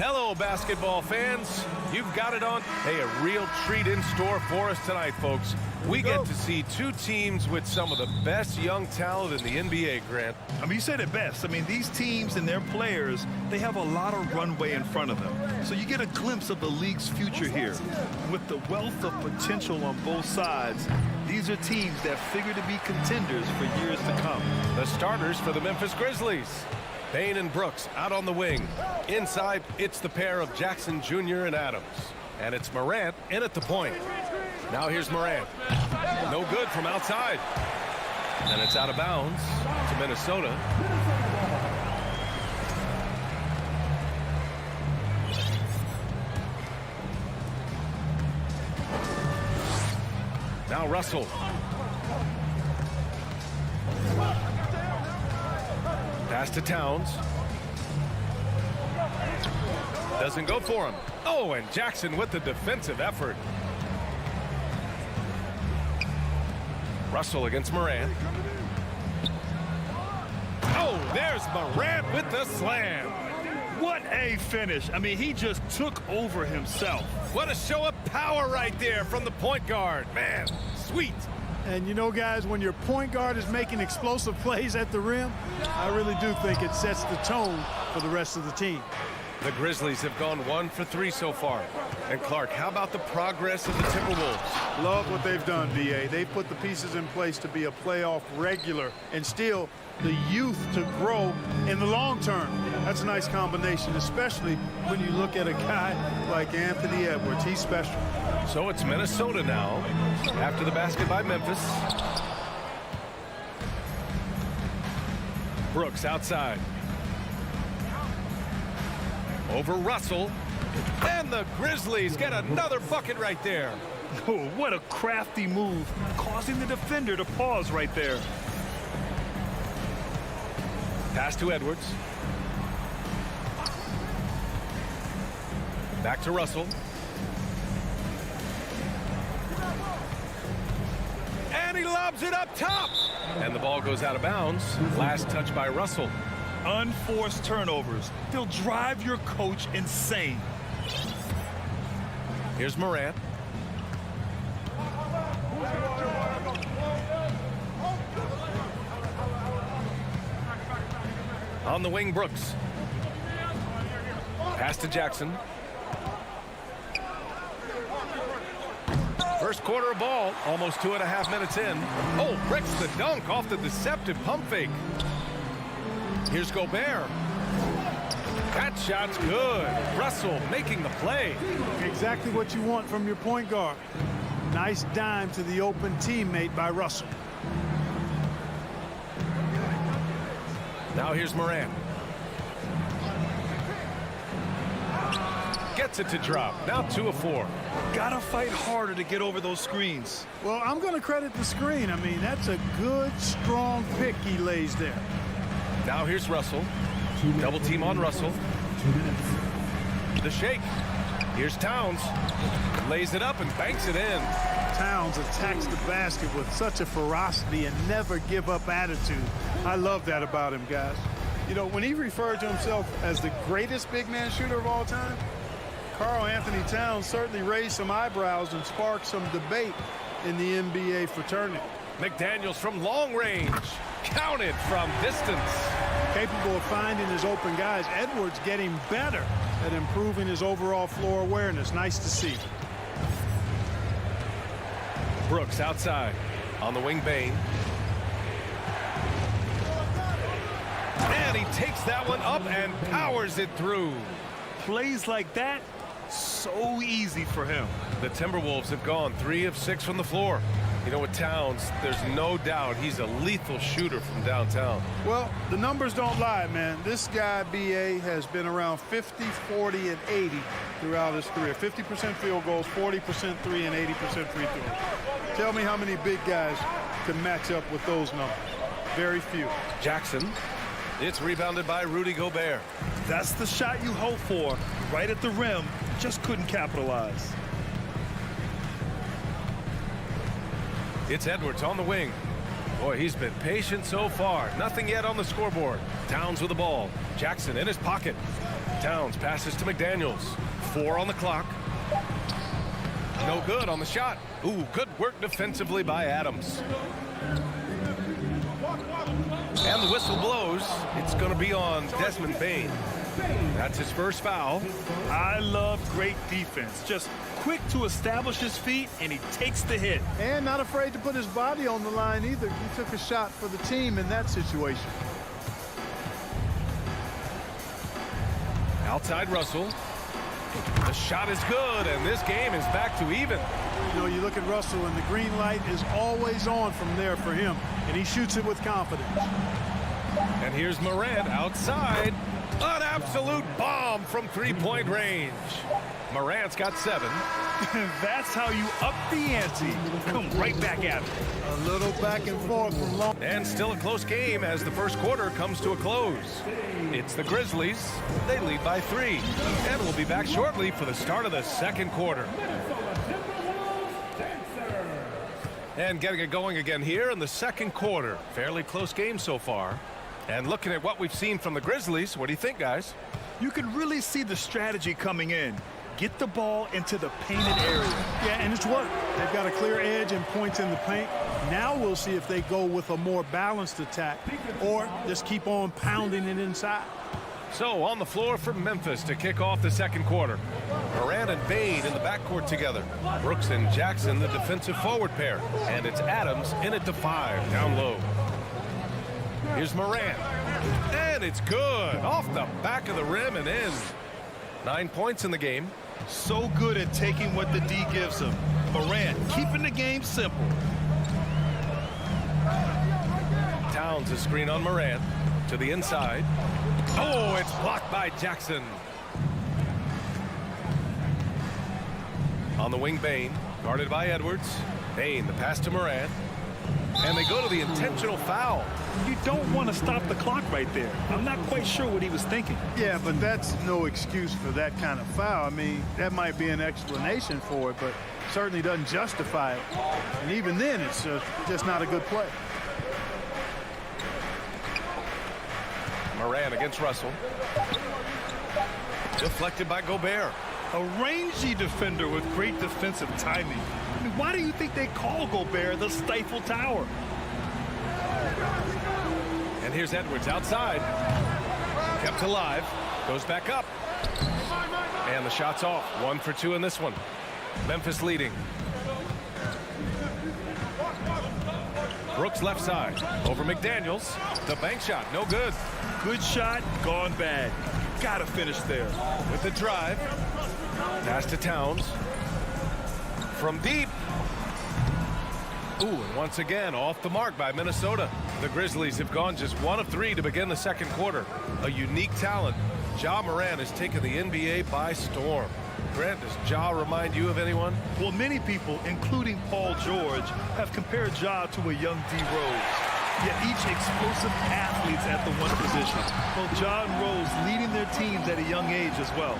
Hello, basketball fans. You've got it on. Hey, a real treat in store for us tonight, folks. We get to see two teams with some of the best young talent in the NBA, Grant. I mean, you said it best. I mean, these teams and their players, they have a lot of runway in front of them. So you get a glimpse of the league's future here. With the wealth of potential on both sides, these are teams that figure to be contenders for years to come. The starters for the Memphis Grizzlies. Bane and Brooks out on the wing. Inside, it's the pair of Jackson Jr. and Adams. And it's Morant in at the point. Now here's Morant. No good from outside. And it's out of bounds to Minnesota. Now Russell. Pass to Towns. Doesn't go for him. Oh, and Jackson with the defensive effort. Russell against Morant. Oh, there's Morant with the slam. What a finish. I mean, he just took over himself. What a show of power right there from the point guard. Man, sweet. And you know, guys, when your point guard is making explosive plays at the rim, I really do think it sets the tone for the rest of the team. The Grizzlies have gone 1 for 3 so far. And Clark, how about the progress of the Timberwolves? Love what they've done, B.A. They've put the pieces in place to be a playoff regular and still the youth to grow in the long term. That's a nice combination, especially when you look at a guy like Anthony Edwards. He's special. So it's Minnesota now after the basket by Memphis. Brooks outside. Over Russell. And the Grizzlies get another bucket right there. Oh, what a crafty move, causing the defender to pause right there. Pass to Edwards. Back to Russell. And he lobs it up top. And the ball goes out of bounds. Last touch by Russell. Unforced turnovers. They'll drive your coach insane. Here's Morant. On the wing, Brooks. Pass to Jackson. First quarter of ball, almost 2.5 minutes in. Oh, breaks the dunk off the deceptive pump fake. Here's Gobert. That shot's good. Russell making the play. Exactly what you want from your point guard. Nice dime to the open teammate by Russell. Now here's Morant. Gets it to drop. Now 2 of 4. Gotta fight harder to get over those screens. Well, I'm going to credit the screen. I mean, that's a good, strong pick he lays there. Now here's Russell. Double team on Russell. The shake. Here's Towns. Lays it up and banks it in. Towns attacks the basket with such a ferocity and never give up attitude. I love that about him, guys. You know, when he referred to himself as the greatest big man shooter of all time, Karl Anthony Towns certainly raised some eyebrows and sparked some debate in the NBA fraternity. McDaniels from long range. Counted from distance. Capable of finding his open guys. Edwards getting better at improving his overall floor awareness. Nice to see. Brooks outside. On the wing, Bane. And he takes that one up and powers it through. Plays like that, so easy for him. The Timberwolves have gone 3 of 6 from the floor. You know, with Towns, there's no doubt he's a lethal shooter from downtown. Well, the numbers don't lie, man. This guy, B.A., has been around 50, 40, and 80 throughout his career. 50% field goals, 40% 3, and 80% free throws. Tell me how many big guys can match up with those numbers. Very few. Jackson. It's rebounded by Rudy Gobert. That's the shot you hope for. Right at the rim. Just couldn't capitalize. It's Edwards on the wing. Boy, he's been patient so far. Nothing yet on the scoreboard. Towns with the ball. Jackson in his pocket. Towns passes to McDaniels. 4 on the clock. No good on the shot. Ooh, good work defensively by Adams. And the whistle blows. It's going to be on Desmond Bane. That's his first foul. I love great defense. Just quick to establish his feet, and he takes the hit. And not afraid to put his body on the line either. He took a shot for the team in that situation. Outside Russell. The shot is good, and this game is back to even. You know, you look at Russell, and the green light is always on from there for him, and he shoots it with confidence. And here's Morant outside. An absolute bomb from three-point range. Morant's got 7. That's how you up the ante. Come right back at him. A little back and forth from long. And still a close game as the first quarter comes to a close. It's the Grizzlies. They lead by 3. And we'll be back shortly for the start of the second quarter. And getting it going again here in the second quarter. Fairly close game so far. And looking at what we've seen from the Grizzlies, what do you think, guys? You can really see the strategy coming in. Get the ball into the painted area. Yeah, and it's worked. They've got a clear edge and points in the paint. Now we'll see if they go with a more balanced attack or just keep on pounding it inside. So on the floor for Memphis to kick off the second quarter. Morant and Bane in the backcourt together. Brooks and Jackson, the defensive forward pair. And it's Adams in at the 5, down low. Here's Morant. And it's good. Off the back of the rim and in. 9 points in the game. So good at taking what the D gives him. Morant keeping the game simple. Towns a screen on Morant to the inside. Oh, it's blocked by Jackson. On the wing, Bane, guarded by Edwards. Bane, the pass to Morant. And they go to the intentional foul. You don't want to stop the clock right there. I'm not quite sure what he was thinking. Yeah, but that's no excuse for that kind of foul. I mean, that might be an explanation for it, but certainly doesn't justify it. And even then, it's just not a good play. Morant against Russell. Deflected by Gobert. A rangy defender with great defensive timing. I mean, why do you think they call Gobert the Stifle Tower? And here's Edwards outside. Kept alive. Goes back up. And the shot's off. 1 for 2 in this one. Memphis leading. Brooks left side. Over McDaniels. The bank shot. No good. Good shot, gone bad. Gotta finish there. With the drive. Pass to Towns. From deep. Ooh, and once again, off the mark by Minnesota. The Grizzlies have gone just 1 of 3 to begin the second quarter. A unique talent. Ja Morant has taken the NBA by storm. Grant, does Ja remind you of anyone? Well, many people, including Paul George, have compared Ja to a young D. Rose. Yet each explosive athletes at the one position. Well, Ja and Rose leading their teams at a young age as well.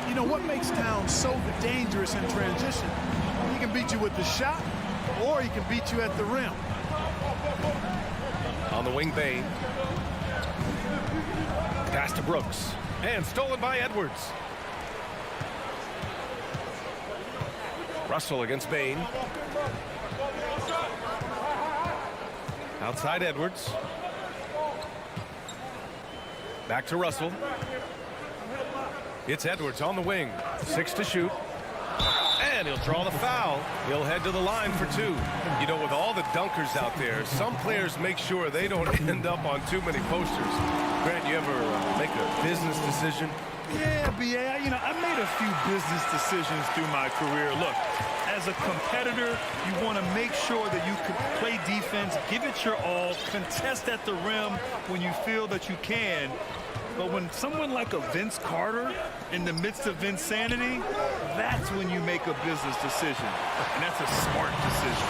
You know what makes Towns so dangerous in transition? He can beat you with the shot, or he can beat you at the rim. On the wing, Bane. Pass to Brooks. And stolen by Edwards. Russell against Bane. Outside Edwards. Back to Russell. It's Edwards on the wing. 6 to shoot. And he'll draw the foul. He'll head to the line for 2. You know, with all the dunkers out there, some players make sure they don't end up on too many posters. Grant, you ever make a business decision? Yeah, B.A., you know, I made a few business decisions through my career. Look, as a competitor, you want to make sure that you can play defense, give it your all, contest at the rim when you feel that you can. But when someone like a Vince Carter in the midst of insanity, that's when you make a business decision. And that's a smart decision.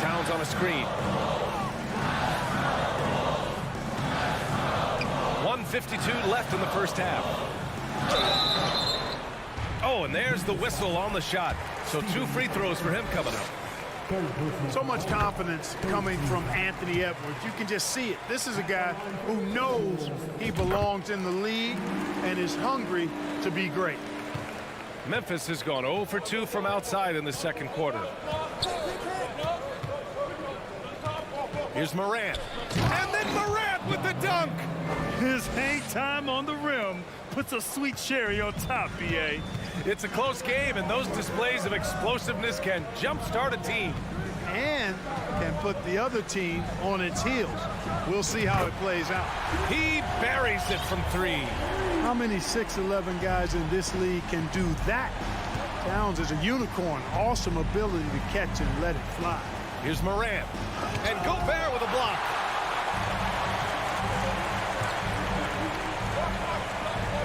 Towns on a screen. 1:52 left in the first half. Oh, and there's the whistle on the shot. So 2 free throws for him coming up. So much confidence coming from Anthony Edwards. You can just see it. This is a guy who knows he belongs in the league and is hungry to be great. Memphis has gone 0 for 2 from outside in the second quarter. Here's Morant. And then Morant with the dunk. His hang time on the rim puts a sweet cherry on top, B.A. It's a close game, and those displays of explosiveness can jumpstart a team. And can put the other team on its heels. We'll see how it plays out. He buries it from 3. How many 6'11" guys in this league can do that? Towns is a unicorn. Awesome ability to catch and let it fly. Here's Morant. And Gobert with a block.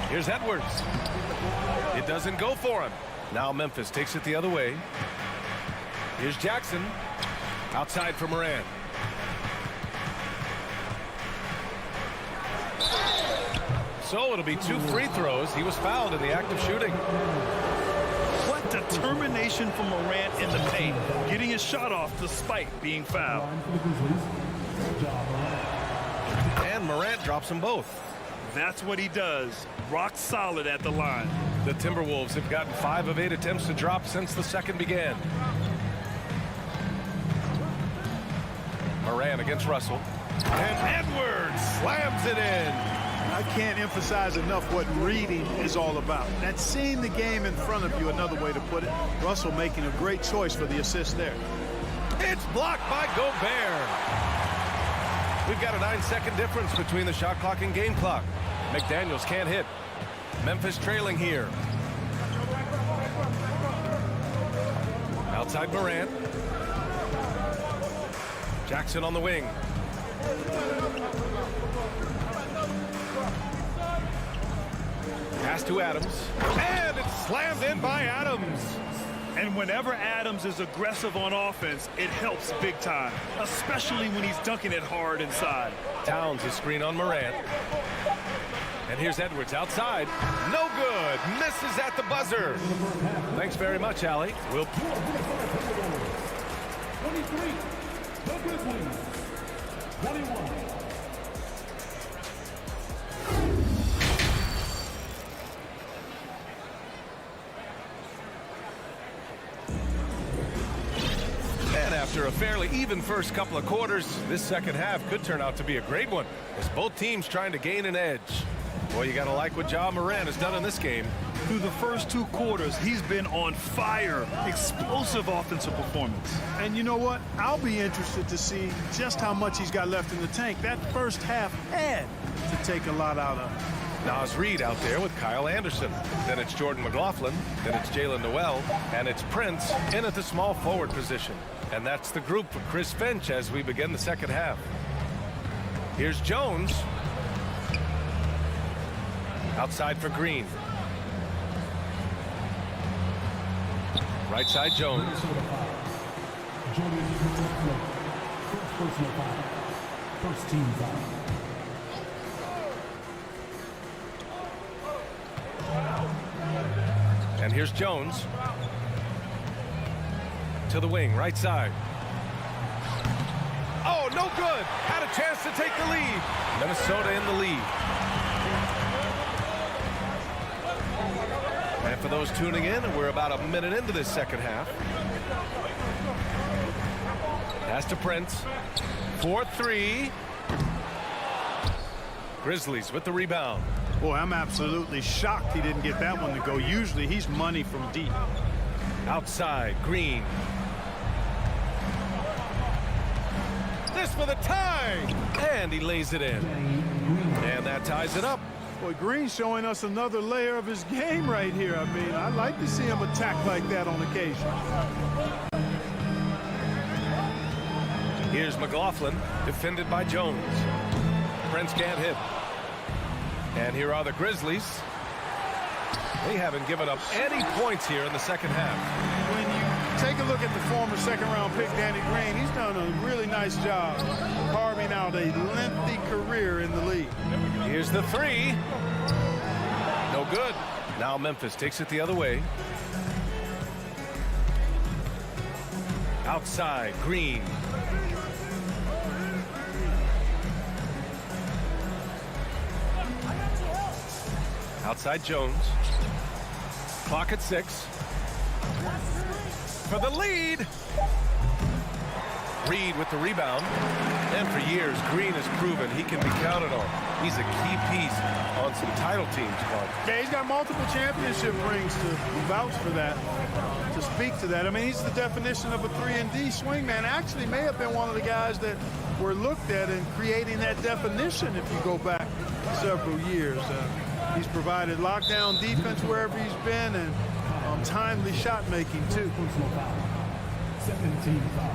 Here's Edwards. It doesn't go for him. Now Memphis takes it the other way. Here's Jackson. Outside for Morant. So it'll be 2 free throws. He was fouled in the act of shooting. What determination from Morant in the paint, getting his shot off despite being fouled. And Morant drops them both. That's what he does. Rock solid at the line. The Timberwolves have gotten 5 of 8 attempts to drop since the second began. Morant against Russell. And Edwards slams it in. I can't emphasize enough what reading is all about. That's seeing the game in front of you, another way to put it. Russell making a great choice for the assist there. It's blocked by Gobert. We've got a 9-second difference between the shot clock and game clock. McDaniels can't hit. Memphis trailing here. Outside Morant. Jackson on the wing. Pass to Adams. And it's slammed in by Adams. And whenever Adams is aggressive on offense, it helps big time, especially when he's dunking it hard inside. Towns is screen on Morant. And here's Edwards outside. No good. Misses at the buzzer. Thanks very much, Allie. We'll... 23. The Grizzlies. 21. And after a fairly even first couple of quarters, this second half could turn out to be a great one, as both teams trying to gain an edge. Boy, you got to like what Ja Morant has done in this game. Through the first 2 quarters, he's been on fire. Explosive offensive performance. And you know what? I'll be interested to see just how much he's got left in the tank. That first half had to take a lot out of him. Nas Reed out there with Kyle Anderson. Then it's Jordan McLaughlin. Then it's Jalen Noel. And it's Prince in at the small forward position. And that's the group for Chris Finch as we begin the second half. Here's Jones. Outside for Green. Right side Jones. First team foul. And here's Jones. To the wing, right side. Oh, no good. Had a chance to take the lead. Minnesota in the lead. And for those tuning in, we're about a minute into this second half. Pass to Prince. 4-3. Grizzlies with the rebound. Boy, I'm absolutely shocked he didn't get that one to go. Usually he's money from deep. Outside, Green. This for the tie. And he lays it in. And that ties it up. Boy, Green's showing us another layer of his game right here. I mean, I like to see him attack like that on occasion. Here's McLaughlin, defended by Jones. Prince can't hit. And here are the Grizzlies. They haven't given up any points here in the second half. When you take a look at the former second-round pick, Danny Green, he's done a really nice job carving out a lengthy career in the league. Here's the 3. No good. Now Memphis takes it the other way. Outside, Green. Outside, Jones. Clock at 6. For the lead. Reed with the rebound. And for years, Green has proven he can be counted on. He's a key piece on some title teams, Clark. Yeah, he's got multiple championship rings to vouch for that, to speak to that. I mean, he's the definition of a 3-and-D swingman. Actually may have been one of the guys that were looked at in creating that definition if you go back several years. He's provided lockdown defense wherever he's been and timely shot making, too. Personal foul. 17 foul.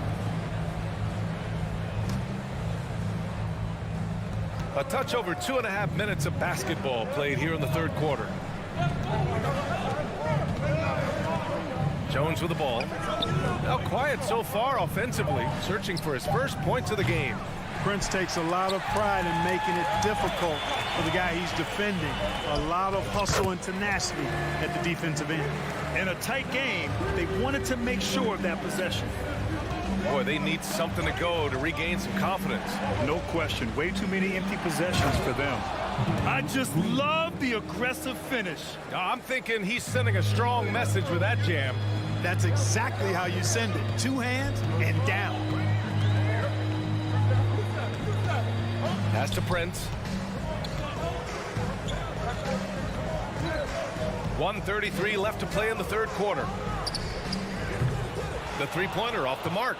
A touch over 2.5 minutes of basketball played here in the third quarter. Jones with the ball. Now quiet so far offensively, searching for his first points of the game. Prince takes a lot of pride in making it difficult for the guy he's defending. A lot of hustle and tenacity at the defensive end. In a tight game, they wanted to make sure of that possession. Boy, they need something to go to regain some confidence. No question. Way too many empty possessions for them. I just love the aggressive finish. I'm thinking he's sending a strong message with that jam. That's exactly how you send it. 2 hands and down. Pass to Prince. 1:33 left to play in the third quarter. The three-pointer off the mark.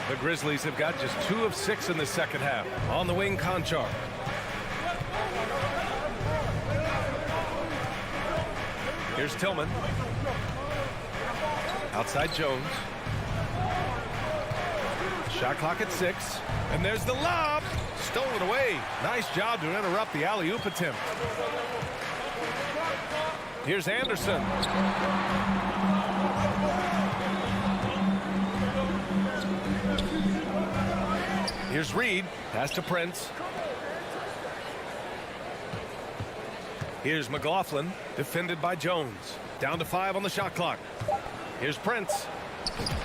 The Grizzlies have got just 2 of 6 in the second half. On the wing, Conchar. Here's Tillman. Outside Jones. Shot clock at 6. And there's the lob. Stolen away. Nice job to interrupt the alley-oop attempt. Here's Anderson. Here's Reed. Pass to Prince. Here's McLaughlin. Defended by Jones. Down to 5 on the shot clock. Here's Prince.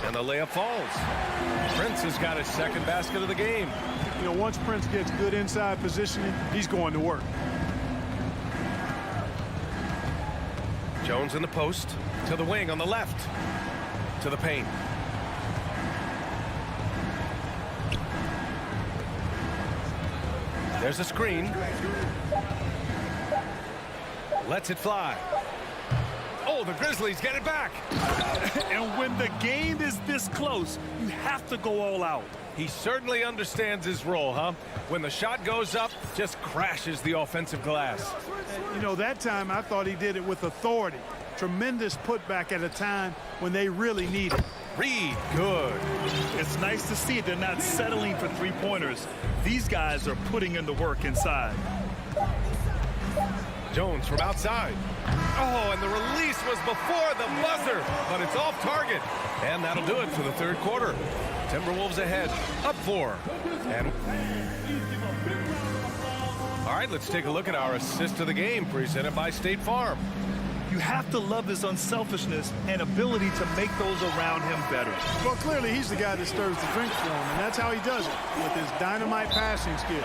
And the layup falls. Prince has got his second basket of the game. You know, once Prince gets good inside positioning, he's going to work. Jones in the post. To the wing on the left. To the paint. There's a screen. Lets it fly. Oh, the Grizzlies get it back. And when the game is this close, you have to go all out. He certainly understands his role, huh? When the shot goes up, just crashes the offensive glass. You know, that time I thought he did it with authority. Tremendous putback at a time when they really need it. Reed, good. It's nice to see they're not settling for three-pointers. These guys are putting in the work inside. Jones from outside. Oh, and the release was before the buzzer, but it's off target. And that'll do it for the third quarter. Timberwolves ahead, up 4. And all right, let's take a look at our assist of the game presented by State Farm. You have to love his unselfishness and ability to make those around him better. Well, clearly he's the guy that stirs the drink for him, and that's how he does it, with his dynamite passing skill.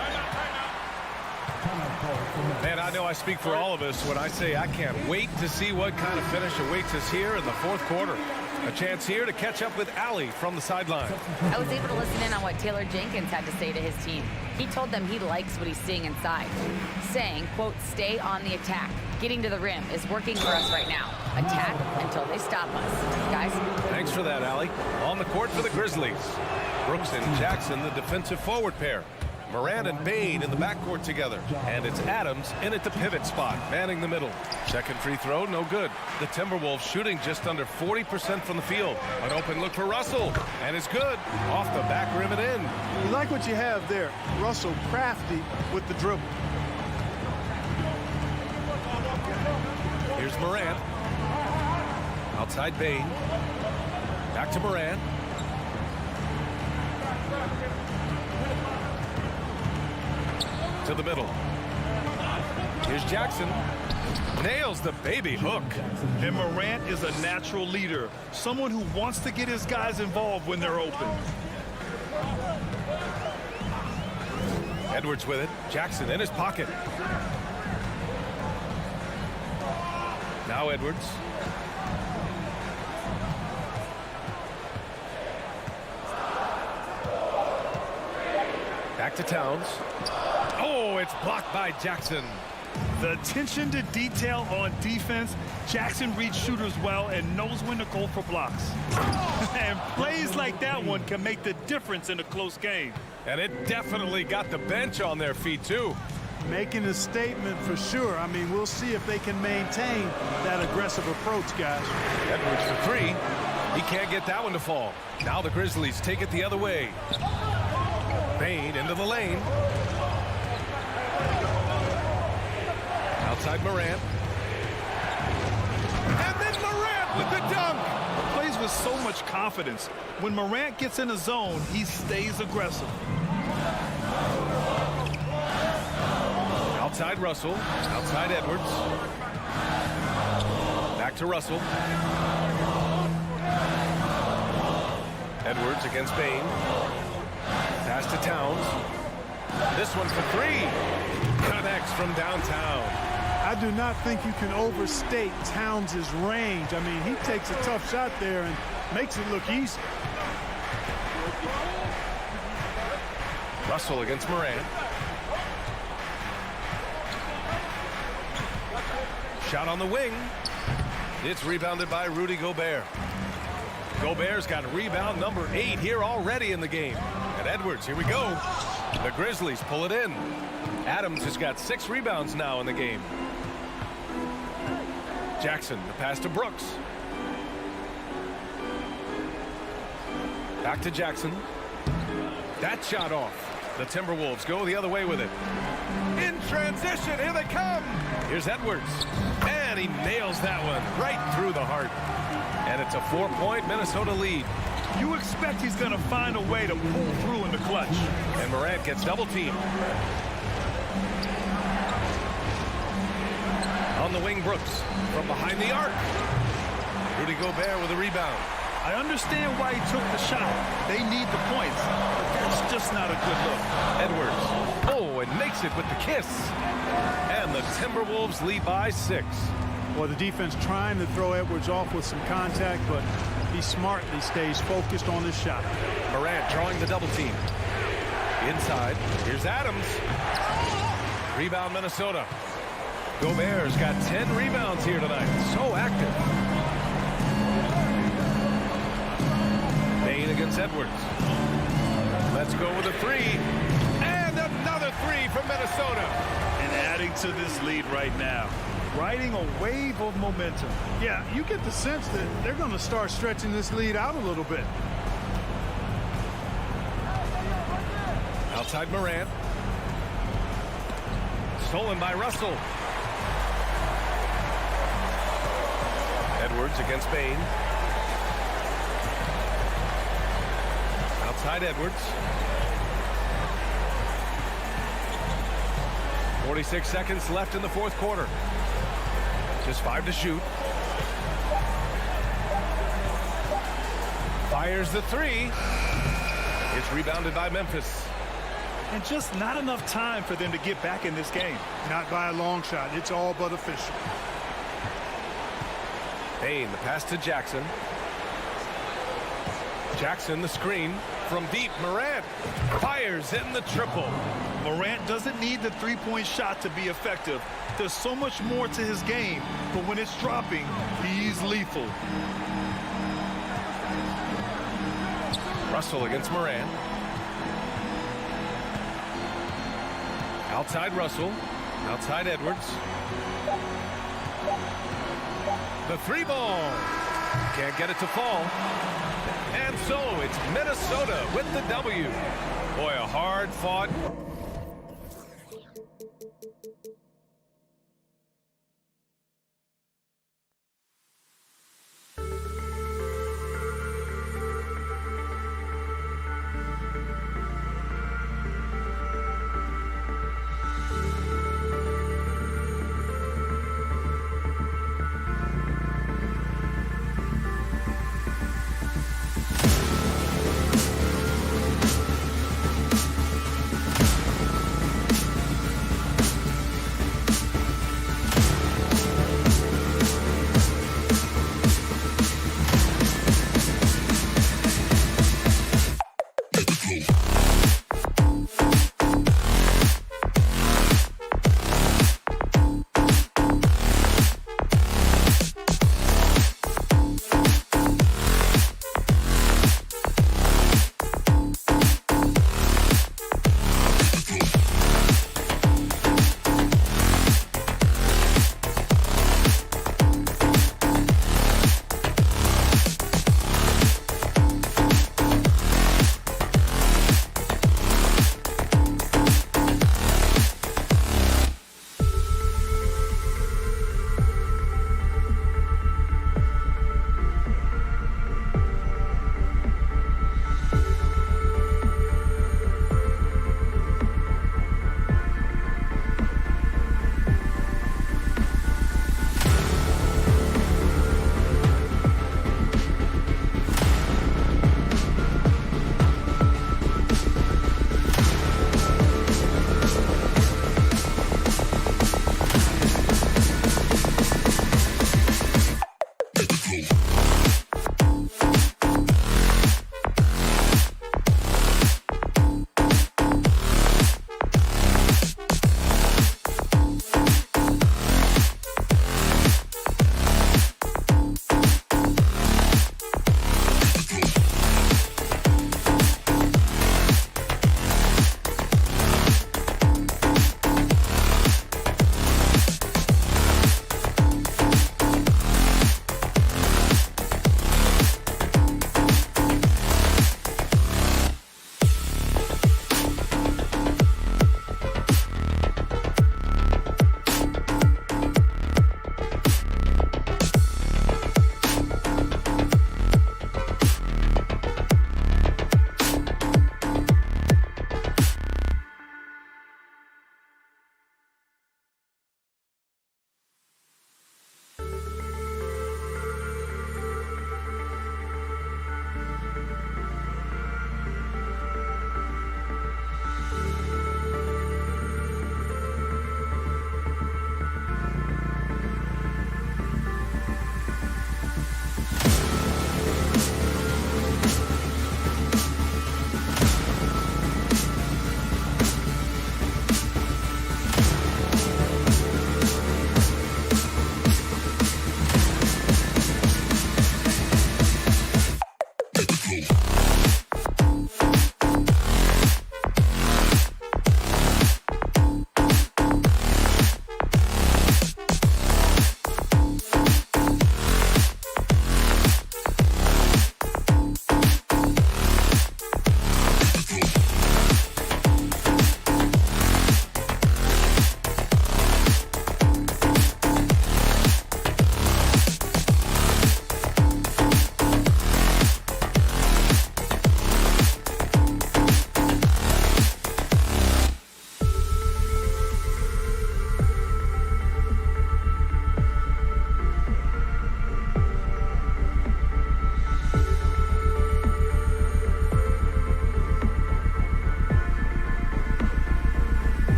Man, I know I speak for all of us when I say I can't wait to see what kind of finish awaits us here in the fourth quarter. A chance here to catch up with Allie from the sideline. I was able to listen in on what Taylor Jenkins had to say to his team. He told them he likes what he's seeing inside, saying, quote, stay on the attack. Getting to the rim is working for us right now. Attack until they stop us. Guys? Thanks for that, Allie. On the court for the Grizzlies. Brooks and Jackson, the defensive forward pair. Moran and Bain in the backcourt together. And it's Adams in at the pivot spot, manning the middle. Second free throw, no good. The Timberwolves shooting just under 40% from the field. An open look for Russell, and it's good. Off the back rim and in. You like what you have there. Russell crafty with the dribble. Here's Moran. Outside Bain. Back to Moran. To the middle. Here's Jackson. Nails the baby hook. And Morant is a natural leader, someone who wants to get his guys involved when they're open. Edwards with it. Jackson in his pocket. Now Edwards. Back to Towns. Oh, it's blocked by Jackson. The attention to detail on defense. Jackson reads shooters well and knows when to go for blocks. And plays like that one can make the difference in a close game. And it definitely got the bench on their feet, too. Making a statement for sure. I mean, we'll see if they can maintain that aggressive approach, guys. Edwards for three. He can't get that one to fall. Now the Grizzlies take it the other way. Bane into the lane. Outside Morant. And then Morant with the dunk. Plays with so much confidence. When Morant gets in a zone, he stays aggressive. Outside Russell. Outside Edwards. Back to Russell. Edwards against Bane. Pass to Towns. This one for three. Connects from downtown. I do not think you can overstate Towns' range. I mean, he takes a tough shot there and makes it look easy. Russell against Morant. Shot on the wing. It's rebounded by Rudy Gobert. Gobert's got rebound number 8 here already in the game. And Edwards, here we go. The Grizzlies pull it in. Adams has got 6 rebounds now in the game. Jackson, the pass to Brooks. Back to Jackson. That shot off. The Timberwolves go the other way with it. In transition, here they come. Here's Edwards. And he nails that one right through the heart. And it's a 4-point Minnesota lead. You expect he's going to find a way to pull through in the clutch. And Morant gets double teamed. On the wing, Brooks from behind the arc. Rudy Gobert with a rebound. I understand why he took the shot. They need the points, but that's just not a good look. Edwards. Oh, and makes it with the kiss. And the Timberwolves lead by 6. Well, the defense trying to throw Edwards off with some contact, but he smartly stays focused on his shot. Morant drawing the double team. Inside. Here's Adams. Rebound Minnesota. Gobert's got 10 rebounds here tonight. So active. Bane against Edwards. Let's go with a 3. And another 3 from Minnesota. And adding to this lead right now. Riding a wave of momentum. Yeah, you get the sense that they're going to start stretching this lead out a little bit. Outside Morant. Stolen by Russell. Edwards against Bane. Outside Edwards. 46 seconds left in the 4th quarter. Just 5 to shoot. Fires the 3. It's rebounded by Memphis. And just not enough time for them to get back in this game. Not by a long shot. It's all but official. Bane, the pass to Jackson. Jackson, the screen. From deep, Morant fires in the triple. Morant doesn't need the three-point shot to be effective. There's so much more to his game, but when it's dropping, he's lethal. Russell against Morant. Outside Russell. Outside Edwards. The 3 ball. Can't get it to fall. And so it's Minnesota with the W. Boy, a hard-fought.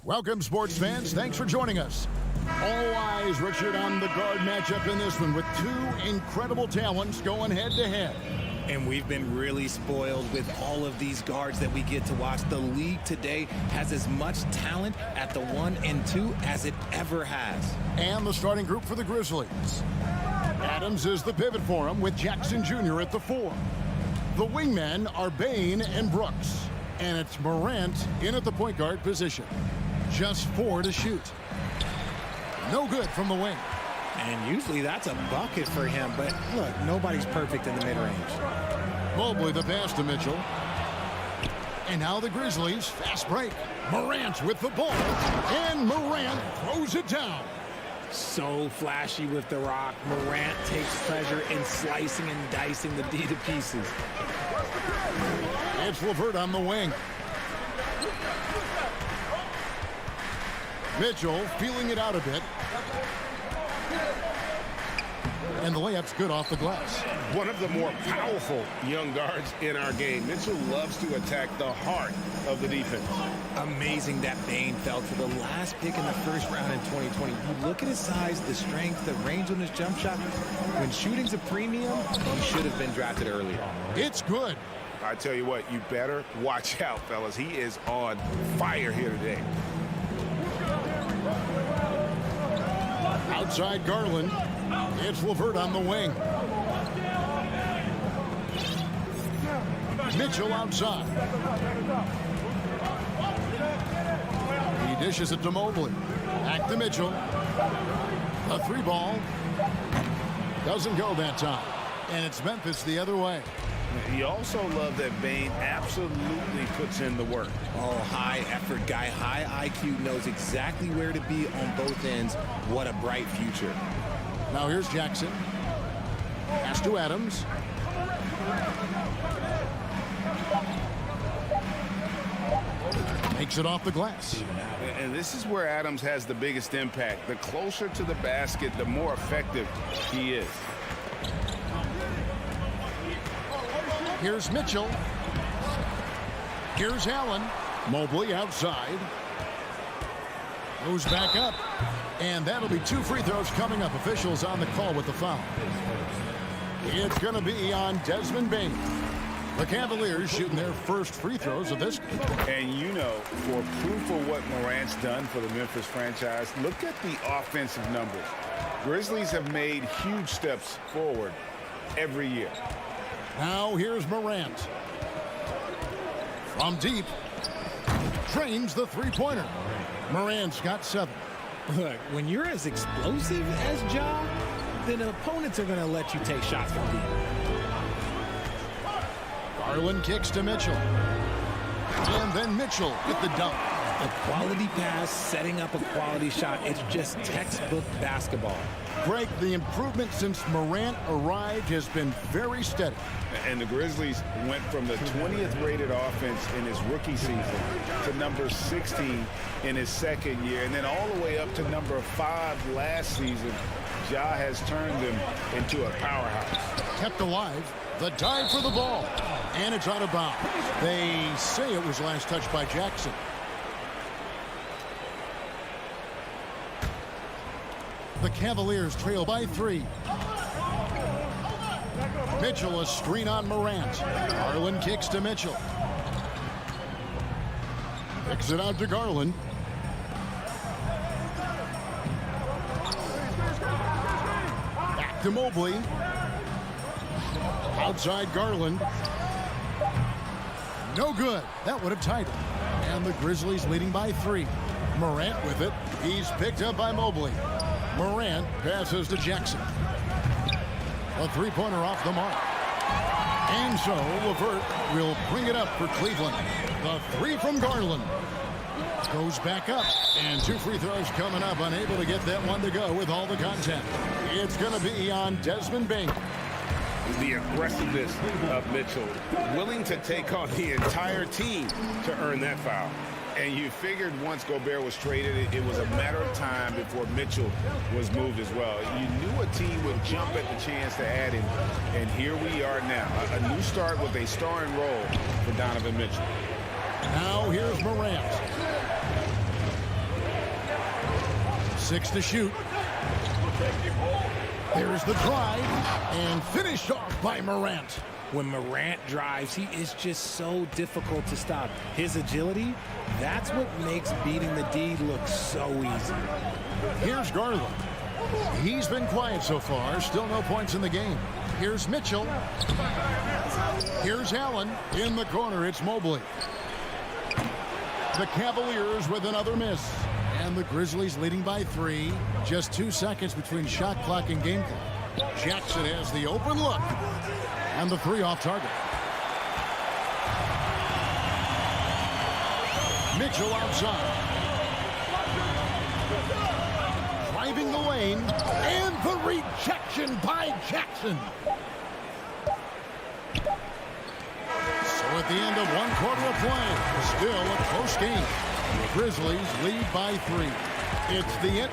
Welcome, sports fans. Thanks for joining us. All eyes, Richard, on the guard matchup in this one with two incredible talents going head-to-head. And we've been really spoiled with all of these guards that we get to watch. The league today has as much talent at the 1 and 2 as it ever has. And the starting group for the Grizzlies. Adams is the pivot for him with Jackson Jr. at the 4. The wingmen are Bane and Brooks. And it's Morant in at the point guard position. Just 4 to shoot. No good from the wing. And usually that's a bucket for him, but look, nobody's perfect in the mid-range. Mobley the pass to Mitchell. And now the Grizzlies, fast break. Morant with the ball. And Morant throws it down. So flashy with the rock. Morant takes pleasure in slicing and dicing the D to pieces. It's LeVert on the wing. Mitchell feeling it out a bit. And the layup's good off the glass. One of the more powerful young guards in our game. Mitchell loves to attack the heart of the defense. Amazing that Bane fell to the last pick in the first round in 2020. You look at his size, the strength, the range on his jump shot. When shooting's a premium, he should have been drafted earlier. It's good. I tell you what, you better watch out, fellas. He is on fire here today. Outside Garland. It's LeVert on the wing. Mitchell outside. He dishes it to Mobley. Back to Mitchell. A 3-ball. Doesn't go that time. And it's Memphis the other way. You also love that Bane absolutely puts in the work. Oh, high effort guy, high IQ, knows exactly where to be on both ends. What a bright future. Now here's Jackson. Pass to Adams. Makes it off the glass. And this is where Adams has the biggest impact. The closer to the basket, the more effective he is. Here's Mitchell. Here's Allen. Mobley outside. Goes back up. And that'll be 2 free throws coming up. Officials on the call with the foul. It's going to be on Desmond Bane. The Cavaliers shooting their first free throws of this game. And you know, for proof of what Morant's done for the Memphis franchise, look at the offensive numbers. Grizzlies have made huge steps forward every year. Now here's Morant. From deep. Trains the three-pointer. Morant's got 7. Look, when you're as explosive as Ja, then opponents are going to let you take shots from deep. Garland kicks to Mitchell. And then Mitchell with the dunk. A quality pass, setting up a quality shot. It's just textbook basketball. Greg, the improvement since Morant arrived has been very steady. And the Grizzlies went from the 20th rated offense in his rookie season to number 16 in his second year, and then all the way up to number 5 last season. Ja has turned them into a powerhouse. Kept alive. The dive for the ball. And it's out of bounds. They say it was last touched by Jackson. The Cavaliers trail by 3. Mitchell a screen on Morant. Garland kicks to Mitchell. Kicks it out to Garland. Back to Mobley. Outside Garland. No good. That would have tied it. And the Grizzlies leading by 3. Morant with it. He's picked up by Mobley. Morant passes to Jackson. A 3-pointer off the mark. And so LeVert will bring it up for Cleveland. The 3 from Garland. Goes back up. And 2 free throws coming up. Unable to get that one to go with all the contact. It's going to be on Desmond Bane. The aggressiveness of Mitchell, willing to take on the entire team to earn that foul. And you figured once Gobert was traded, it was a matter of time before Mitchell was moved as well. You knew a team would jump at the chance to add him, and here we are now. A new start with a starring role for Donovan Mitchell. Now here's Morant. 6 to shoot. There's the drive, and finished off by Morant. When Morant drives, he is just so difficult to stop. His agility, that's what makes beating the D look so easy. Here's Garland. He's been quiet so far. Still no points in the game. Here's Mitchell. Here's Allen. In the corner, it's Mobley. The Cavaliers with another miss. And the Grizzlies leading by 3. Just 2 seconds between shot clock and game clock. Jackson has the open look. And the 3 off target. Mitchell outside. Driving the lane. And the rejection by Jackson. So at the end of 1 quarter of play, still a close game. The Grizzlies lead by 3. It's the end.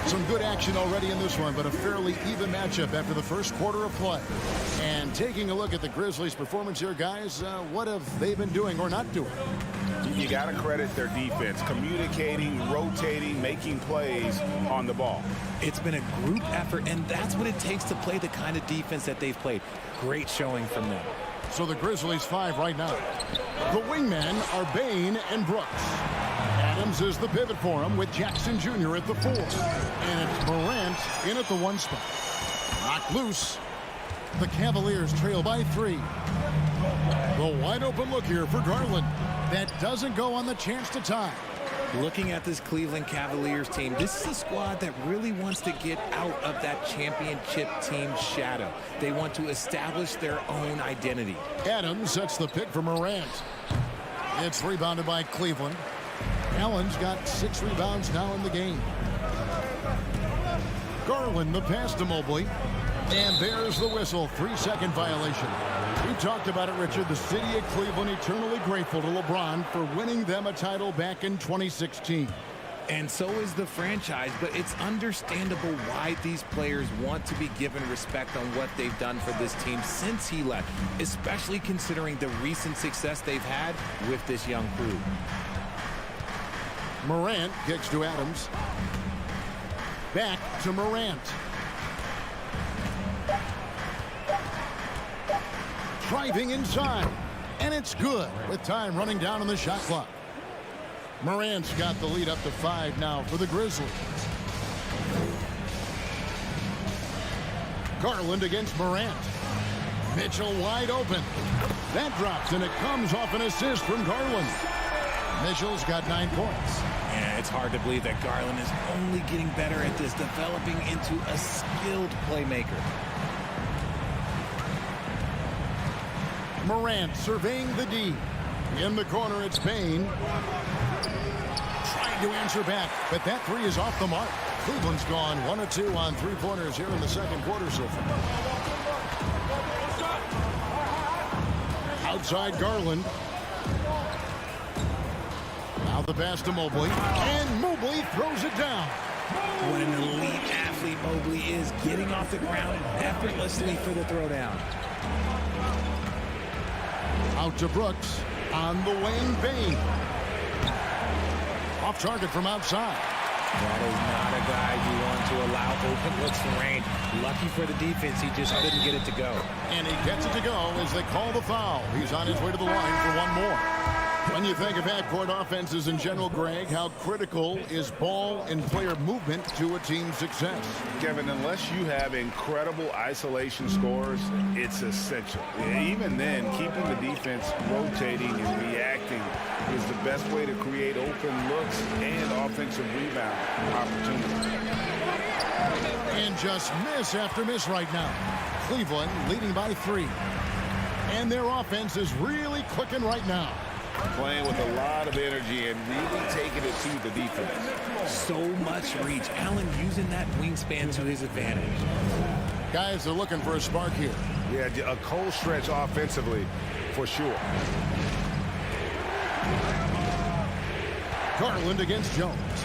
Some good action already in this one, but a fairly even matchup after the first quarter of play. And taking a look at the Grizzlies' performance here, guys, what have they been doing or not doing? You got to credit their defense, communicating, rotating, making plays on the ball. It's been a group effort, and that's what it takes to play the kind of defense that they've played. Great showing from them. So the Grizzlies 5 right now. The wingmen are Bane and Brooks. Adams is the pivot for him with Jackson Jr. at the 4. And it's Morant in at the 1 spot. Knocked loose. The Cavaliers trail by 3. The wide open look here for Garland. That doesn't go on the chance to tie. Looking at this Cleveland Cavaliers team, this is a squad that really wants to get out of that championship team shadow. They want to establish their own identity. Adams sets the pick for Morant. It's rebounded by Cleveland. Allen's got 6 rebounds now in the game. Garland the pass to Mobley. And there's the whistle. 3-second violation. We talked about it, Richard. The city of Cleveland eternally grateful to LeBron for winning them a title back in 2016. And so is the franchise, but it's understandable why these players want to be given respect on what they've done for this team since he left, especially considering the recent success they've had with this young crew. Morant kicks to Adams. Back to Morant. Driving inside. And it's good with time running down on the shot clock. Morant's got the lead up to 5 now for the Grizzlies. Garland against Morant. Mitchell wide open. That drops, and it comes off an assist from Garland. Mitchell's got 9 points. Yeah, it's hard to believe that Garland is only getting better at this, developing into a skilled playmaker. Morant surveying the D. In the corner, it's Bane. Trying to answer back, but that 3 is off the mark. Cleveland's gone 1 of 2 on 3-pointers here in the second quarter so far. Outside Garland. Now the pass to Mobley. And Mobley throws it down. What an elite athlete Mobley is, getting off the ground effortlessly for the throwdown. Out to Brooks. On the wing, Bane. Off target from outside. That is not a guy you want to allow open looks from range. Lucky for the defense, he just couldn't get it to go. And he gets it to go as they call the foul. He's on his way to the line for 1 more. When you think of backcourt offenses in general, Greg, how critical is ball and player movement to a team's success? Kevin, unless you have incredible isolation scores, it's essential. Even then, keeping the defense rotating and reacting is the best way to create open looks and offensive rebound opportunities. And just miss after miss right now. Cleveland leading by 3. And their offense is really clicking right now. Playing with a lot of energy and really taking it to the defense. So much reach. Allen using that wingspan to his advantage. Guys are looking for a spark here. Yeah, a cold stretch offensively for sure. Garland against Jones.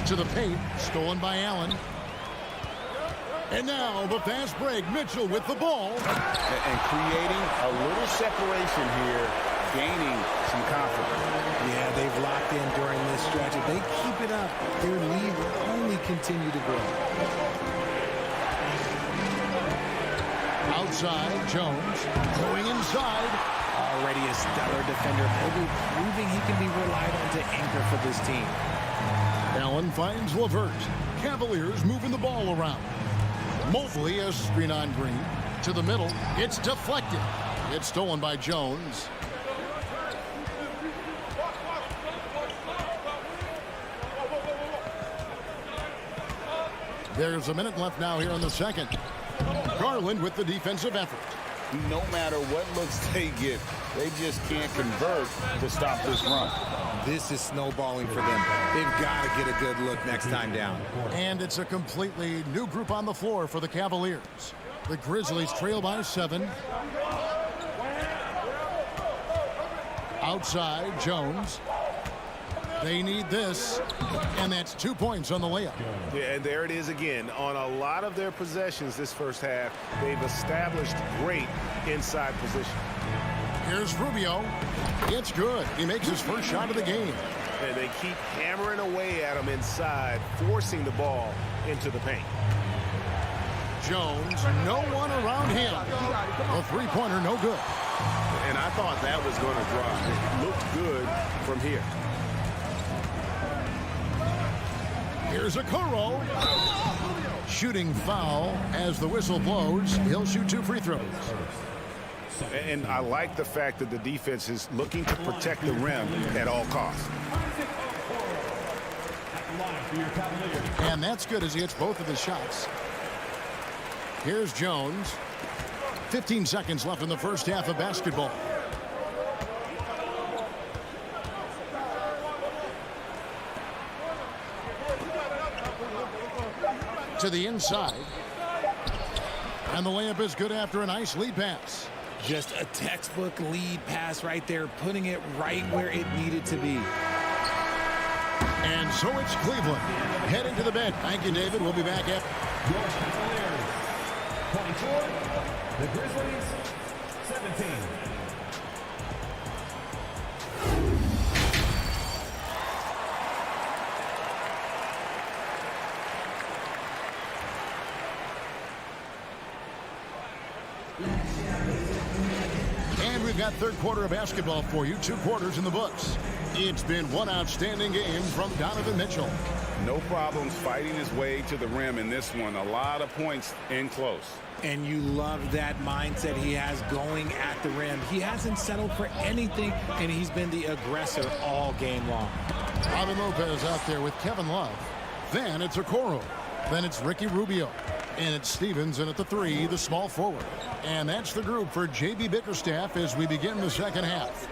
To the paint, stolen by Allen. And now the fast break. Mitchell with the ball. And creating a little separation here gaining some confidence. Yeah, they've locked in during this stretch. If they keep it up, their lead will only continue to grow. Outside, Jones going inside. Already a stellar defender, Mobley proving he can be relied on to anchor for this team. Allen finds Levert. Cavaliers moving the ball around. Mobley has screen on Green. To the middle. It's deflected. It's stolen by Jones. There's a minute left now here in the second. Garland with the defensive effort. No matter what looks they get, they just can't convert to stop this run. This is snowballing for them. They've got to get a good look next time down. And it's a completely new group on the floor for the Cavaliers. The Grizzlies trail by 7. Outside, Jones. They need this, and that's 2 points on the layup. Yeah, and there it is again. On a lot of their possessions this first half, they've established great inside position. Here's Rubio. It's good. He makes his first shot of the game. And they keep hammering away at him inside, forcing the ball into the paint. Jones, no one around him. A three-pointer, no good. And I thought that was going to drop. It looked good from here. Here's a Okoro. Shooting foul as the whistle blows. He'll shoot 2 free throws. And I like the fact that the defense is looking to protect the rim at all costs. And that's good as he hits both of his shots. Here's Jones. 15 seconds left in the first half of basketball. To the inside. And the layup is good after a nice lead pass. Just a textbook lead pass right there, putting it right where it needed to be. And so it's Cleveland heading to the bench. Thank you, David. We'll be back after. Your Cavaliers, 24. The Grizzlies, 17. And we've got third quarter of basketball for you. 2 quarters in the books. It's been one outstanding game from Donovan Mitchell. No problems fighting his way to the rim in this one. A lot of points in close. And you love that mindset he has going at the rim. He hasn't settled for anything, and he's been the aggressor all game long. Robin Lopez out there with Kevin Love. Then it's Okoro. Then it's Ricky Rubio. And it's Stevens in at the 3, the small forward. And that's the group for J.B. Bickerstaff as we begin the second half.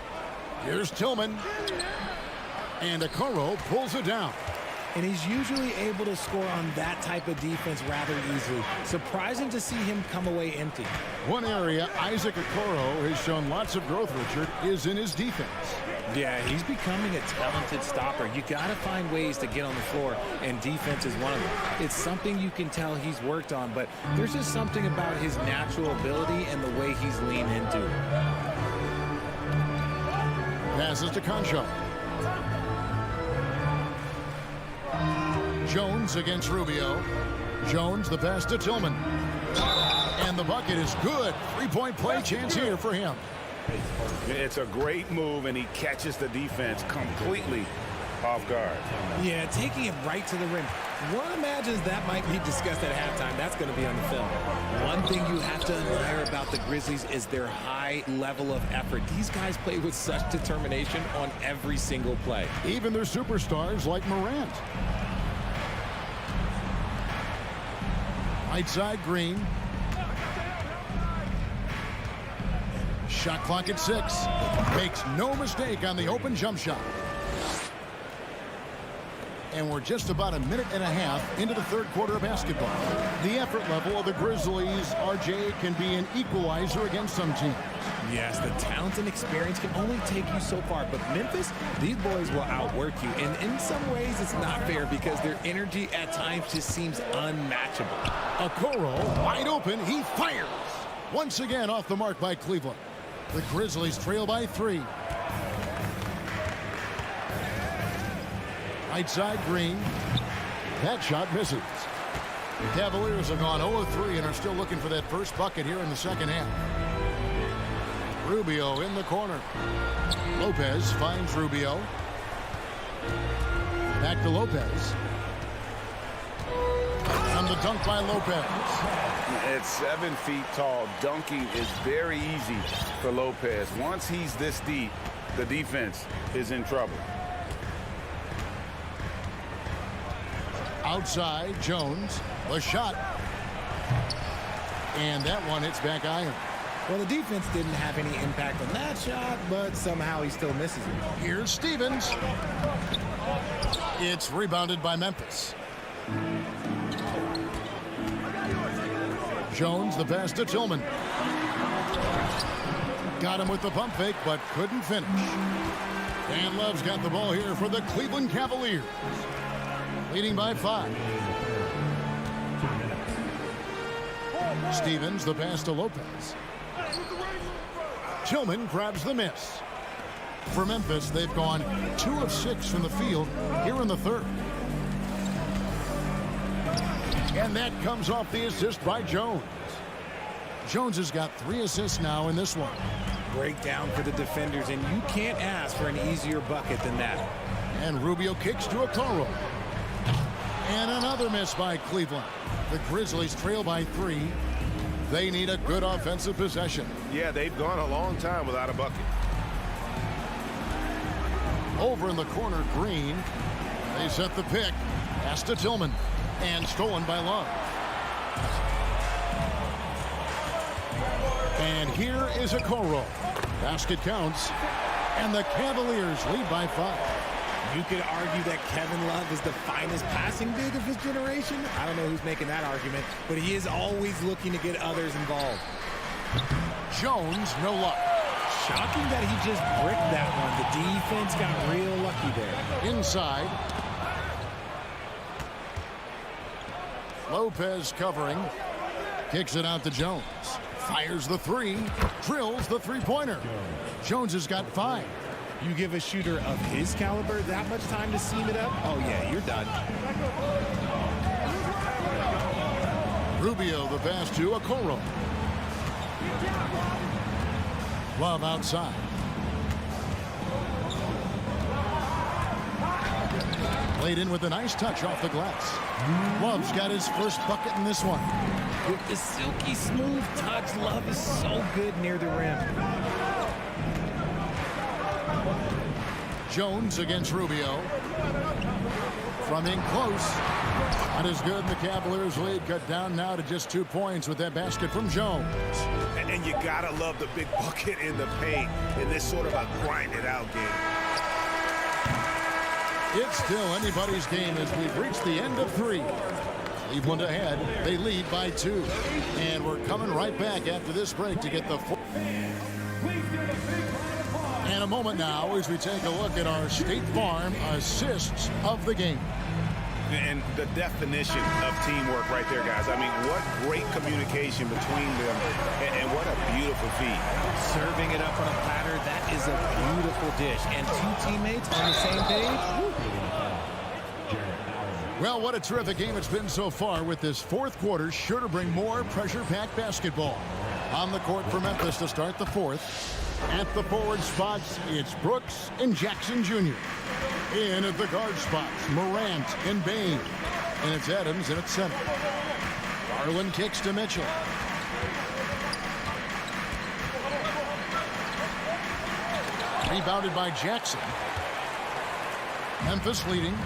Here's Tillman. And Okoro pulls it down. And he's usually able to score on that type of defense rather easily. Surprising to see him come away empty. One area Isaac Okoro has shown lots of growth, Richard, is in his defense. Yeah, he's becoming a talented stopper. You got to find ways to get on the floor, and defense is one of them. It's something you can tell he's worked on, but there's just something about his natural ability and the way he's leaned into it. Passes to Concho. Jones against Rubio. Jones the pass to Tillman. And the bucket is good. 3-point play chance here for him. It's a great move, and he catches the defense completely off guard. Yeah, taking it right to the rim. One imagines that might be discussed at halftime. That's going to be on the film. One thing you have to admire about the Grizzlies is their high level of effort. These guys play with such determination on every single play. Even their superstars like Morant. Right side, Green. Shot clock at 6. Makes no mistake on the open jump shot. And we're just about a minute and a half into the third quarter of basketball. The effort level of the Grizzlies, RJ, can be an equalizer against some teams. Yes, the talent and experience can only take you so far. But Memphis, these boys will outwork you. And in some ways, it's not fair because their energy at times just seems unmatchable. Okoro, wide open, he fires. Once again off the mark by Cleveland. The Grizzlies trail by 3. Right side, Green. That shot misses. The Cavaliers have gone 0-3 and are still looking for that first bucket here in the second half. Rubio in the corner. Lopez finds Rubio. Back to Lopez. And the dunk by Lopez. At 7 feet tall, dunking is very easy for Lopez. Once he's this deep, the defense is in trouble. Outside, Jones. The shot. And that one hits back iron. Well, the defense didn't have any impact on that shot, but somehow he still misses it. Here's Stevens. It's rebounded by Memphis. Jones, the pass to Tillman. Got him with the pump fake, but couldn't finish. Dan Love's got the ball here for the Cleveland Cavaliers. Leading by 5. Stevens, the pass to Lopez. Tillman grabs the miss. For Memphis, they've gone 2 of 6 from the field here in the third. And that comes off the assist by Jones. Jones has got 3 assists now in this one. Breakdown for the defenders, and you can't ask for an easier bucket than that. And Rubio kicks to Okoro. And another miss by Cleveland. The Grizzlies trail by 3. They need a good offensive possession. Yeah, they've gone a long time without a bucket. Over in the corner, Green. They set the pick. Pass to Tillman. And stolen by Love. And here is Okoro. Basket counts. And the Cavaliers lead by 5. You could argue that Kevin Love is the finest passing big of his generation. I don't know who's making that argument, but he is always looking to get others involved. Jones, no luck. Shocking that he just bricked that one. The defense got real lucky there. Inside. Lopez covering. Kicks it out to Jones. Fires the 3. Drills the three-pointer. Jones has got 5. You give a shooter of his caliber that much time to seam it up? Oh, yeah, you're done. Rubio, the pass to Okoro. Love outside. Played in with a nice touch off the glass. Love's got his first bucket in this one. With the silky smooth touch, Love is so good near the rim. Jones against Rubio. From in close. Not as good. The Cavaliers lead cut down now to just 2 points with that basket from Jones. And you gotta love the big bucket in the paint in this sort of a grinded out game. It's still anybody's game as we've reached the end of 3. Cleveland ahead. They lead by 2. And we're coming right back after this break to get the 4. And a moment now as we take a look at our State Farm assists of the game. And the definition of teamwork right there, guys. I mean, what great communication between them, and what a beautiful feat. Serving it up on a platter, that is a beautiful dish. And 2 teammates on the same page. Well, what a terrific game it's been so far, with this fourth quarter sure to bring more pressure-packed basketball. On the court for Memphis to start the fourth. At the forward spots, it's Brooks and Jackson Jr. In at the guard spots, Morant and Bain. And it's Adams in at center. Garland kicks to Mitchell. Rebounded by Jackson. Memphis leading.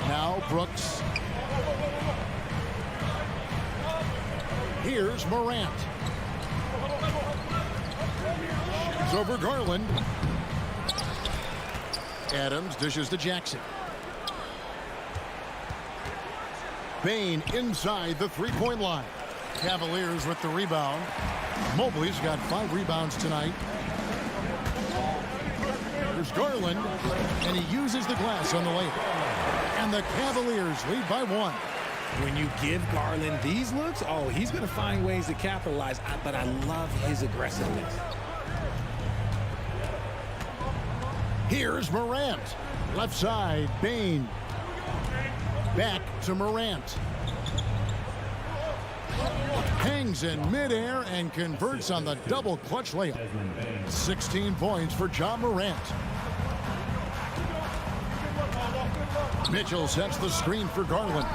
Now Brooks. Here's Morant. Shoots over Garland. Adams dishes to Jackson. Bain inside the three-point line. Cavaliers with the rebound. Mobley's got 5 rebounds tonight. There's Garland, and he uses the glass on the layup. And the Cavaliers lead by 1. When you give Garland these looks, oh, he's going to find ways to capitalize, but I love his aggressiveness. Here's Morant. Left side, Bane. Back to Morant. Hangs in midair and converts on the double clutch layup. 16 points for John Morant. Mitchell sets the screen for Garland.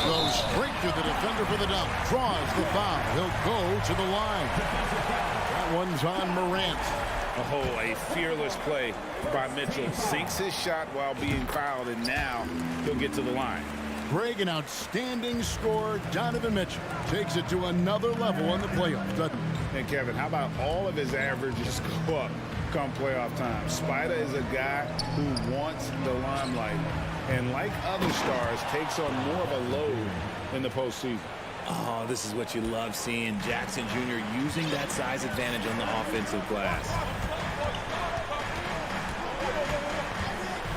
Goes straight to the defender for the dunk. Draws the foul. He'll go to the line. That one's on Morant. Oh, a fearless play by Mitchell. Sinks his shot while being fouled, and now he'll get to the line. Greg, an outstanding scorer. Donovan Mitchell takes it to another level in the playoffs, doesn't he? And Kevin, how about all of his averages go up come playoff time? Spider is a guy who wants the limelight, and like other stars, takes on more of a load in the postseason. Oh, this is what you love seeing. Jackson Jr. using that size advantage on the offensive glass.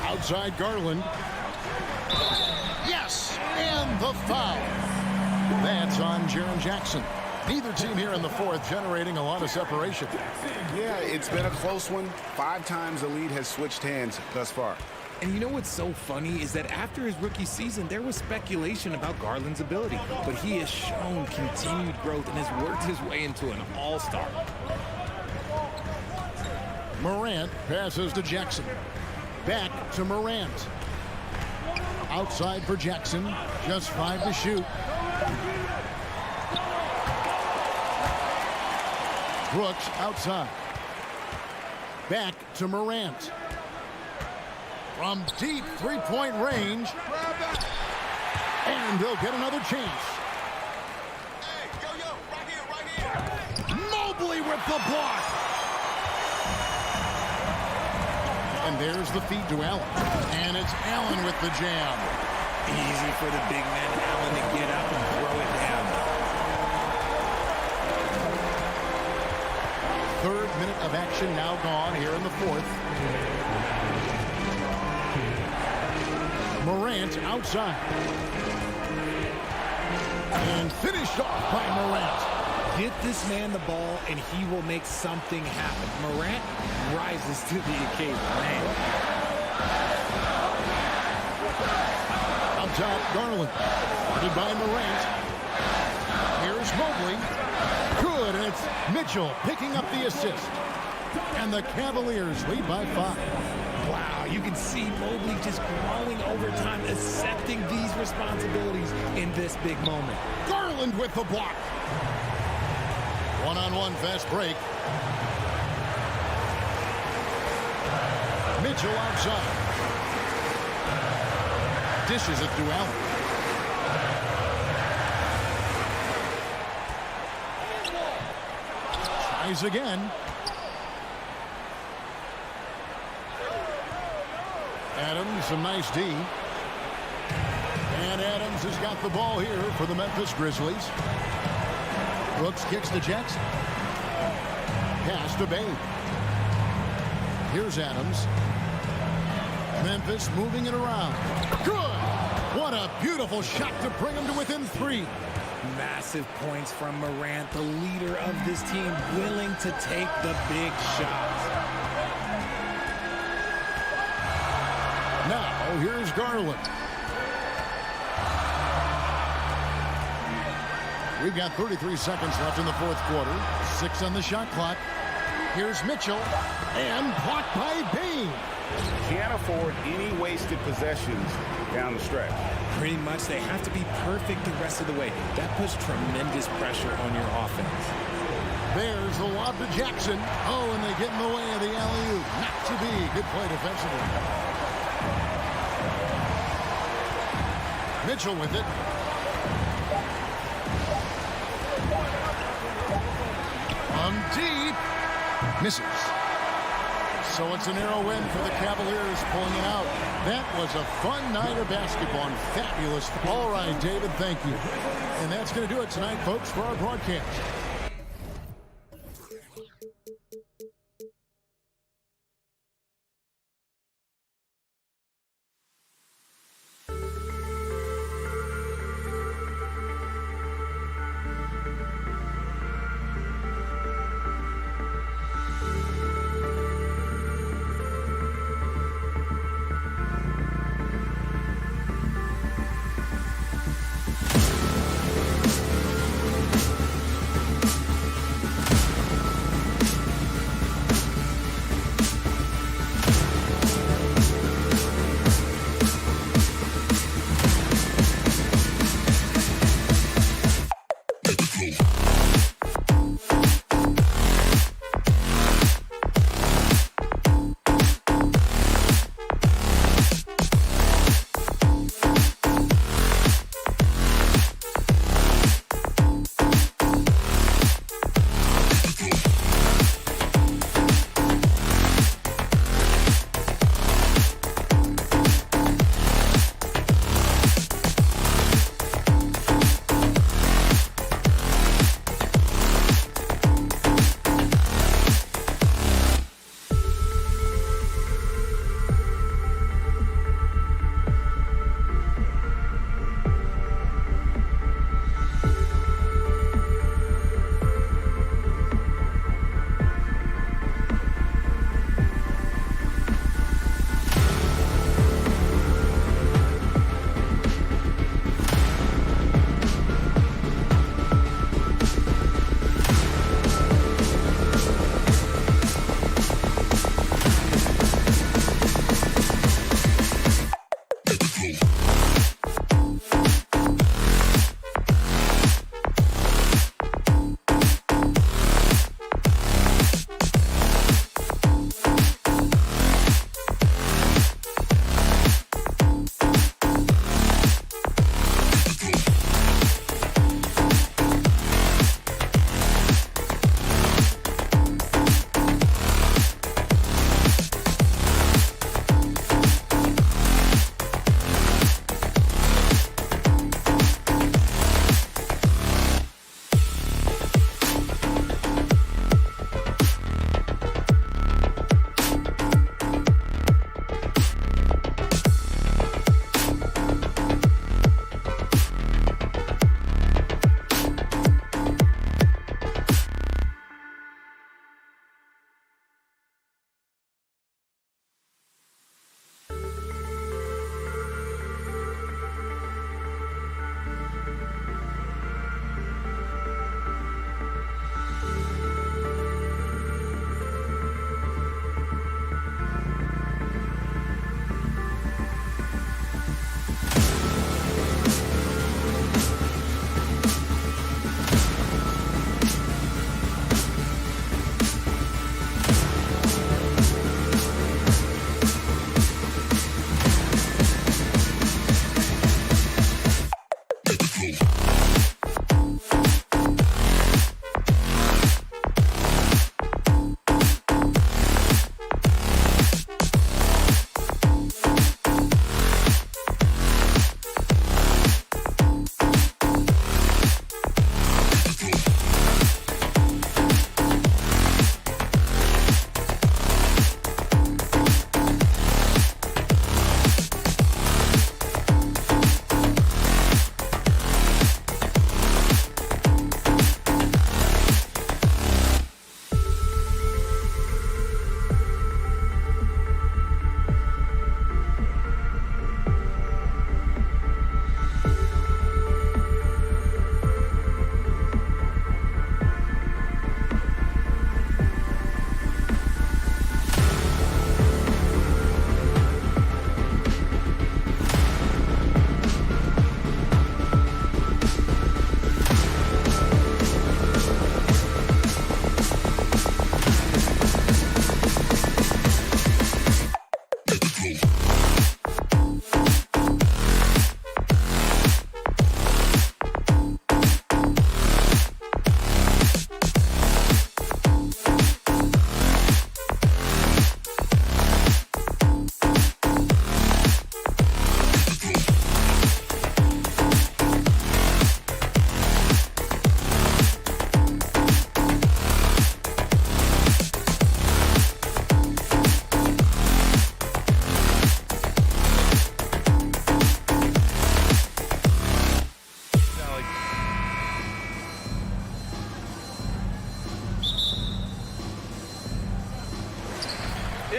Outside Garland. Yes, and the foul. That's on Jaren Jackson. Neither team here in the fourth generating a lot of separation. Yeah, it's been a close one. 5 times the lead has switched hands thus far. And you know what's so funny is that after his rookie season, there was speculation about Garland's ability, but he has shown continued growth and has worked his way into an all-star. Morant passes to Jackson. Back to Morant. Outside for Jackson. Just 5 to shoot. Brooks outside. Back to Morant. From deep three-point range. And they'll get another chance. Mobley with the block. And there's the feed to Allen. And it's Allen with the jam. Easy for the big man Allen to get up and throw it down. Third minute of action now gone here in the fourth. Morant outside. And finished off by Morant. Get this man the ball, and he will make something happen. Morant rises to the occasion. Man. Up top, Garland. Guarded by Morant. Here's Mobley. Good, and it's Mitchell picking up the assist. And the Cavaliers lead by 5. Wow, you can see Mobley just growing over time, accepting these responsibilities in this big moment. Garland with the block. One-on-one fast break. Mitchell outside. Dishes it to Allen. Tries again. Adams, some nice D. And Adams has got the ball here for the Memphis Grizzlies. Brooks kicks to Jackson. Pass to Bane. Here's Adams. Memphis moving it around. Good! What a beautiful shot to bring him to within 3. Massive points from Morant, the leader of this team, willing to take the big shots. Now, here's Garland. We've got 33 seconds left in the fourth quarter. 6 on the shot clock. Here's Mitchell. And blocked by Bane. Can't afford any wasted possessions down the stretch. Pretty much, they have to be perfect the rest of the way. That puts tremendous pressure on your offense. There's the lob to Jackson. Oh, and they get in the way of the alley-oop. Not to be. Good play defensively. Mitchell with it. Deep. Misses. So it's a narrow win for the Cavaliers pulling it out. That was a fun night of basketball and fabulous. All right, David, thank you. And that's going to do it tonight, folks, for our broadcast.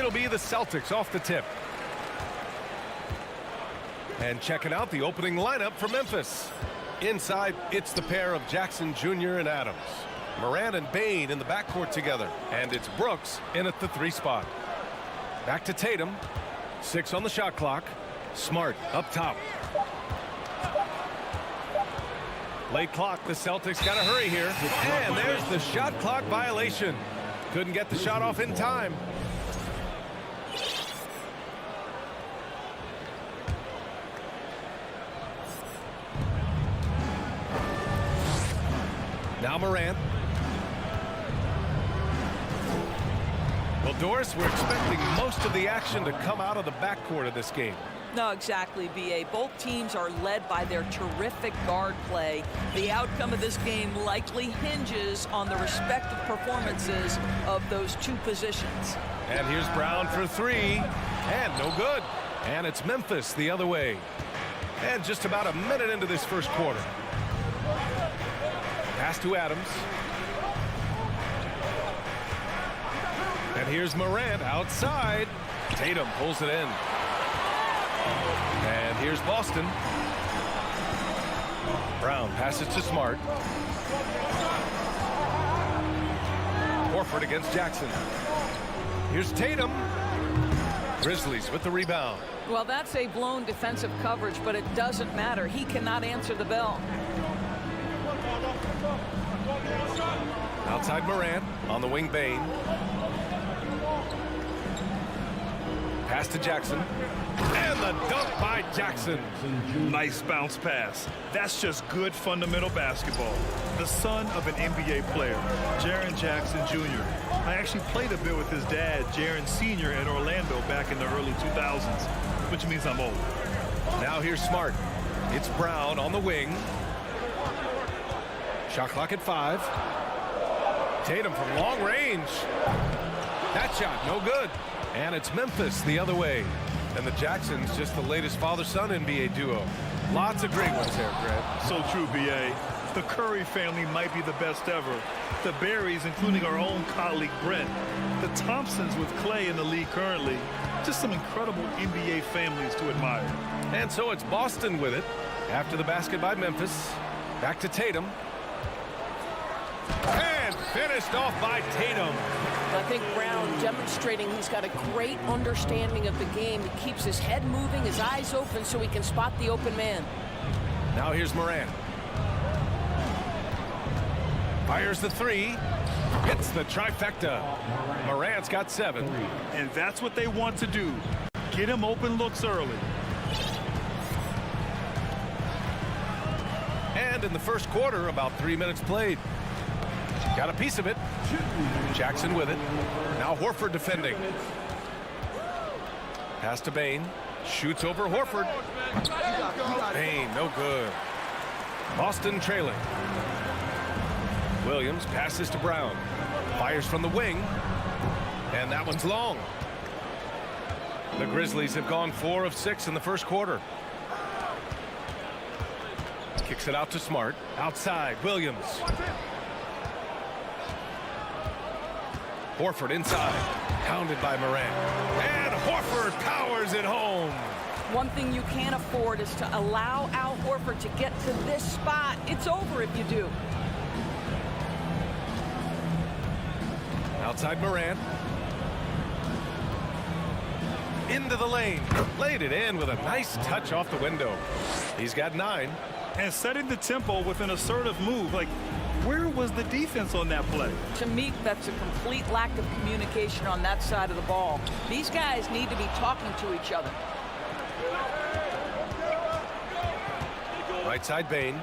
It'll be the Celtics off the tip. And checking out the opening lineup for Memphis. Inside, it's the pair of Jackson Jr. and Adams. Morant and Bane in the backcourt together. And it's Brooks in at the 3 spot. Back to Tatum. 6 on the shot clock. Smart up top. Late clock. The Celtics got to hurry here. And there's the shot clock violation. Couldn't get the shot off in time. Now Morant. Well, Doris, we're expecting most of the action to come out of the backcourt of this game. No, exactly, B.A. Both teams are led by their terrific guard play. The outcome of this game likely hinges on the respective performances of those 2 positions. And here's Brown for 3. And no good. And it's Memphis the other way. And just about a minute into this first quarter. Pass to Adams. And here's Morant outside. Tatum pulls it in. And here's Boston. Brown passes to Smart. Horford against Jackson. Here's Tatum. Grizzlies with the rebound. Well, that's a blown defensive coverage, but it doesn't matter. He cannot answer the bell. Outside Morant, on the wing Bane. Pass to Jackson. And the dunk by Jackson. Nice bounce pass. That's just good fundamental basketball. The son of an NBA player, Jaren Jackson Jr. I actually played a bit with his dad, Jaren Sr. at Orlando back in the early 2000s, which means I'm old. Now here's Smart. It's Brown on the wing. Shot clock at 5. Tatum from long range. That shot no good. And it's Memphis the other way. And the Jacksons just the latest father-son NBA duo. Lots of great ones there, Greg. So true, B.A. The Curry family might be the best ever. The Berries, including our own colleague Brent. The Thompsons with Clay in the league currently. Just some incredible NBA families to admire. And so it's Boston with it. After the basket by Memphis. Back to Tatum. And finished off by Tatum. I think Brown demonstrating he's got a great understanding of the game. He keeps his head moving, his eyes open so he can spot the open man. Now here's Morant. Fires the 3. Hits the trifecta. Morant's got 7. And that's what they want to do. Get him open looks early. And in the first quarter, about 3 minutes played. Got a piece of it. Jackson with it. Now Horford defending. Pass to Bane. Shoots over Horford. Bane, no good. Boston trailing. Williams passes to Brown. Fires from the wing. And that one's long. The Grizzlies have gone 4 of 6 in the first quarter. Kicks it out to Smart. Outside, Williams. Horford inside. Pounded by Morant. And Horford powers it home. One thing you can't afford is to allow Al Horford to get to this spot. It's over if you do. Outside Morant. Into the lane. Laid it in with a nice touch off the window. He's got 9. And setting the tempo with an assertive move. Like, where was the defense on that play? To me, that's a complete lack of communication on that side of the ball. These guys need to be talking to each other. Right side Bane.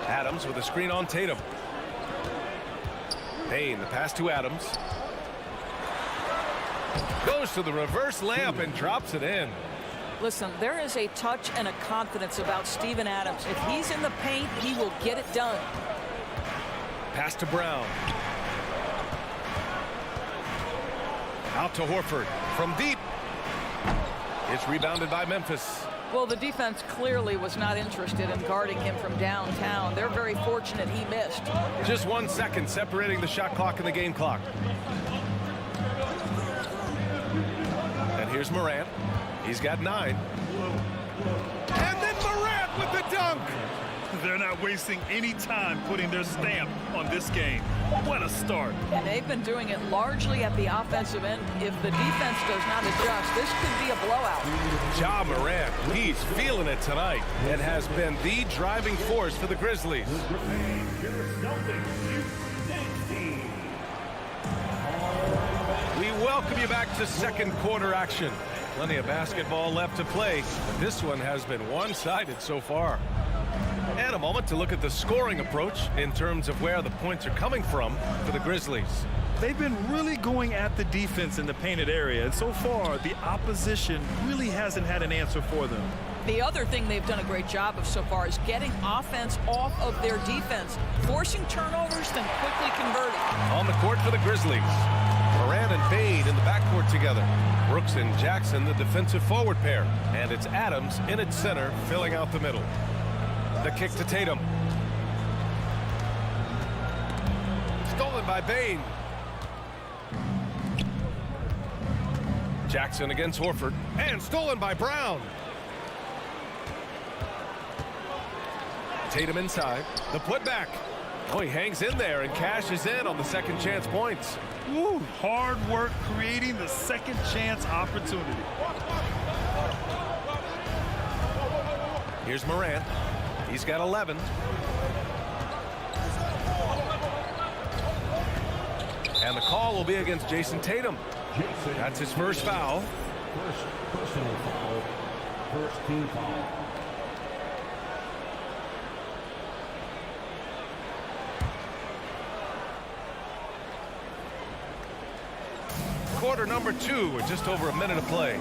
Adams with a screen on Tatum. Bane, the pass to Adams. Goes to the reverse layup and drops it in. Listen, there is a touch and a confidence about Steven Adams. If he's in the paint, he will get it done. Pass to Brown. Out to Horford from deep. It's rebounded by Memphis. Well, the defense clearly was not interested in guarding him from downtown. They're very fortunate he missed. Just 1 second separating the shot clock and the game clock. And here's Morant. He's got 9. And then Morant with the dunk. They're not wasting any time putting their stamp on this game. What a start. And they've been doing it largely at the offensive end. If the defense does not adjust, this could be a blowout. Ja Morant, he's feeling it tonight and has been the driving force for the Grizzlies. We welcome you back to second quarter action. Plenty of basketball left to play, but this one has been one-sided so far. And a moment to look at the scoring approach in terms of where the points are coming from for the Grizzlies. They've been really going at the defense in the painted area, and so far the opposition really hasn't had an answer for them. The other thing they've done a great job of so far is getting offense off of their defense, forcing turnovers, then quickly converting. On the court for the Grizzlies, Morant and Bane in the backcourt together. Brooks and Jackson, the defensive forward pair. And it's Adams in its center, filling out the middle. The kick to Tatum. Stolen by Bane. Jackson against Horford. And stolen by Brown. Tatum inside. The putback. Oh, he hangs in there and cashes in on the second chance points. Woo, hard work creating the second chance opportunity. Here's Morant. He's got 11. And the call will be against Jason Tatum. That's his first foul. First personal foul. First team foul. Quarter number 2 with just over a minute of play.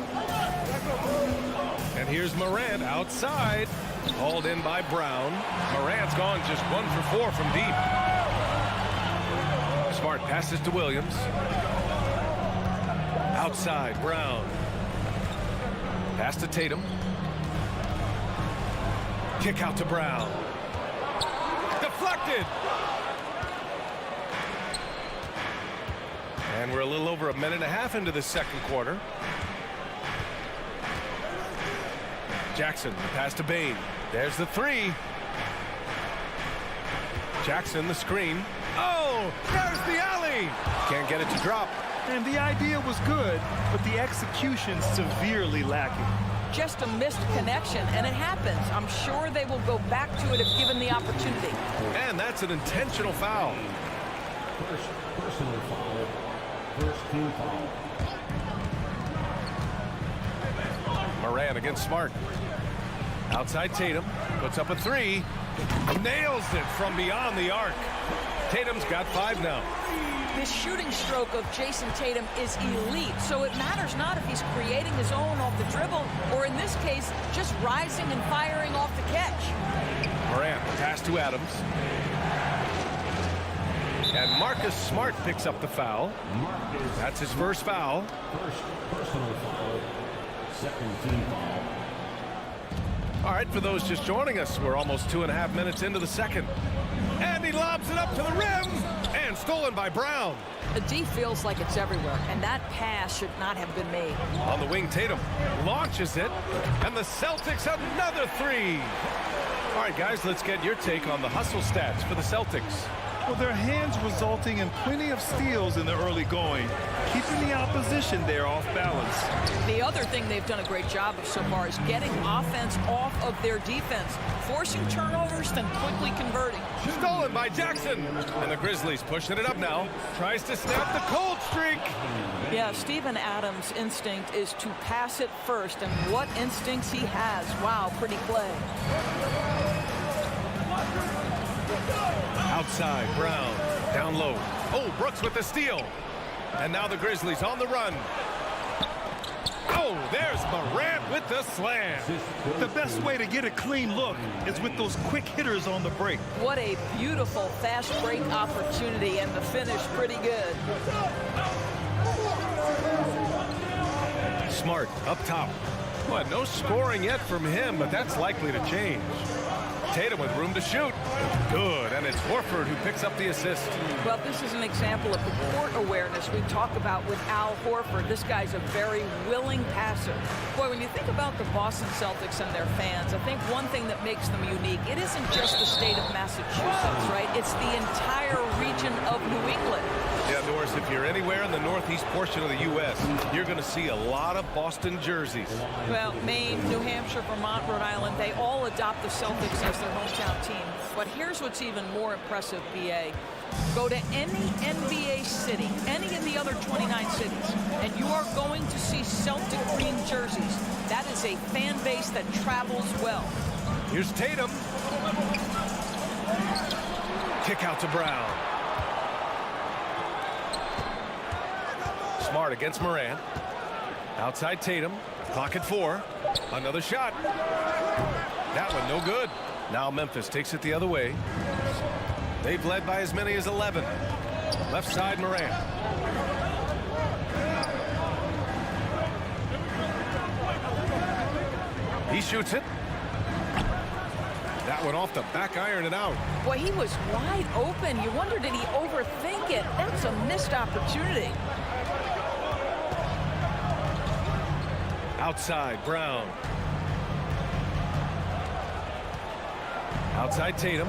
And here's Morant outside. Hauled in by Brown. Morant's gone just 1 for 4 from deep. Smart passes to Williams. Outside, Brown. Pass to Tatum. Kick out to Brown. Deflected. And we're a little over a minute and a half into the second quarter. Jackson, the pass to Bane. There's the 3. Jackson, the screen. Oh, there's the alley. Can't get it to drop. And the idea was good, but the execution severely lacking. Just a missed connection, and it happens. I'm sure they will go back to it if given the opportunity. And that's an intentional foul. First personal foul. First team foul. Morant against Smart. Outside Tatum. Puts up a 3. Nails it from beyond the arc. Tatum's got 5 now. This shooting stroke of Jason Tatum is elite, so it matters not if he's creating his own off the dribble, or in this case, just rising and firing off the catch. Morant, pass to Adams. And Marcus Smart picks up the foul. That's his first foul. First personal foul. Second team foul. All right, for those just joining us, we're almost 2.5 minutes into the second. And he lobs it up to the rim. And stolen by Brown. The D feels like it's everywhere, and that pass should not have been made. On the wing, Tatum launches it. And the Celtics another 3. All right, guys, let's get your take on the hustle stats for the Celtics. Well, their hands resulting in plenty of steals in the early going, keeping the opposition there off balance. The other thing they've done a great job of so far is getting offense off of their defense, forcing turnovers, then quickly converting. Stolen by Jackson. And the Grizzlies pushing it up now. Tries to snap the cold streak. Yeah, Steven Adams' instinct is to pass it first, and what instincts he has. Wow, pretty play. Outside, Brown, down low. Oh, Brooks with the steal. And now the Grizzlies on the run. Oh, there's Morant with the slam. The best way to get a clean look is with those quick hitters on the break. What a beautiful fast break opportunity, and the finish pretty good. Smart up top. Well, no scoring yet from him, but that's likely to change. Tatum with room to shoot. Good, and it's Horford who picks up the assist. Well, this is an example of the court awareness we talk about with Al Horford. This guy's a very willing passer. Boy, when you think about the Boston Celtics and their fans, I think one thing that makes them unique, it isn't just the state of Massachusetts, right? It's the entire region of New England. Yeah, Doris, if you're anywhere in the northeast portion of the U.S., you're going to see a lot of Boston jerseys. Well, Maine, New Hampshire, Vermont, Rhode Island, they all adopt the Celtics as their hometown team. But here's what's even more impressive, BA. Go to any NBA city, any of the other 29 cities, and you are going to see Celtic green jerseys. That is a fan base that travels well. Here's Tatum. Kick out to Brown. Smart against Morant. Outside Tatum. Clock at 4. Another shot. That one no good. Now Memphis takes it the other way. They've led by as many as 11. Left side Morant. He shoots it. That one off the back iron and out. Boy, he was wide open. You wonder, did he overthink it? That's a missed opportunity. Outside, Brown. Outside Tatum.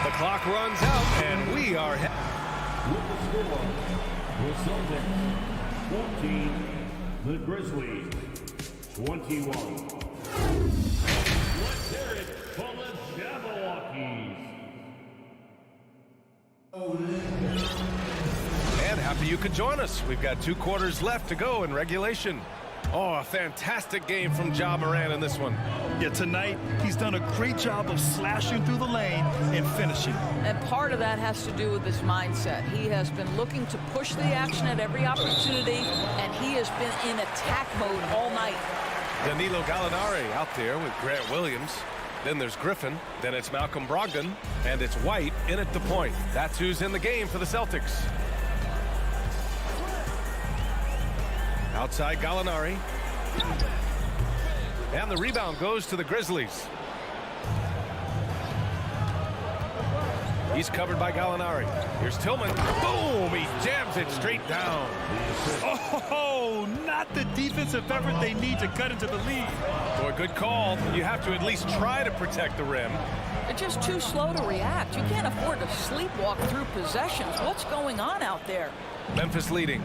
The clock runs out, and we are... With the score, the Celtics 14, the Grizzlies 21. Let's hear it for the Jabberwockies. And happy you could join us. We've got 2 quarters left to go in regulation. Oh, a fantastic game from Ja Morant in this one. Yeah, tonight he's done a great job of slashing through the lane and finishing. And part of that has to do with his mindset. He has been looking to push the action at every opportunity, and he has been in attack mode all night. Danilo Gallinari out there with Grant Williams. Then there's Griffin. Then it's Malcolm Brogdon. And it's White in at the point. That's who's in the game for the Celtics. Outside Gallinari. And the rebound goes to the Grizzlies. He's covered by Gallinari. Here's Tillman. Boom! He jams it straight down. Oh, not the defensive effort they need to cut into the lead. Boy, good call. You have to at least try to protect the rim. They're just too slow to react. You can't afford to sleepwalk through possessions. What's going on out there? Memphis leading.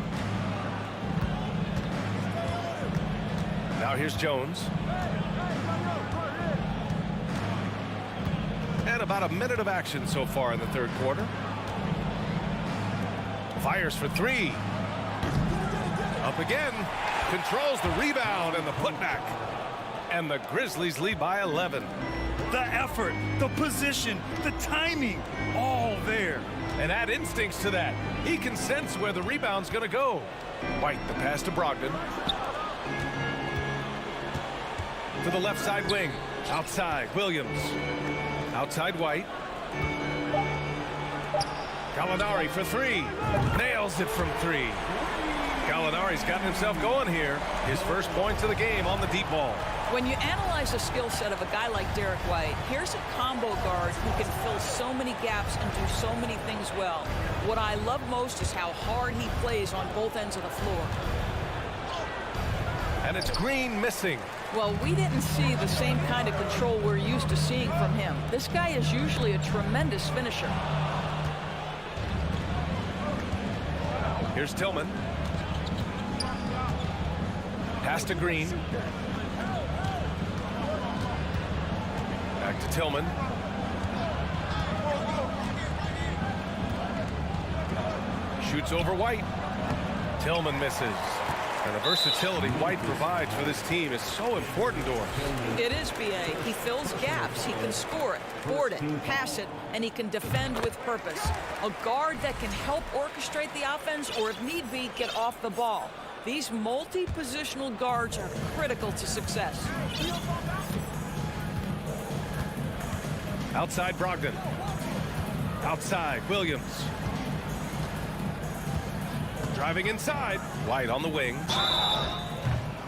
Now here's Jones. And about a minute of action so far in the third quarter. Fires for 3. Up again. Controls the rebound and the putback. And the Grizzlies lead by 11. The effort, the position, the timing, all there. And add instincts to that. He can sense where the rebound's going to go. White, the pass to Brogdon. To the left side wing. Outside, Williams. Outside White. Gallinari for 3. Nails it from 3. Gallinari's gotten himself going here. His first points of the game on the deep ball. When you analyze the skill set of a guy like Derek White, here's a combo guard who can fill so many gaps and do so many things well. What I love most is how hard he plays on both ends of the floor. And it's Green missing. Well, we didn't see the same kind of control we're used to seeing from him. This guy is usually a tremendous finisher. Here's Tillman. Pass to Green. Back to Tillman. Shoots over White. Tillman misses. And the versatility White provides for this team is so important to him. It is, B.A. He fills gaps. He can score it, board it, pass it, and he can defend with purpose. A guard that can help orchestrate the offense or, if need be, get off the ball. These multi-positional guards are critical to success. Outside Brogdon. Outside Williams. Driving inside. White on the wing.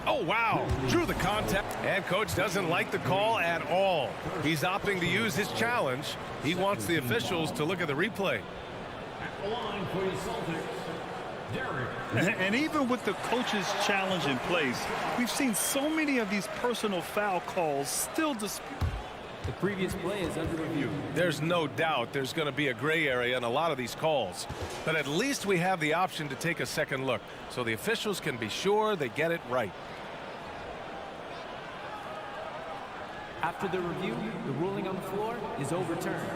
Oh, wow. Drew the contact. And coach doesn't like the call at all. He's opting to use his challenge. He wants the officials to look at the replay. At the line for the Celtics, Derek. And even with the coach's challenge in place, we've seen so many of these personal foul calls still disputed. The previous play is under review. There's no doubt there's going to be a gray area in a lot of these calls. But at least we have the option to take a second look so the officials can be sure they get it right. After the review, the ruling on the floor is overturned.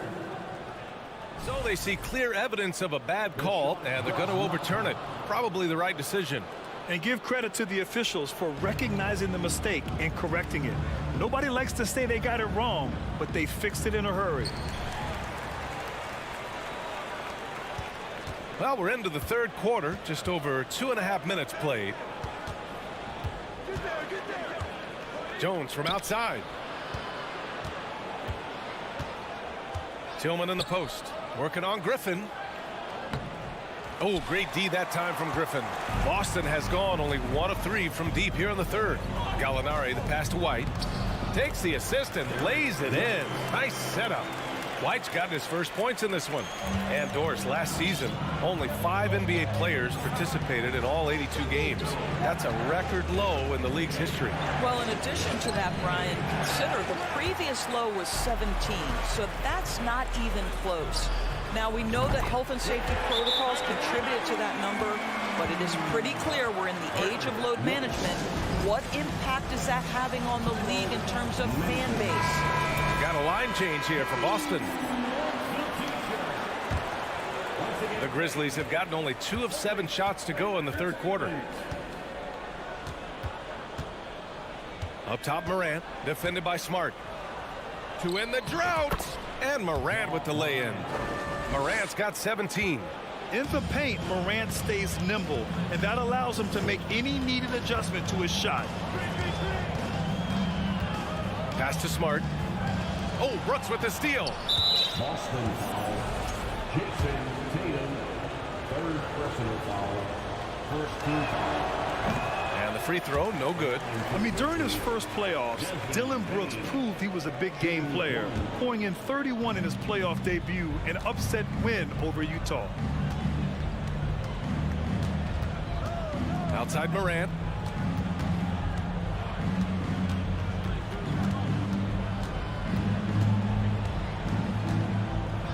So they see clear evidence of a bad call, and they're going to overturn it. Probably the right decision. And give credit to the officials for recognizing the mistake and correcting it. Nobody likes to say they got it wrong, but they fixed it in a hurry. Well, we're into the third quarter, just over 2.5 minutes played. Jones from outside. Tillman in the post, working on Griffin. Oh, great D that time from Griffin. Boston has gone only 1 of 3 from deep here in the third. Gallinari, the pass to White. Takes the assist and lays it in. Nice setup. White's gotten his first points in this one. And Doris, last season, only 5 NBA players participated in all 82 games. That's a record low in the league's history. Well, in addition to that, Brian, consider the previous low was 17, so that's not even close. Now, we know that health and safety protocols contributed to that number, but it is pretty clear we're in the age of load management. What impact is that having on the league in terms of fan base? Got a line change here for Boston. The Grizzlies have gotten only 2 of 7 shots to go in the third quarter. Up top, Morant, defended by Smart. To end the drought, and Morant with the lay-in. Morant's got 17. In the paint, Morant stays nimble, and that allows him to make any needed adjustment to his shot. Pass to Smart. Oh, Brooks with the steal. Boston foul. Jason Tatum, third personal foul. First team foul. And the free throw, no good. I mean, during his first playoffs, Dylan Brooks proved he was a big game player, pouring in 31 in his playoff debut, an upset win over Utah. Outside Morant.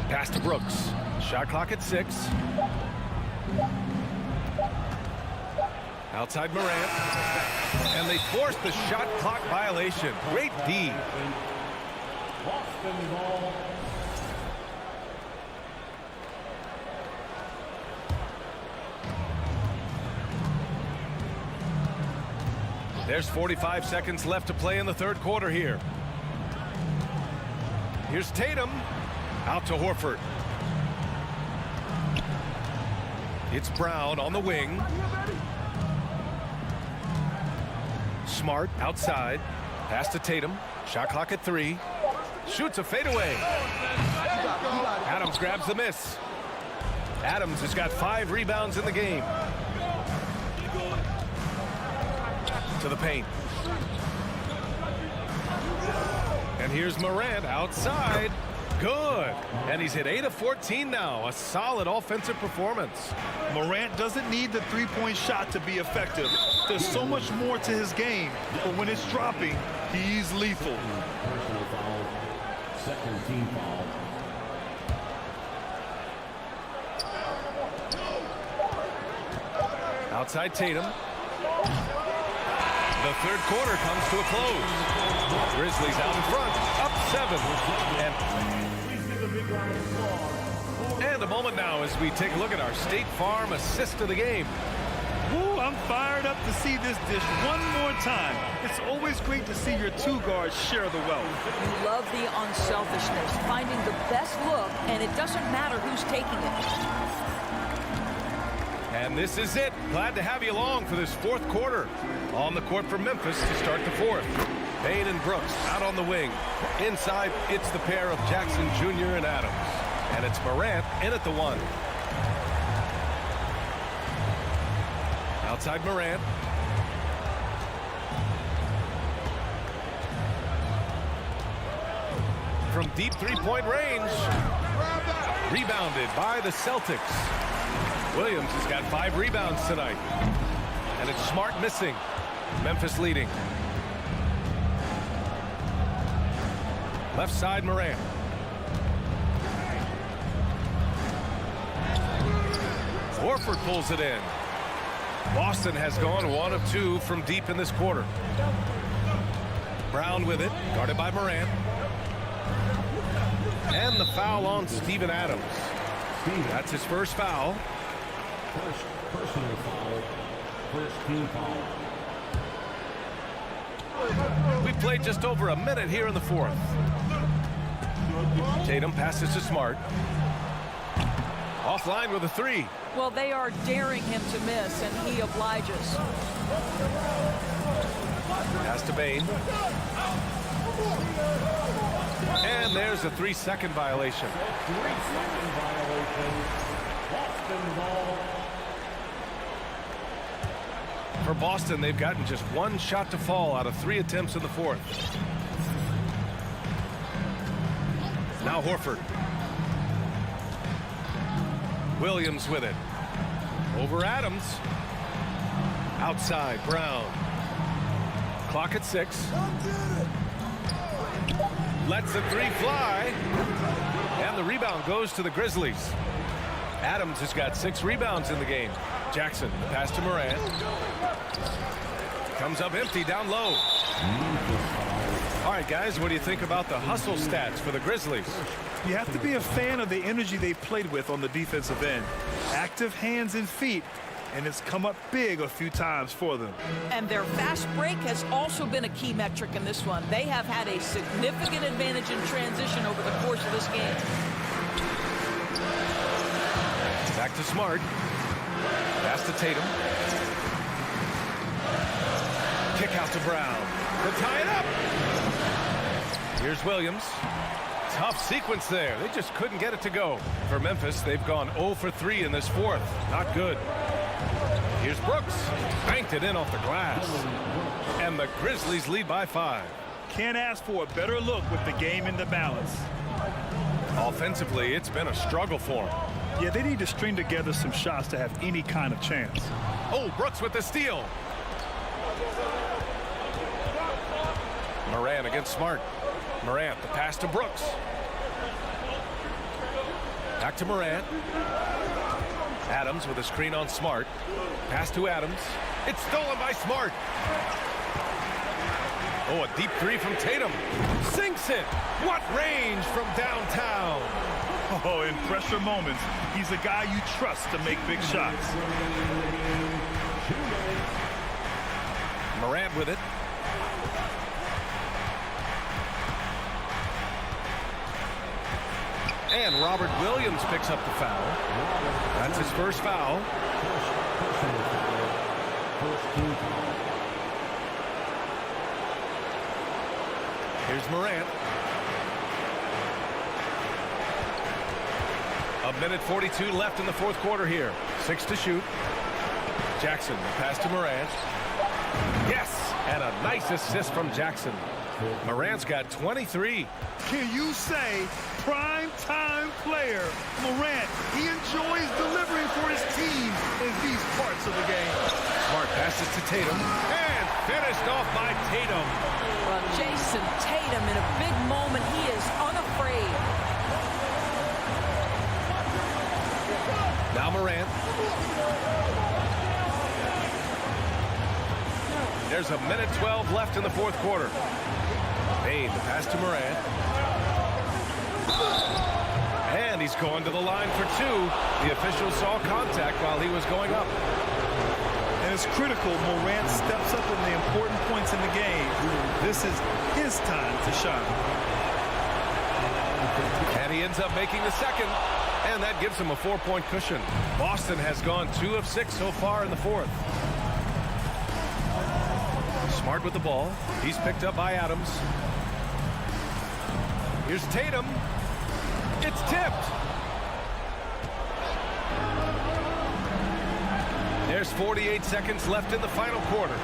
Pass to Brooks. Shot clock at 6. Outside Morant. And they forced the shot clock violation. Great D. Boston ball. There's 45 seconds left to play in the third quarter here. Here's Tatum. Out to Horford. It's Brown on the wing. Smart outside. Pass to Tatum. Shot clock at 3. Shoots a fadeaway. Adams grabs the miss. Adams has got 5 rebounds in the game. To the paint. And here's Morant outside. Good. And he's hit 8 of 14 now. A solid offensive performance. Morant doesn't need the three-point shot to be effective. There's so much more to his game, but when it's dropping, he's lethal. Personal foul. Second team foul. Outside Tatum. The third quarter comes to a close. Grizzlies out in front, up 7. And a moment now as we take a look at our State Farm assist of the game. Ooh, I'm fired up to see this dish one more time. It's always great to see your 2 guards share the wealth. You love the unselfishness, finding the best look, and it doesn't matter who's taking it. And this is it. Glad to have you along for this fourth quarter. On the court for Memphis to start the fourth. Payne and Brooks out on the wing. Inside, it's the pair of Jackson Jr. and Adams. And it's Morant in at the 1. Outside Morant. From deep three-point range. Rebounded by the Celtics. Williams has got 5 rebounds tonight. And it's Smart missing. Memphis leading. Left side Morant. Horford pulls it in. Boston has gone 1 of 2 from deep in this quarter. Brown with it, guarded by Morant. And the foul on Steven Adams. That's his first foul. First personal foul. First team foul. We've played just over a minute here in the fourth. Tatum passes to Smart. Offline with a 3. Well, they are daring him to miss, and he obliges. Pass to Bain. And there's a 3-second violation. 3-second violation. Boston ball. For Boston, they've gotten just 1 shot to fall out of 3 attempts in the fourth. Now Horford. Williams with it. Over Adams. Outside Brown. Clock at 6. Lets the 3 fly. And the rebound goes to the Grizzlies. Adams has got 6 rebounds in the game. Jackson, the pass to Morant. Comes up empty down low. All right, guys, what do you think about the hustle stats for the Grizzlies? You have to be a fan of the energy they've played with on the defensive end. Active hands and feet, and it's come up big a few times for them. And their fast break has also been a key metric in this one. They have had a significant advantage in transition over the course of this game. Back to Smart. Pass to Tatum. Kick out to Brown. To tie it up. Here's Williams. Tough sequence there. They just couldn't get it to go. For Memphis, they've gone 0 for 3 in this fourth. Not good. Here's Brooks. Banked it in off the glass. And the Grizzlies lead by 5. Can't ask for a better look with the game in the balance. Offensively, it's been a struggle for them. Yeah, they need to string together some shots to have any kind of chance. Oh, Brooks with the steal. Morant against Smart. Morant, the pass to Brooks. Back to Morant. Adams with a screen on Smart. Pass to Adams. It's stolen by Smart. Oh, a deep 3 from Tatum. Sinks it. What range from downtown. Oh, in pressure moments, he's a guy you trust to make big shots. Morant with it. And Robert Williams picks up the foul. That's his first foul. Here's Morant. A minute 42 left in the fourth quarter here. 6 to shoot. Jackson, the pass to Morant. Yes! And a nice assist from Jackson. Morant's got 23. Can you say prime time player Morant? He enjoys delivering for his team in these parts of the game. Smart passes to Tatum. And finished off by Tatum. Well, Jason Tatum in a big moment. He is unafraid. Now Morant. There's a minute 12 left in the fourth quarter. Bain, the pass to Morant. And he's going to the line for 2. The official saw contact while he was going up. And it's critical Morant steps up in the important points in the game. This is his time to shine. And he ends up making the second. And that gives him a 4-point cushion. Boston has gone 2 of 6 so far in the fourth. Smart with the ball. He's picked up by Adams. Here's Tatum. It's tipped. There's 48 seconds left in the final quarter.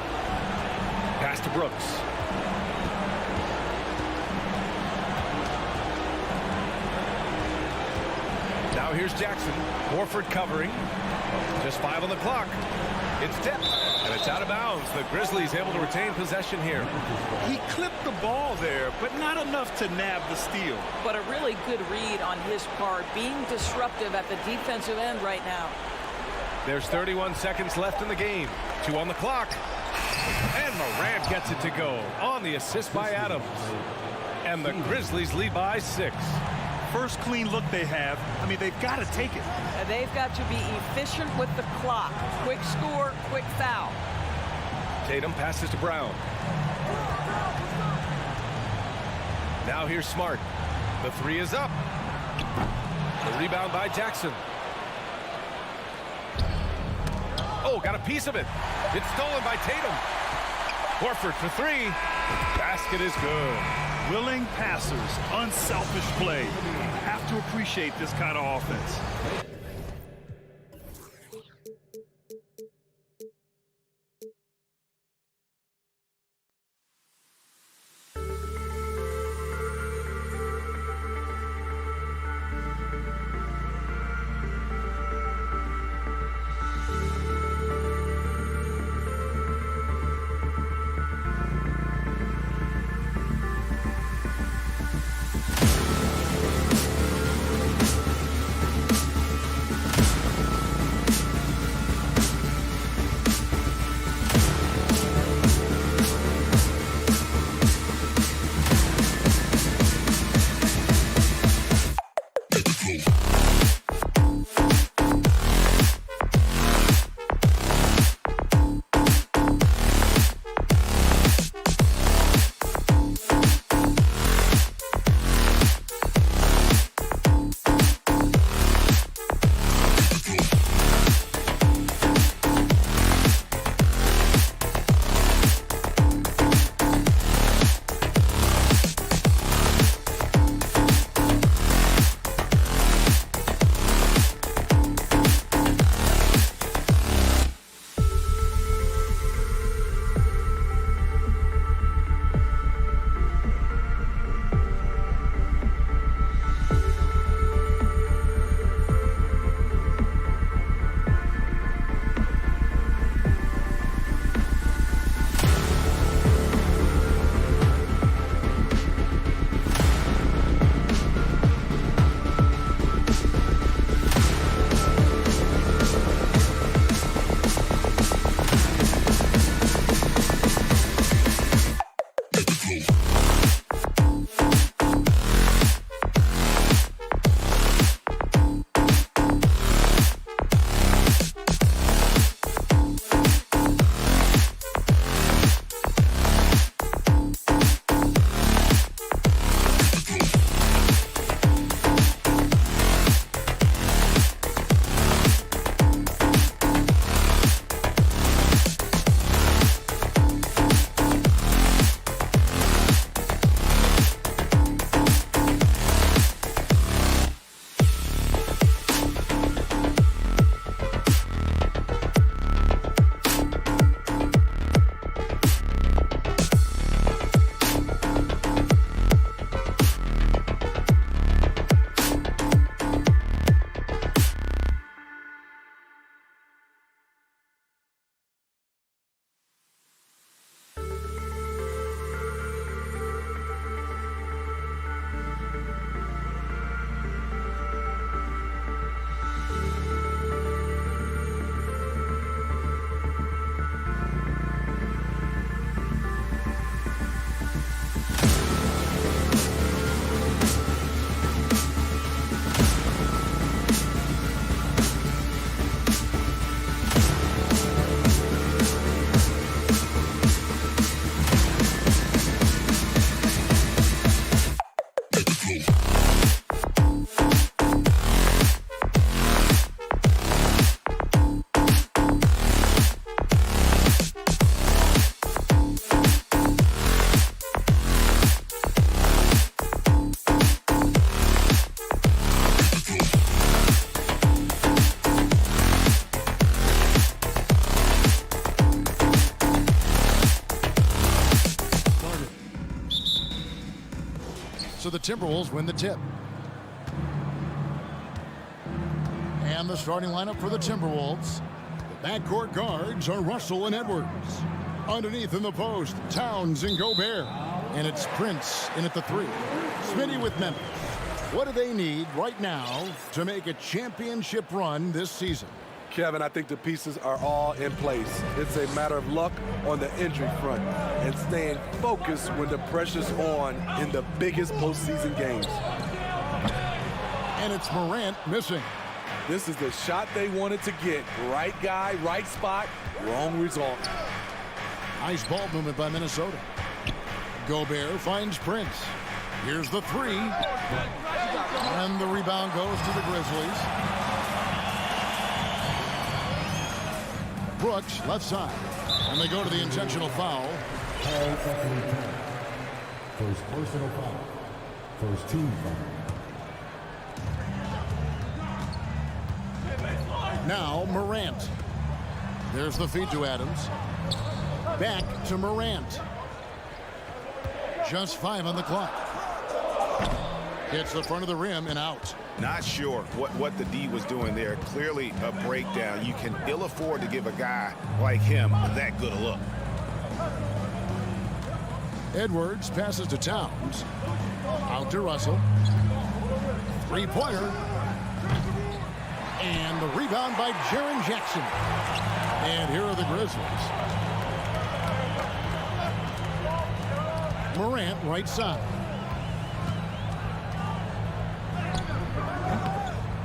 Pass to Brooks. Now here's Jackson. Horford covering. Just 5 on the clock. It's tipped, and it's out of bounds. The Grizzlies able to retain possession here. He clipped the ball there, but not enough to nab the steal. But a really good read on his part, being disruptive at the defensive end right now. There's 31 seconds left in the game. 2 on the clock. And Morant gets it to go on the assist by Adams. And the Grizzlies lead by 6. First clean look they have. I mean, they've got to take it. And they've got to be efficient with the clock. Quick score, quick foul. Tatum passes to Brown. Now here's Smart. The 3 is up. The rebound by Jackson. Oh, got a piece of it. It's stolen by Tatum. Horford for 3. Basket is good. Willing passers, unselfish play. Have to appreciate this kind of offense. So the Timberwolves win the tip. And the starting lineup for the Timberwolves. The backcourt guards are Russell and Edwards. Underneath in the post, Towns and Gobert. And it's Prince in at the 3. Smitty with Memphis. What do they need right now to make a championship run this season? Kevin, I think the pieces are all in place. It's a matter of luck on the injury front and staying focused when the pressure's on in the biggest postseason games. And it's Morant missing. This is the shot they wanted to get. Right guy, right spot, wrong result. Nice ball movement by Minnesota. Gobert finds Prince. Here's the 3. And the rebound goes to the Grizzlies. Brooks, left side. And they go to the intentional foul. First personal foul. First team foul. Now Morant. There's the feed to Adams. Back to Morant. Just 5 on the clock. Hits the front of the rim and out. Not sure what the D was doing there. Clearly a breakdown. You can ill afford to give a guy like him that good a look. Edwards passes to Towns. Out to Russell. 3-pointer. And the rebound by Jaren Jackson. And here are the Grizzlies. Morant right side.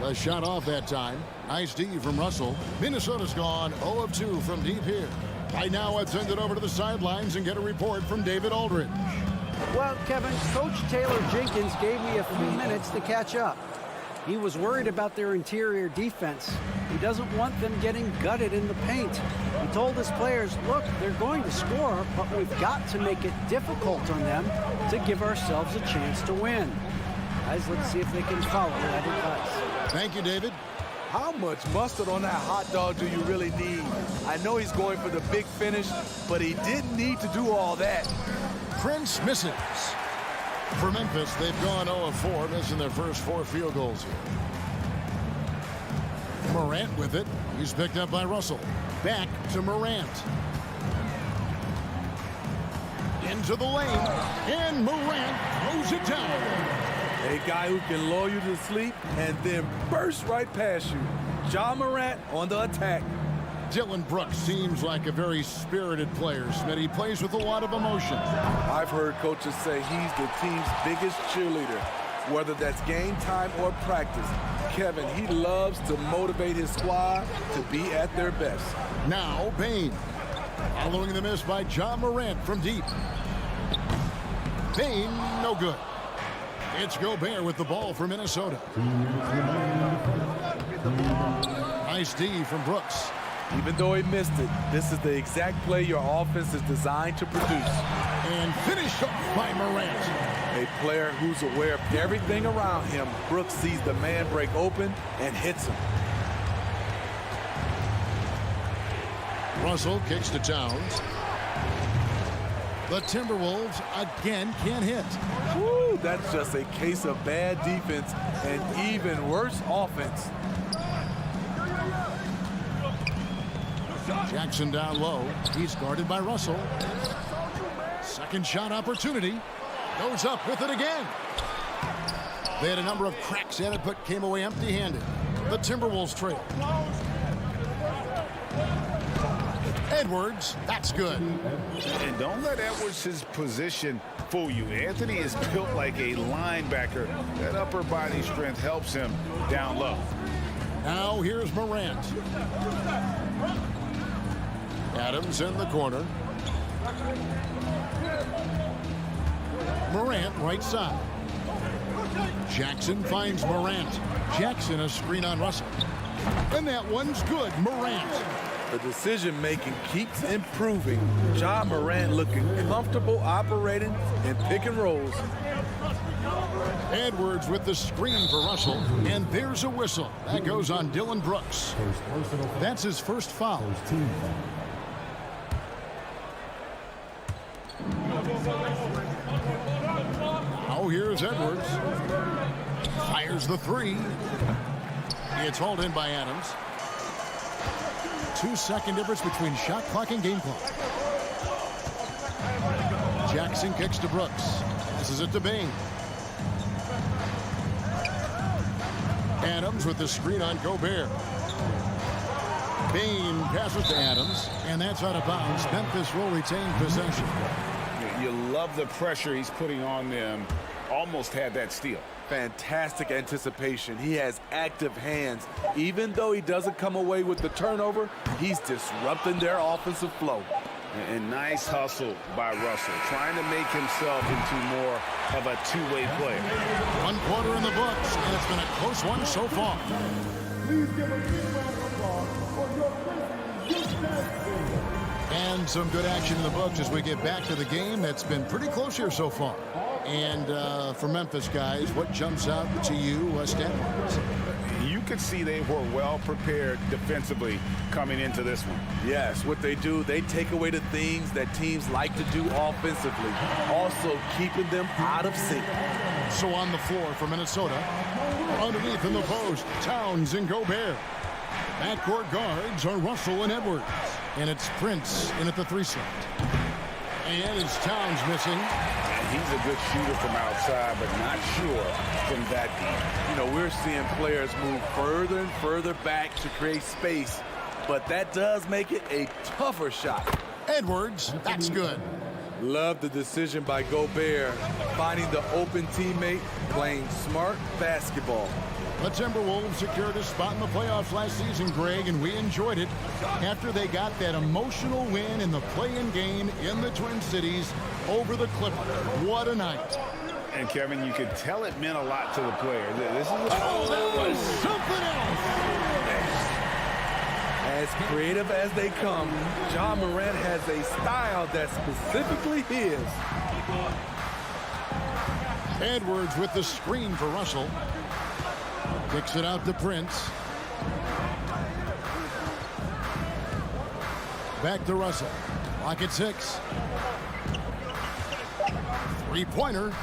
The shot off that time. Nice D from Russell. Minnesota's gone 0 of 2 from deep here. Right now, let's send it over to the sidelines and get a report from David Aldridge. Well, Kevin, Coach Taylor Jenkins gave me a few minutes to catch up. He was worried about their interior defense. He doesn't want them getting gutted in the paint. He told his players, look, they're going to score, but we've got to make it difficult on them to give ourselves a chance to win. Guys, let's see if they can follow that advice. Thank you, David. How much mustard on that hot dog do you really need? I know he's going for the big finish, but he didn't need to do all that. Prince misses. For Memphis, they've gone 0 of 4, missing their first 4 field goals here. Morant with it. He's picked up by Russell. Back to Morant. Into the lane. And Morant throws it down. A guy who can lull you to sleep and then burst right past you. Ja Morant on the attack. Dillon Brooks seems like a very spirited player, Smith. He plays with a lot of emotion. I've heard coaches say he's the team's biggest cheerleader, whether that's game time or practice. Kevin, he loves to motivate his squad to be at their best. Now, Bane. Following the miss by Ja Morant from deep. Bane, no good. It's Gobert with the ball for Minnesota. Nice D from Brooks. Even though he missed it, this is the exact play your offense is designed to produce. And finished off by Morant. A player who's aware of everything around him. Brooks sees the man break open and hits him. Russell kicks to Towns. The Timberwolves again can't hit. Woo, that's just a case of bad defense and even worse offense. Jackson down low. He's guarded by Russell. Second shot opportunity. Goes up with it again. They had a number of cracks at it, but came away empty-handed. The Timberwolves trail. Edwards, that's good. And don't let Edwards' position fool you. Anthony is built like a linebacker. That upper body strength helps him down low. Now here's Morant. Adams in the corner. Morant right side. Jackson finds Morant. Jackson a screen on Russell. And that one's good. Morant. The decision-making keeps improving. Ja Morant looking comfortable operating in pick and rolls. Edwards with the screen for Russell. And there's a whistle. That goes on Dillon Brooks. That's his first foul. Now here's Edwards. Fires the three. It's hauled in by Adams. 2-second difference between shot clock and game clock. Jackson kicks to Brooks. Passes it to Bain. Adams with the screen on Gobert. Bain passes to Adams, and that's out of bounds. Memphis will retain possession. You love the pressure he's putting on them. Almost had that steal. Fantastic anticipation. He has active hands. Even though he doesn't come away with the turnover, he's disrupting their offensive flow. And nice hustle by Russell, trying to make himself into more of a two-way player. 1 quarter in the books, and it's been a close one so far. Please give a big round of applause for your Grizzlies. And some good action in the books as we get back to the game that's been pretty close here so far. And for Memphis, guys, what jumps out to you stat-wise? You could see they were well prepared defensively coming into this one. Yes, what they do, they take away the things that teams like to do offensively, also keeping them out of sync. So on the floor for Minnesota, underneath in the post, Towns and Gobert. Backcourt guards are Russell and Edwards. And it's Prince in at the 3 slot. And it's Towns missing. He's a good shooter from outside, but not sure from that deep. You know, we're seeing players move further and further back to create space, but that does make it a tougher shot. Edwards, that's good. Love the decision by Gobert, finding the open teammate, playing smart basketball. The Timberwolves secured a spot in the playoffs last season, Greg, and we enjoyed it after they got that emotional win in the play-in game in the Twin Cities over the Clippers. What a night. And, Kevin, you could tell it meant a lot to the player. This is that was something else. As creative as they come, John Morant has a style that's specifically his. Edwards with the screen for Russell. Kicks it out to Prince. Back to Russell. Lock at 6. Three-pointer.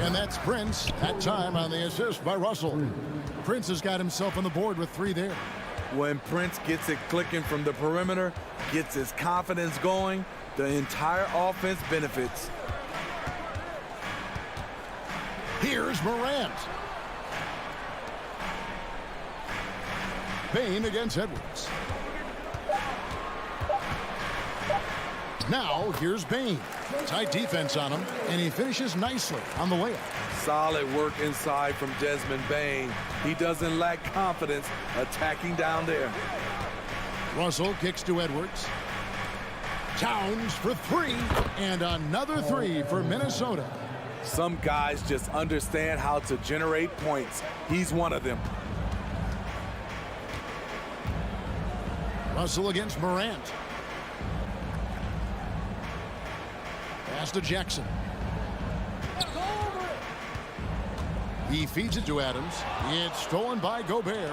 And that's Prince. That time on the assist by Russell. Prince has got himself on the board with 3 there. When Prince gets it clicking from the perimeter, gets his confidence going, the entire offense benefits. Here's Morant. Bain against Edwards. Now, here's Bain. Tight defense on him, and he finishes nicely on the layup. Solid work inside from Desmond Bain. He doesn't lack confidence attacking down there. Russell kicks to Edwards. Towns for 3, and another 3 for Minnesota. Some guys just understand how to generate points. He's one of them. Russell against Morant. Pass to Jackson. He feeds it to Adams. It's stolen by Gobert.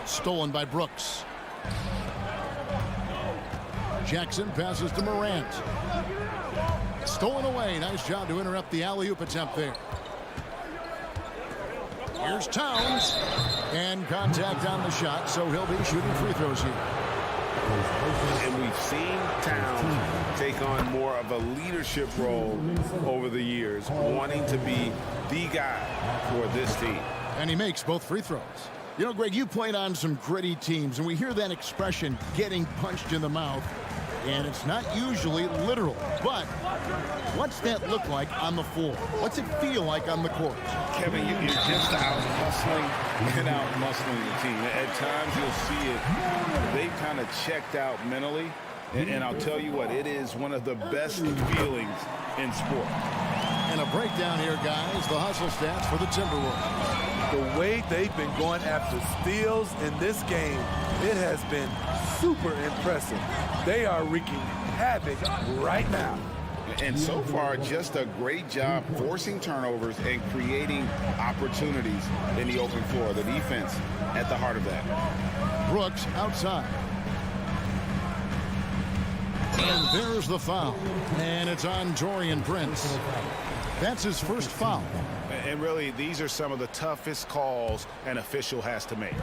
Stolen by Brooks. Jackson passes to Morant. Stolen away. Nice job to interrupt the alley-oop attempt there. Here's Towns. And contact on the shot, so he'll be shooting free throws here. And we've seen Towns take on more of a leadership role over the years, wanting to be the guy for this team. And he makes both free throws. You know, Greg, you played on some gritty teams, and we hear that expression, getting punched in the mouth. And it's not usually literal. But what's that look like on the floor? What's it feel like on the court? Kevin, you're just out hustling and out muscling the team. At times you'll see it. They've kind of checked out mentally. And I'll tell you what, it is one of the best feelings in sport. And a breakdown here, guys. The hustle stats for the Timberwolves. The way they've been going after steals in this game, it has been super impressive. They are wreaking havoc right now. And so far, just a great job forcing turnovers and creating opportunities in the open floor. The defense at the heart of that. Brooks outside. And there's the foul. And it's on Taurean Prince. That's his first foul. And really, these are some of the toughest calls an official has to make.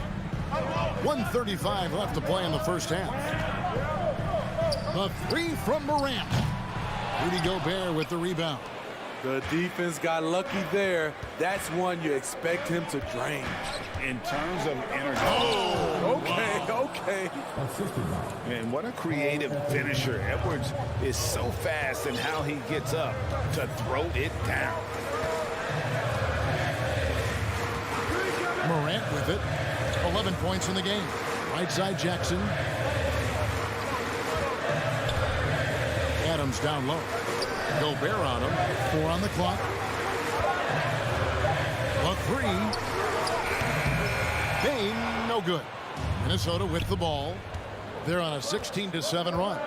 1:35 left to play in the first half. The three from Morant. Rudy Gobert with the rebound. The defense got lucky there. That's one you expect him to drain. In terms of energy. Oh, okay. And what a creative finisher. Edwards is so fast in how he gets up to throw it down. Morant with it. 11 points in the game. Right side Jackson. Adams down low. Gobert on him. 4 on the clock. A three. Bain, no good. Minnesota with the ball. They're on a 16-7 run.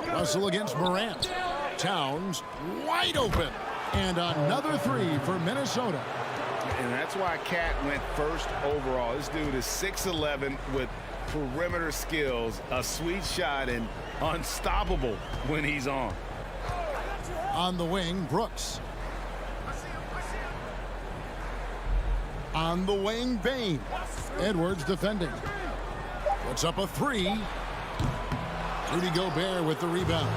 Hustle against Morant. Towns wide open. And another three for Minnesota. And that's why Cat went first overall. This dude is 6'11" with perimeter skills, a sweet shot, and unstoppable when he's on. On the wing, Brooks. On the wing, Bain. Edwards defending. Puts up a three. Rudy Gobert with the rebound.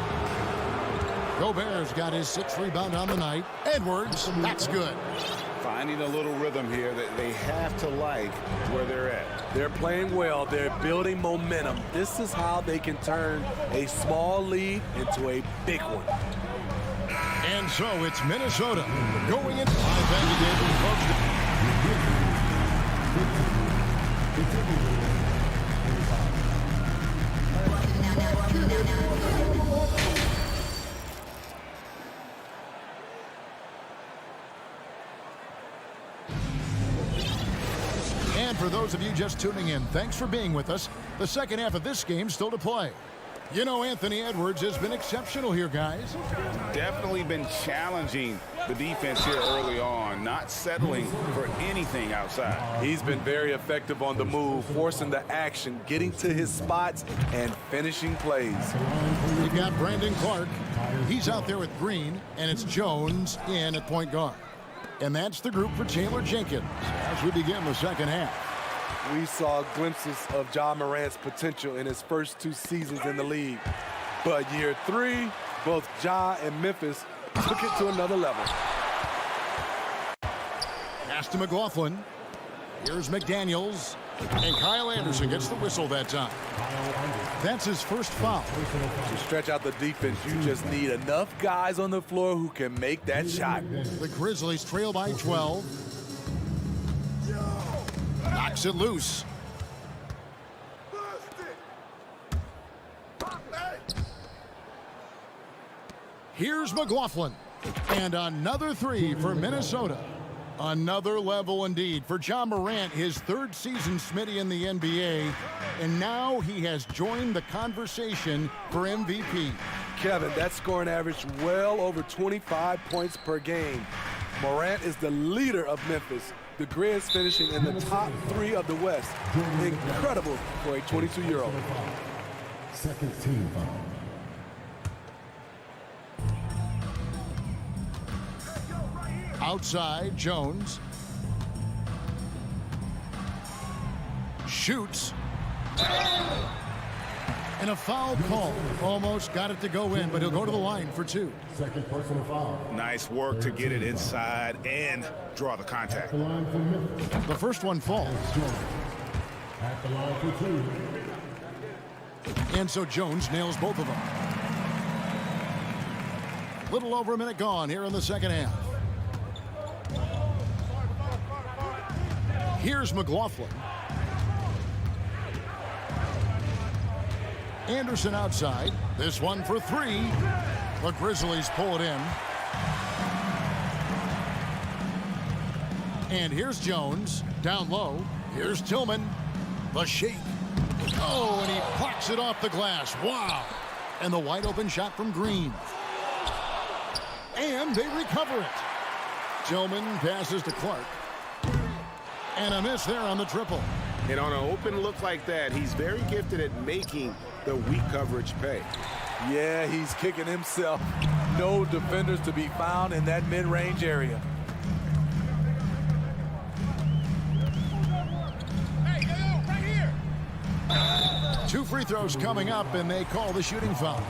Gobert's got his 6th rebound on the night. Edwards, that's good. Finding a little rhythm here that they have to like where they're at. They're playing well. They're building momentum. This is how they can turn a small lead into a big one. And so it's Minnesota going in. Thank you, David. And for those of you just tuning in, thanks for being with us. The second half of this game still to play. You know, Anthony Edwards has been exceptional here, guys. Definitely been challenging the defense here early on, not settling for anything outside. He's been very effective on the move, forcing the action, getting to his spots, and finishing plays. We've got Brandon Clark. He's out there with Green, and it's Jones in at point guard. And that's the group for Taylor Jenkins as we begin the second half. We saw glimpses of Ja Morant's potential in his first 2 seasons in the league. But year 3, both Ja and Memphis took it to another level. Pass to McLaughlin. Here's McDaniels. And Kyle Anderson gets the whistle that time. That's his first foul. To stretch out the defense, you just need enough guys on the floor who can make that shot. The Grizzlies trail by 12. Knocks it loose. Here's McLaughlin. And another three for Minnesota. Another level indeed for Ja Morant, his 3rd season Smitty in the NBA. And now he has joined the conversation for MVP. Kevin, that scoring average well over 25 points per game. Morant is the leader of Memphis. The Grizz finishing in the top 3 of the West. Incredible for a 22-year-old. Second team foul. Outside, Jones. Shoots. And a foul call. Almost got it to go in, but he'll go to the line for 2. Second personal foul. Nice work to get it inside and draw the contact. The line for Memphis. The first one falls. At the line for 2. And so Jones nails both of them. Little over a minute gone here in the second half. Here's McLaughlin. Anderson outside. This one for 3. The Grizzlies pull it in. And here's Jones. Down low. Here's Tillman. The shake. Oh, and he plucks it off the glass. Wow. And the wide open shot from Green. And they recover it. Tillman passes to Clark. And a miss there on the triple. And on an open look like that, he's very gifted at making the weak coverage pay. Yeah, he's kicking himself. No defenders to be found in that mid-range area. Two free throws coming up, and they call the shooting foul.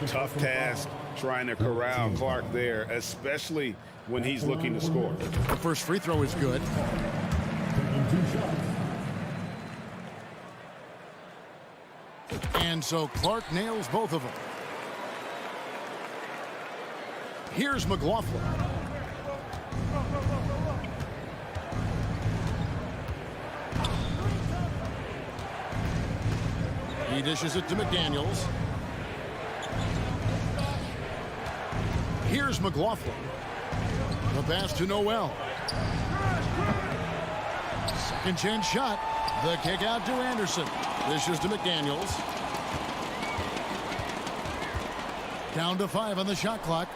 Tough task trying to corral Clark there, especially when he's looking to score. The first free throw is good. And so Clark nails both of them. Here's McLaughlin. He dishes it to McDaniels. Here's McLaughlin. The pass to Noel. Second chance shot. The kick out to Anderson. Dishes to McDaniels. Down to 5 on the shot clock.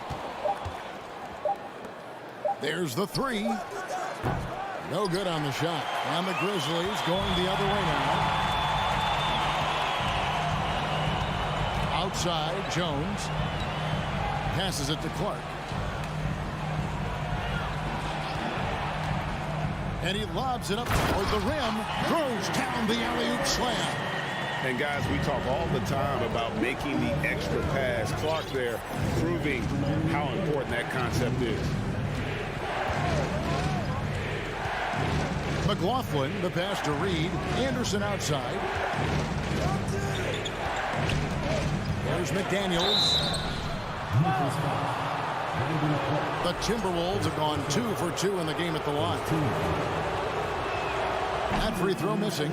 There's the three. No good on the shot. And the Grizzlies going the other way now. Outside, Jones. Passes it to Clark. And he lobs it up toward the rim. Throws down the alley-oop slam. And guys, we talk all the time about making the extra pass. Clark there proving how important that concept is. McLaughlin, the pass to Reed. Anderson outside. There's McDaniels. The Timberwolves have gone 2 for 2 in the game at the line. That free throw missing.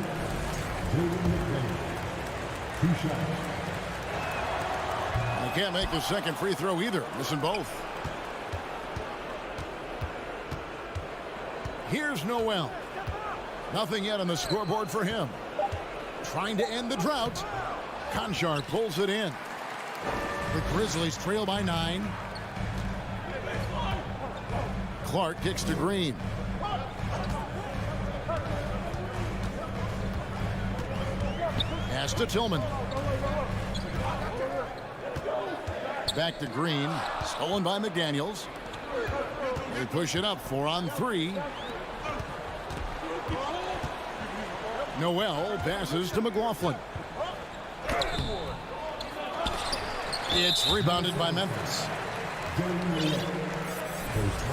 They can't make the second free throw either. Missing both. Here's Noel. Nothing yet on the scoreboard for him. Trying to end the drought. Conchar pulls it in. The Grizzlies trail by 9. Clark kicks to Green. Pass to Tillman. Back to Green. Stolen by McDaniels. They push it up 4 on 3. Noel passes to McLaughlin. It's rebounded by Memphis.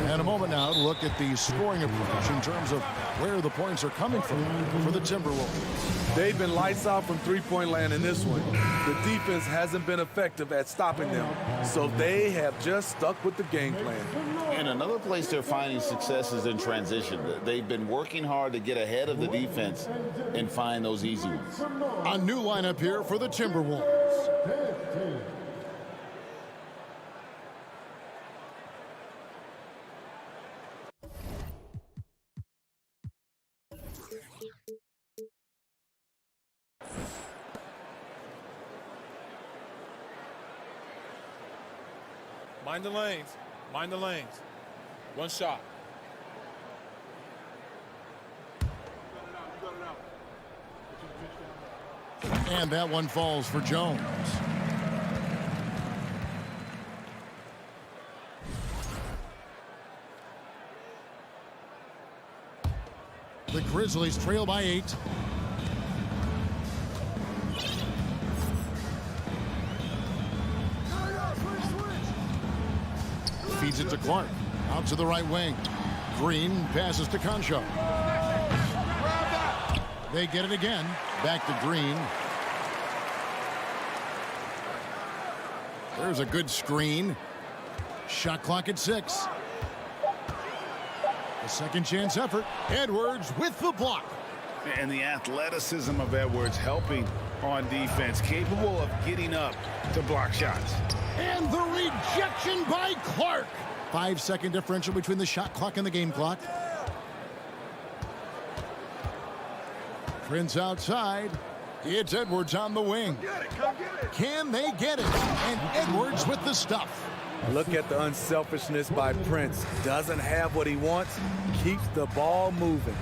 And a moment now to look at the scoring approach in terms of where the points are coming from for the Timberwolves. They've been lights out from three-point land in this one. The defense hasn't been effective at stopping them, so they have just stuck with the game plan. And another place they're finding success is in transition. They've been working hard to get ahead of the defense and find those easy ones. A new lineup here for the Timberwolves. Mind the lanes. Mind the lanes. One shot. And that one falls for Jones. The Grizzlies trail by 8. Feeds it to Clark. Out to the right wing. Green passes to Conchar. They get it again. Back to Green. There's a good screen. Shot clock at 6. A second chance effort. Edwards with the block. And the athleticism of Edwards helping on defense, capable of getting up to block shots. And the rejection by Clark. 5-second differential between the shot clock and the game clock. Prince outside. It's Edwards on the wing. Can they get it? And Edwards with the stuff. Look at the unselfishness by Prince. Doesn't have what he wants. Keeps the ball moving.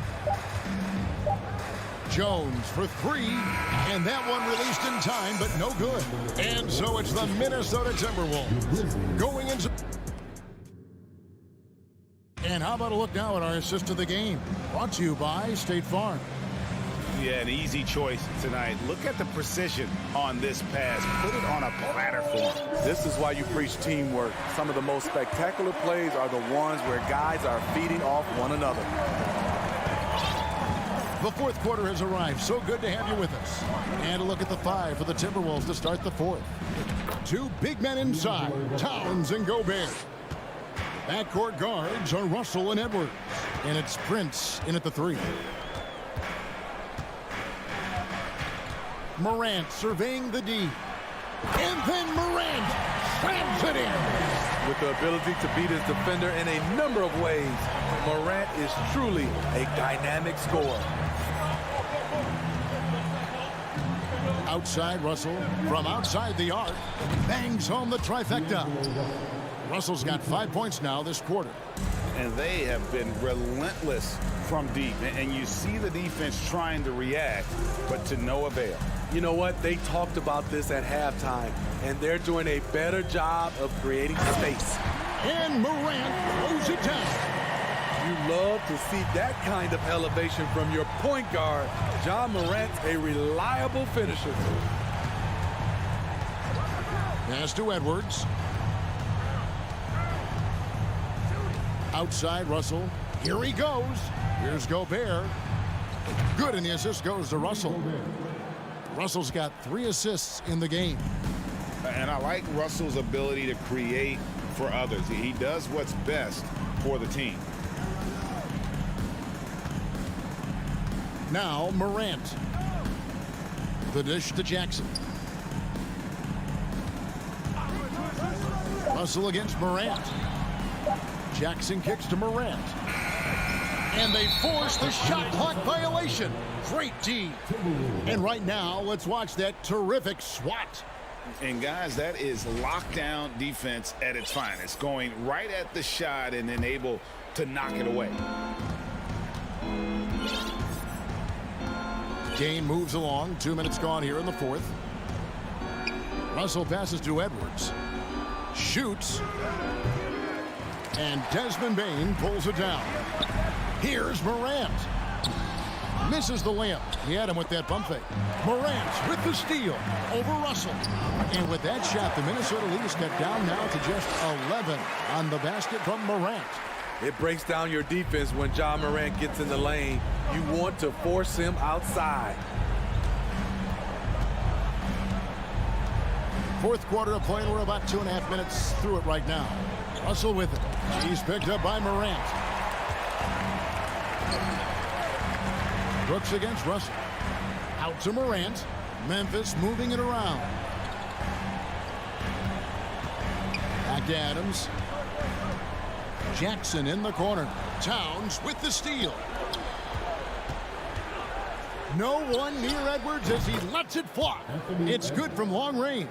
Jones for three, and that one released in time, but no good. And so it's the Minnesota Timberwolves going into... And how about a look now at our assist of the game? Brought to you by State Farm. Yeah, an easy choice tonight. Look at the precision on this pass. Put it on a platter for him. This is why you preach teamwork. Some of the most spectacular plays are the ones where guys are feeding off one another. The fourth quarter has arrived. So good to have you with us. And a look at the five for the Timberwolves to start the fourth. Two big men inside, Towns and Gobert. Backcourt guards are Russell and Edwards. And it's Prince in at the three. Morant surveying the D. And then Morant slams it in. With the ability to beat his defender in a number of ways, Morant is truly a dynamic scorer. Outside Russell, from outside the arc, bangs home the trifecta. Russell's got 5 points now this quarter. And they have been relentless from deep. And you see the defense trying to react, but to no avail. You know what? They talked about this at halftime, and they're doing a better job of creating space. And Morant throws it down. You love to see that kind of elevation from your point guard. Ja Morant's a reliable finisher. Pass to Edwards. Outside Russell. Here he goes. Here's Gobert. Good, and the assist goes to Russell. Russell's got 3 assists in the game. And I like Russell's ability to create for others. He does what's best for the team. Now Morant. The dish to Jackson. Russell against Morant. Jackson kicks to Morant. And they force the shot clock violation. Great D. And right now, let's watch that terrific swat. And guys, that is lockdown defense at its finest. Going right at the shot and then able to knock it away. Game moves along. 2 minutes gone here in the fourth. Russell passes to Edwards. Shoots. And Desmond Bane pulls it down. Here's Morant. Misses the layup. He had him with that pump fake. Morant with the steal over Russell. And with that shot, the Minnesota lead is cut down now to just 11 on the basket from Morant. It breaks down your defense when Ja Morant gets in the lane. You want to force him outside. Fourth quarter of play, and we're about 2.5 minutes through it right now. Russell with it. He's picked up by Morant. Brooks against Russell. Out to Morant. Memphis moving it around. Back to Adams. Jackson in the corner. Towns with the steal. No one near Edwards as he lets it fly. It's good from long range.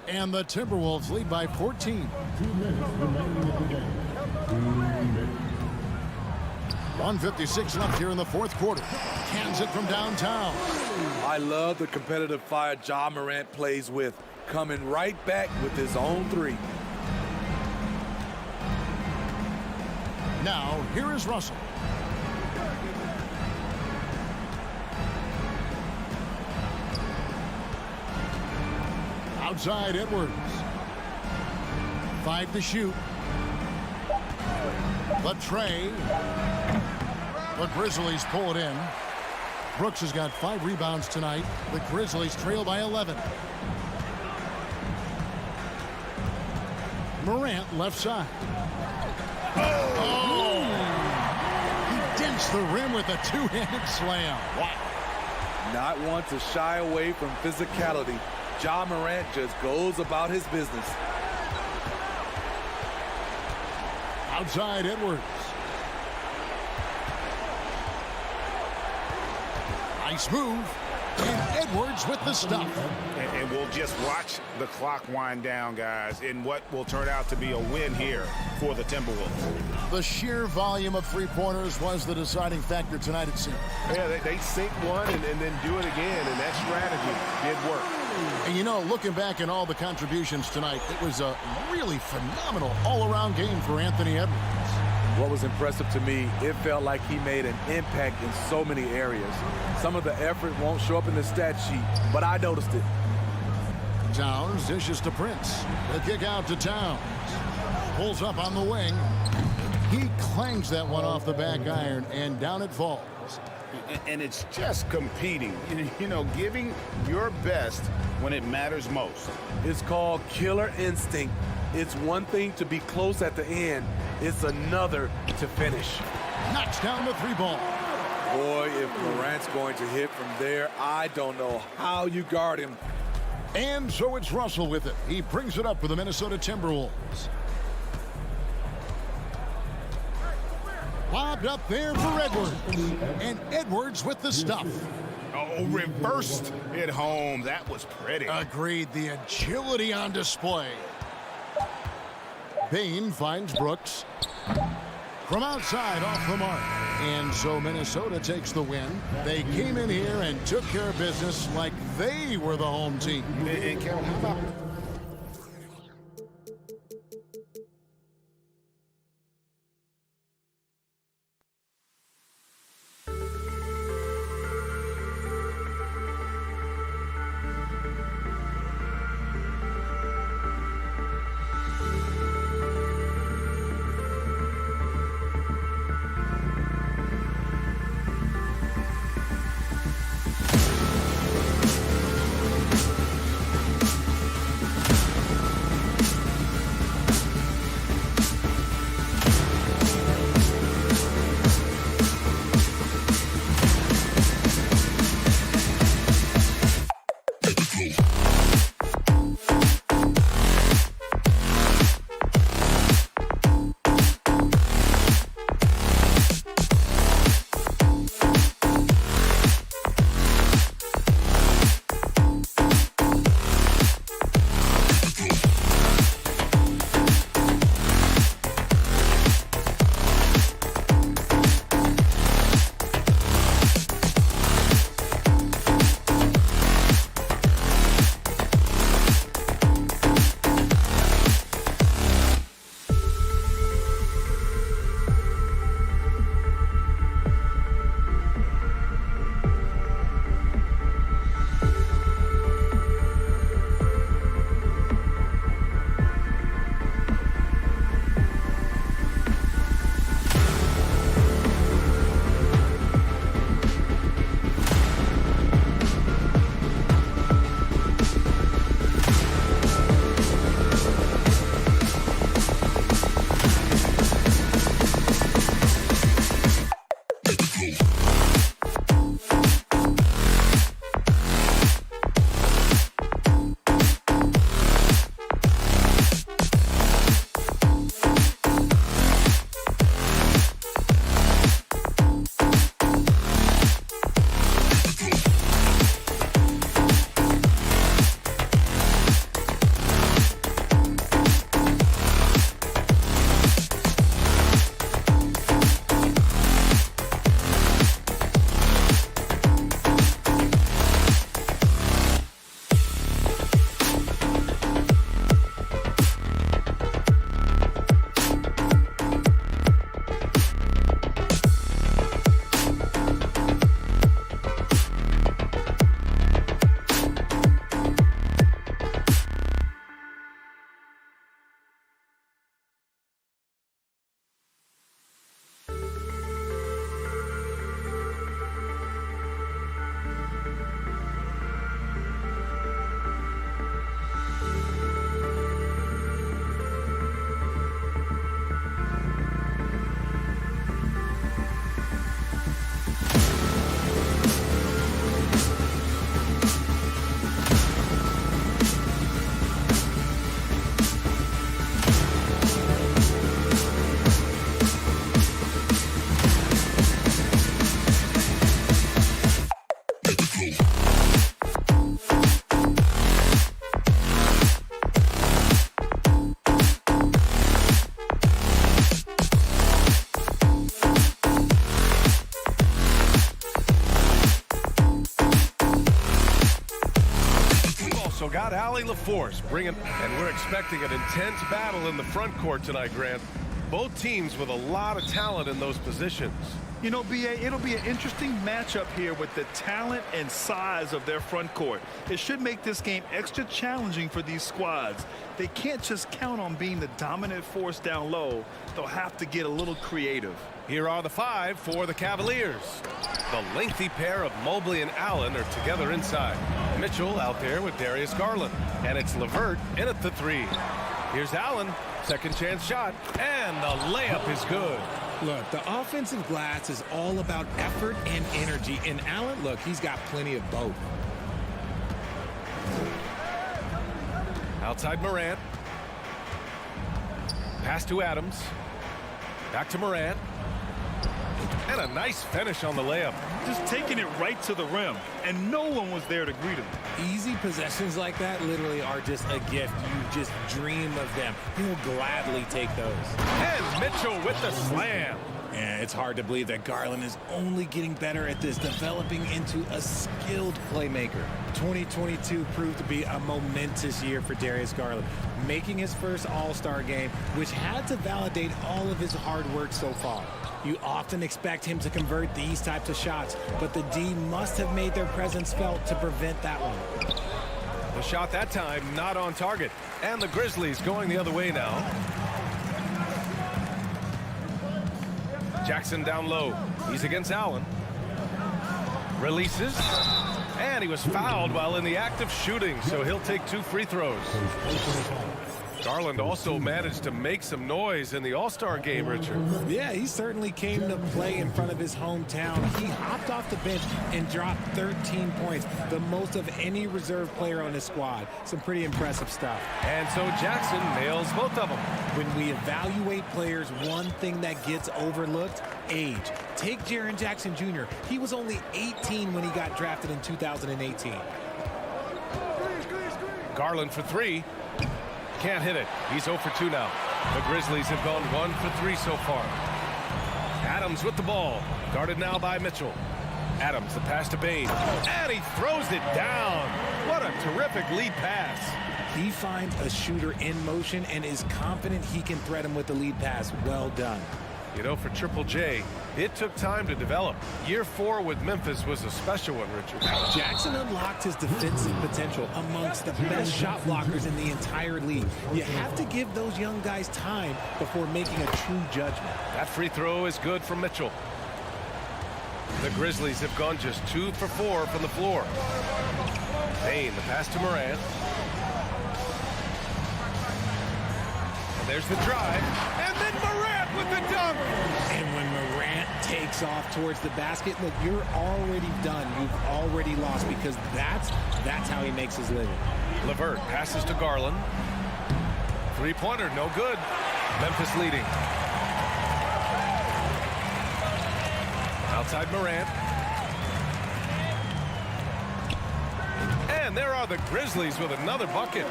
And the Timberwolves lead by 14. 1:56 left here in the fourth quarter. Cans it from downtown. I love the competitive fire Ja Morant plays with, coming right back with his own three. Now, here is Russell. Outside Edwards. 5 to shoot. The tray. The Grizzlies pull it in. Brooks has got 5 rebounds tonight. The Grizzlies trail by 11. Morant left side. Oh! He dents the rim with a two-handed slam. Wow. Not one to shy away from physicality. Ja Morant just goes about his business. Outside Edwards. Nice move. And Edwards with the stuff. And we'll just watch the clock wind down, guys, in what will turn out to be a win here for the Timberwolves. The sheer volume of three-pointers was the deciding factor tonight, it seemed. Yeah, they sink one and then do it again, and that strategy did work. And you know, looking back at all the contributions tonight, it was a really phenomenal all-around game for Anthony Edwards. What was impressive to me, it felt like he made an impact in so many areas. Some of the effort won't show up in the stat sheet, but I noticed it. Towns dishes to Prince. The kick out to Towns. Pulls up on the wing. He clangs that one off the back iron, and down it falls. And it's just competing, you know, giving your best when it matters most. It's called killer instinct. It's one thing to be close at the end. It's another to finish. Knocks down the three ball. Boy, if Morant's going to hit from there, I don't know how you guard him. And so it's Russell with it. He brings it up for the Minnesota Timberwolves. Lobbed up there for Edwards. And Edwards with the stuff. Oh, reversed it home. That was pretty. Agreed. The agility on display. Bain finds Brooks. From outside off the mark. And so Minnesota takes the win. They came in here and took care of business like they were the home team. And Kevin, how about... also got Allie LaForce bringing, and we're expecting an intense battle in the front court tonight, Grant. Both teams with a lot of talent in those positions. You know, B.A., it'll be an interesting matchup here with the talent and size of their front court. It should make this game extra challenging for these squads. They can't just count on being the dominant force down low. They'll have to get a little creative. Here are the 5 for the Cavaliers. The lengthy pair of Mobley and Allen are together inside. Mitchell out there with Darius Garland. And it's LeVert in at the 3. Here's Allen. Second chance shot. And the layup is good. Look, the offensive glass is all about effort and energy. And Allen, look, he's got plenty of both. Outside Morant. Pass to Adams. Back to Morant. And a nice finish on the layup. Just taking it right to the rim, and no one was there to greet him. Easy possessions like that literally are just a gift. You just dream of them. He'll gladly take those. And Mitchell with the slam. Yeah, it's hard to believe that Garland is only getting better at this, developing into a skilled playmaker. 2022 proved to be a momentous year for Darius Garland, making his first All-Star game, which had to validate all of his hard work so far. You often expect him to convert these types of shots, but the D must have made their presence felt to prevent that one. The shot that time not on target, and the Grizzlies going the other way now. Jackson down low. He's against Allen. Releases. And he was fouled while in the act of shooting, so he'll take 2 free throws. Garland also managed to make some noise in the All-Star game, Richard. Yeah, he certainly came to play in front of his hometown. He hopped off the bench and dropped 13 points, the most of any reserve player on his squad. Some pretty impressive stuff. And so Jackson nails both of them. When we evaluate players, one thing that gets overlooked, age. Take Jaren Jackson Jr. He was only 18 when he got drafted in 2018. Garland for 3. Can't hit it. He's 0 for 2 now. The Grizzlies have gone 1 for 3 so far. Adams with the ball. Guarded now by Mitchell. Adams, the pass to Bain. And he throws it down. What a terrific lead pass. He finds a shooter in motion and is confident he can thread him with the lead pass. Well done. You know, for Triple J, it took time to develop. Year 4 with Memphis was a special one, Richard. Jackson unlocked his defensive potential amongst the best shot blockers in the entire league. You have to give those young guys time before making a true judgment. That free throw is good from Mitchell. The Grizzlies have gone just 2 for 4 from the floor. Bain, the pass to Morant. And there's the drive. And then Morant with the dunk. And when Morant takes off towards the basket, look, you're already done. You've already lost because that's how he makes his living. LeVert passes to Garland. Three-pointer, no good. Memphis leading. Outside Morant. And there are the Grizzlies with another bucket.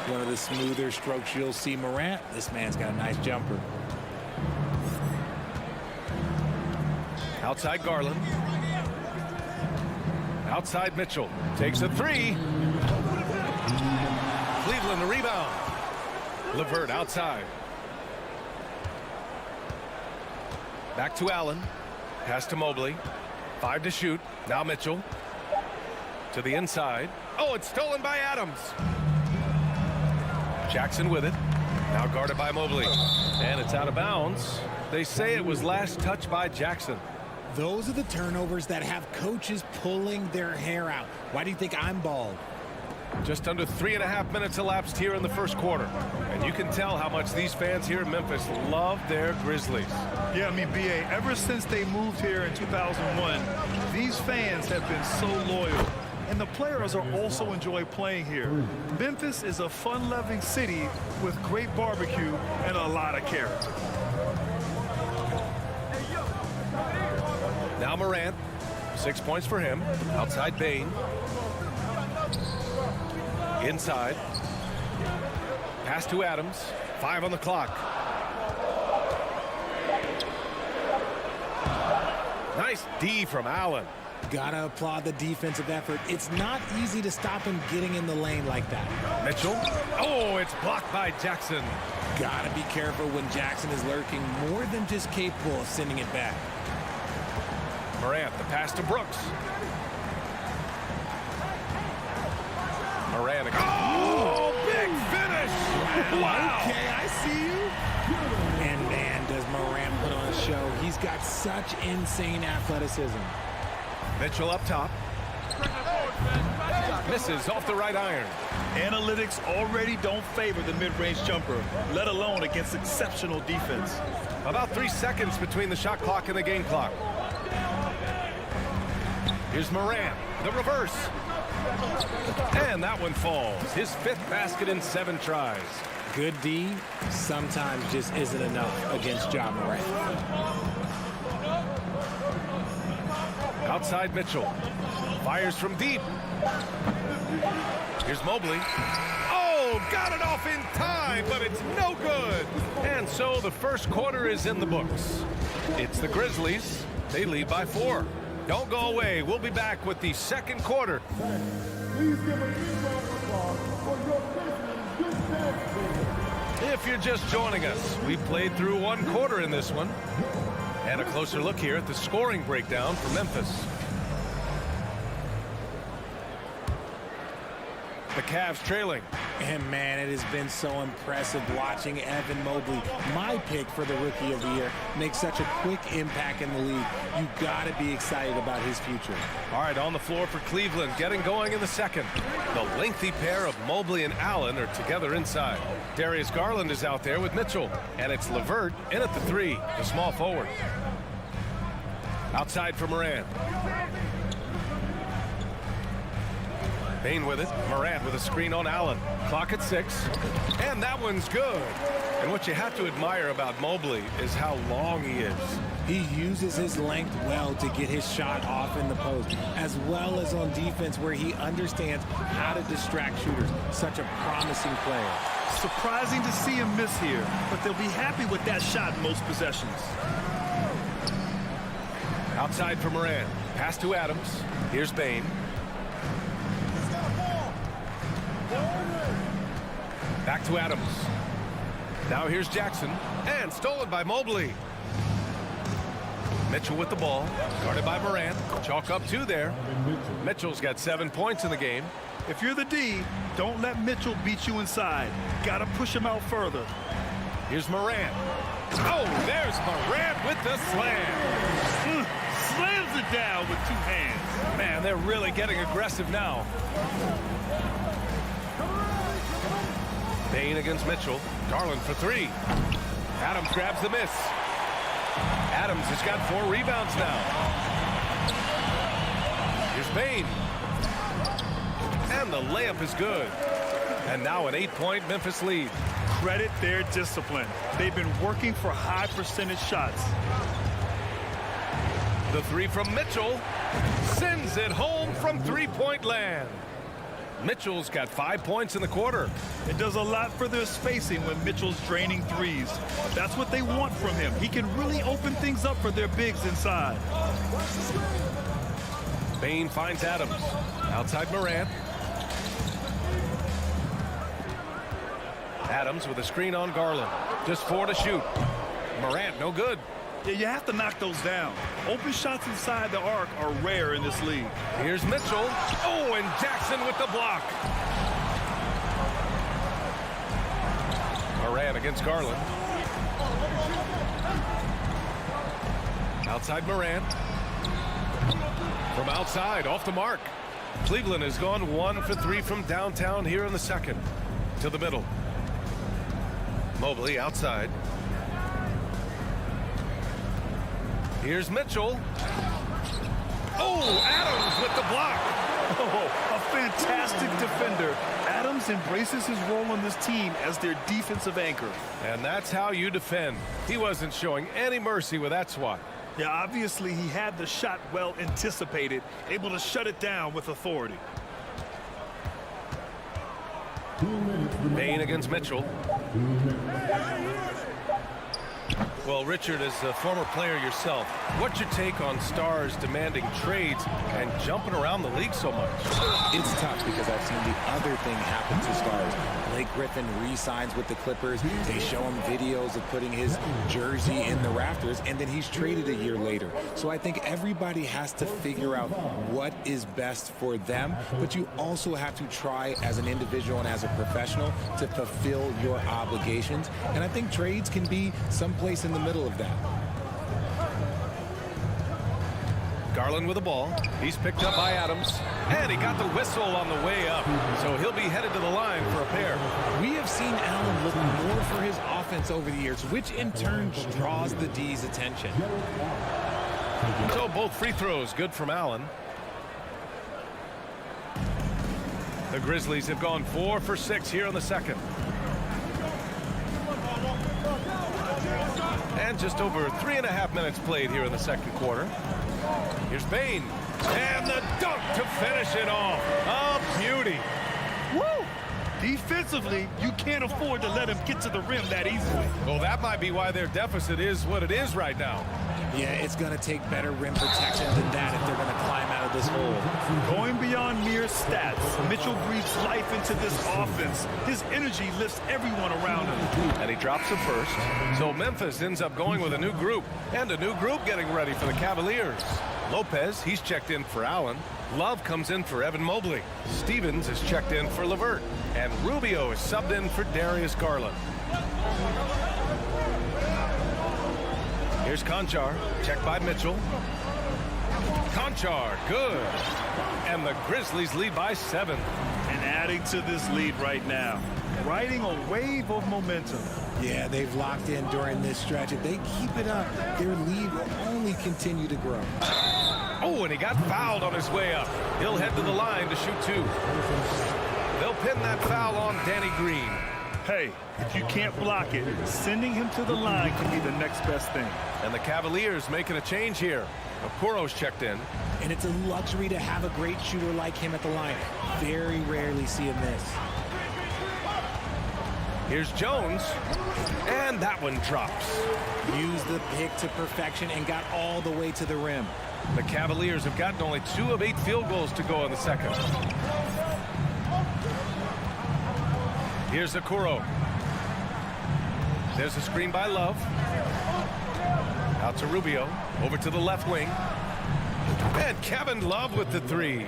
One of the smoother strokes you'll see Morant. This man's got a nice jumper. Outside Garland. Outside Mitchell. Takes a 3. Cleveland the rebound. LeVert outside. Back to Allen. Pass to Mobley. 5 to shoot. Now Mitchell. To the inside. Oh, it's stolen by Adams. Jackson with it. Now guarded by Mobley. And it's out of bounds. They say it was last touched by Jackson. Those are the turnovers that have coaches pulling their hair out. Why do you think I'm bald? Just under 3.5 minutes elapsed here in the first quarter. And you can tell how much these fans here in Memphis love their Grizzlies. Yeah, I mean, B.A., ever since they moved here in 2001, these fans have been so loyal. And the players are also enjoy playing here. Memphis is a fun-loving city with great barbecue and a lot of character. Now Morant, 6 points for him. Outside Bain. Inside. Pass to Adams. 5 on the clock. Nice D from Allen. Gotta applaud the defensive effort. It's not easy to stop him getting in the lane like that. Mitchell. Oh, it's blocked by Jackson. Gotta be careful when Jackson is lurking, more than just capable of sending it back. Morant, the pass to Brooks. Morant. Oh, big finish! Wow! Okay, I see you. And man, does Morant put on a show. He's got such insane athleticism. Mitchell up top. Misses off the right iron. Analytics already don't favor the mid-range jumper, let alone against exceptional defense. About 3 seconds between the shot clock and the game clock. Here's Morant, the reverse. And that one falls. His 5th basket in 7 tries. Good D sometimes just isn't enough against Ja Morant. Outside Mitchell. Fires from deep. Here's Mobley. Oh, got it off in time, but it's no good. And so the first quarter is in the books. It's the Grizzlies. They lead by 4. Don't go away. We'll be back with the second quarter. Please give a big round of applause for your Grizzlies Youth Dance Team. If you're just joining us, we played through 1 quarter in this one. And a closer look here at the scoring breakdown for Memphis. The Cavs trailing. And man, it has been so impressive watching Evan Mobley, my pick for the Rookie of the Year, make such a quick impact in the league. You got to be excited about his future. All right, on the floor for Cleveland, getting going in the second. The lengthy pair of Mobley and Allen are together inside. Darius Garland is out there with Mitchell, and it's LeVert in at the 3, the small forward. Outside for Morant. Bane with it. Morant with a screen on Allen. Clock at 6. And that one's good. And what you have to admire about Mobley is how long he is. He uses his length well to get his shot off in the post, as well as on defense where he understands how to distract shooters. Such a promising player. Surprising to see him miss here, but they'll be happy with that shot in most possessions. Outside for Morant. Pass to Adams. Here's Bane. Back to Adams. Now here's Jackson. And stolen by Mobley. Mitchell with the ball. Guarded by Morant. Chalk up 2 there. Mitchell's got 7 points in the game. If you're the D, don't let Mitchell beat you inside. Gotta push him out further. Here's Morant. Oh, there's Morant with the slam. Slams it down with 2 hands. Man, they're really getting aggressive now. Bane against Mitchell. Garland for 3. Adams grabs the miss. Adams has got 4 rebounds now. Here's Bane. And the layup is good. And now an 8-point Memphis lead. Credit their discipline. They've been working for high percentage shots. The 3 from Mitchell sends it home from 3-point land. Mitchell's got 5 points in the quarter. It does a lot for their spacing when Mitchell's draining threes. That's what they want from him. He can really open things up for their bigs inside. Bane finds Adams. Outside Morant. Adams with a screen on Garland. Just 4 to shoot. Morant, no good. Yeah, you have to knock those down. Open shots inside the arc are rare in this league. Here's Mitchell. Oh, and Jackson with the block. Morant against Garland. Outside Morant. From outside, off the mark. Cleveland has gone 1 for 3 from downtown here in the second. To the middle. Mobley outside. Here's Mitchell. Oh, Adams with the block. Oh, a fantastic defender. Adams embraces his role on this team as their defensive anchor. And that's how you defend. He wasn't showing any mercy with that swat. Yeah, obviously he had the shot well anticipated, able to shut it down with authority. Bane against Mitchell. Well, Richard, as a former player yourself, what's your take on stars demanding trades and jumping around the league so much? It's tough because I've seen the other thing happen to stars. Blake Griffin re-signs with the Clippers. They show him videos of putting his jersey in the rafters, and then he's traded a year later. So I think everybody has to figure out what is best for them, but you also have to try as an individual and as a professional to fulfill your obligations. And I think trades can be someplace in the middle of that. Garland with the ball. He's picked up by Adams. And he got the whistle on the way up. So he'll be headed to the line for a pair. We have seen Allen look more for his offense over the years, which in turn draws the D's attention. So both free throws good from Allen. The Grizzlies have gone 4 for 6 here in the second. And just over 3.5 minutes played here in the second quarter. Here's Bain. And the dunk to finish it off. A beauty. Woo! Defensively, you can't afford to let him get to the rim that easily. Well, that might be why their deficit is what it is right now. Yeah, it's going to take better rim protection than that if they're going to climb out of this hole. Going beyond mere stats, Mitchell breathes life into this offense. His energy lifts everyone around him. And he drops it first. So Memphis ends up going with a new group. And a new group getting ready for the Cavaliers. Lopez, he's checked in for Allen. Love comes in for Evan Mobley. Stevens is checked in for LeVert. And Rubio is subbed in for Darius Garland. Here's Conchar, checked by Mitchell. Conchar, good. And the Grizzlies lead by 7. And adding to this lead right now, riding a wave of momentum. Yeah, they've locked in during this stretch. If they keep it up, their lead will only continue to grow. Oh, and he got fouled on his way up. He'll head to the line to shoot 2. They'll pin that foul on Danny Green. Hey, if you can't block it, sending him to the line can be the next best thing. And the Cavaliers making a change here. Okoro's checked in. And it's a luxury to have a great shooter like him at the line. Very rarely see him miss. Here's Jones. And that one drops. Used the pick to perfection and got all the way to the rim. The Cavaliers have gotten only 2 of 8 field goals to go in the second. Here's Okoro. There's a screen by Love. Out to Rubio. Over to the left wing. And Kevin Love with the 3.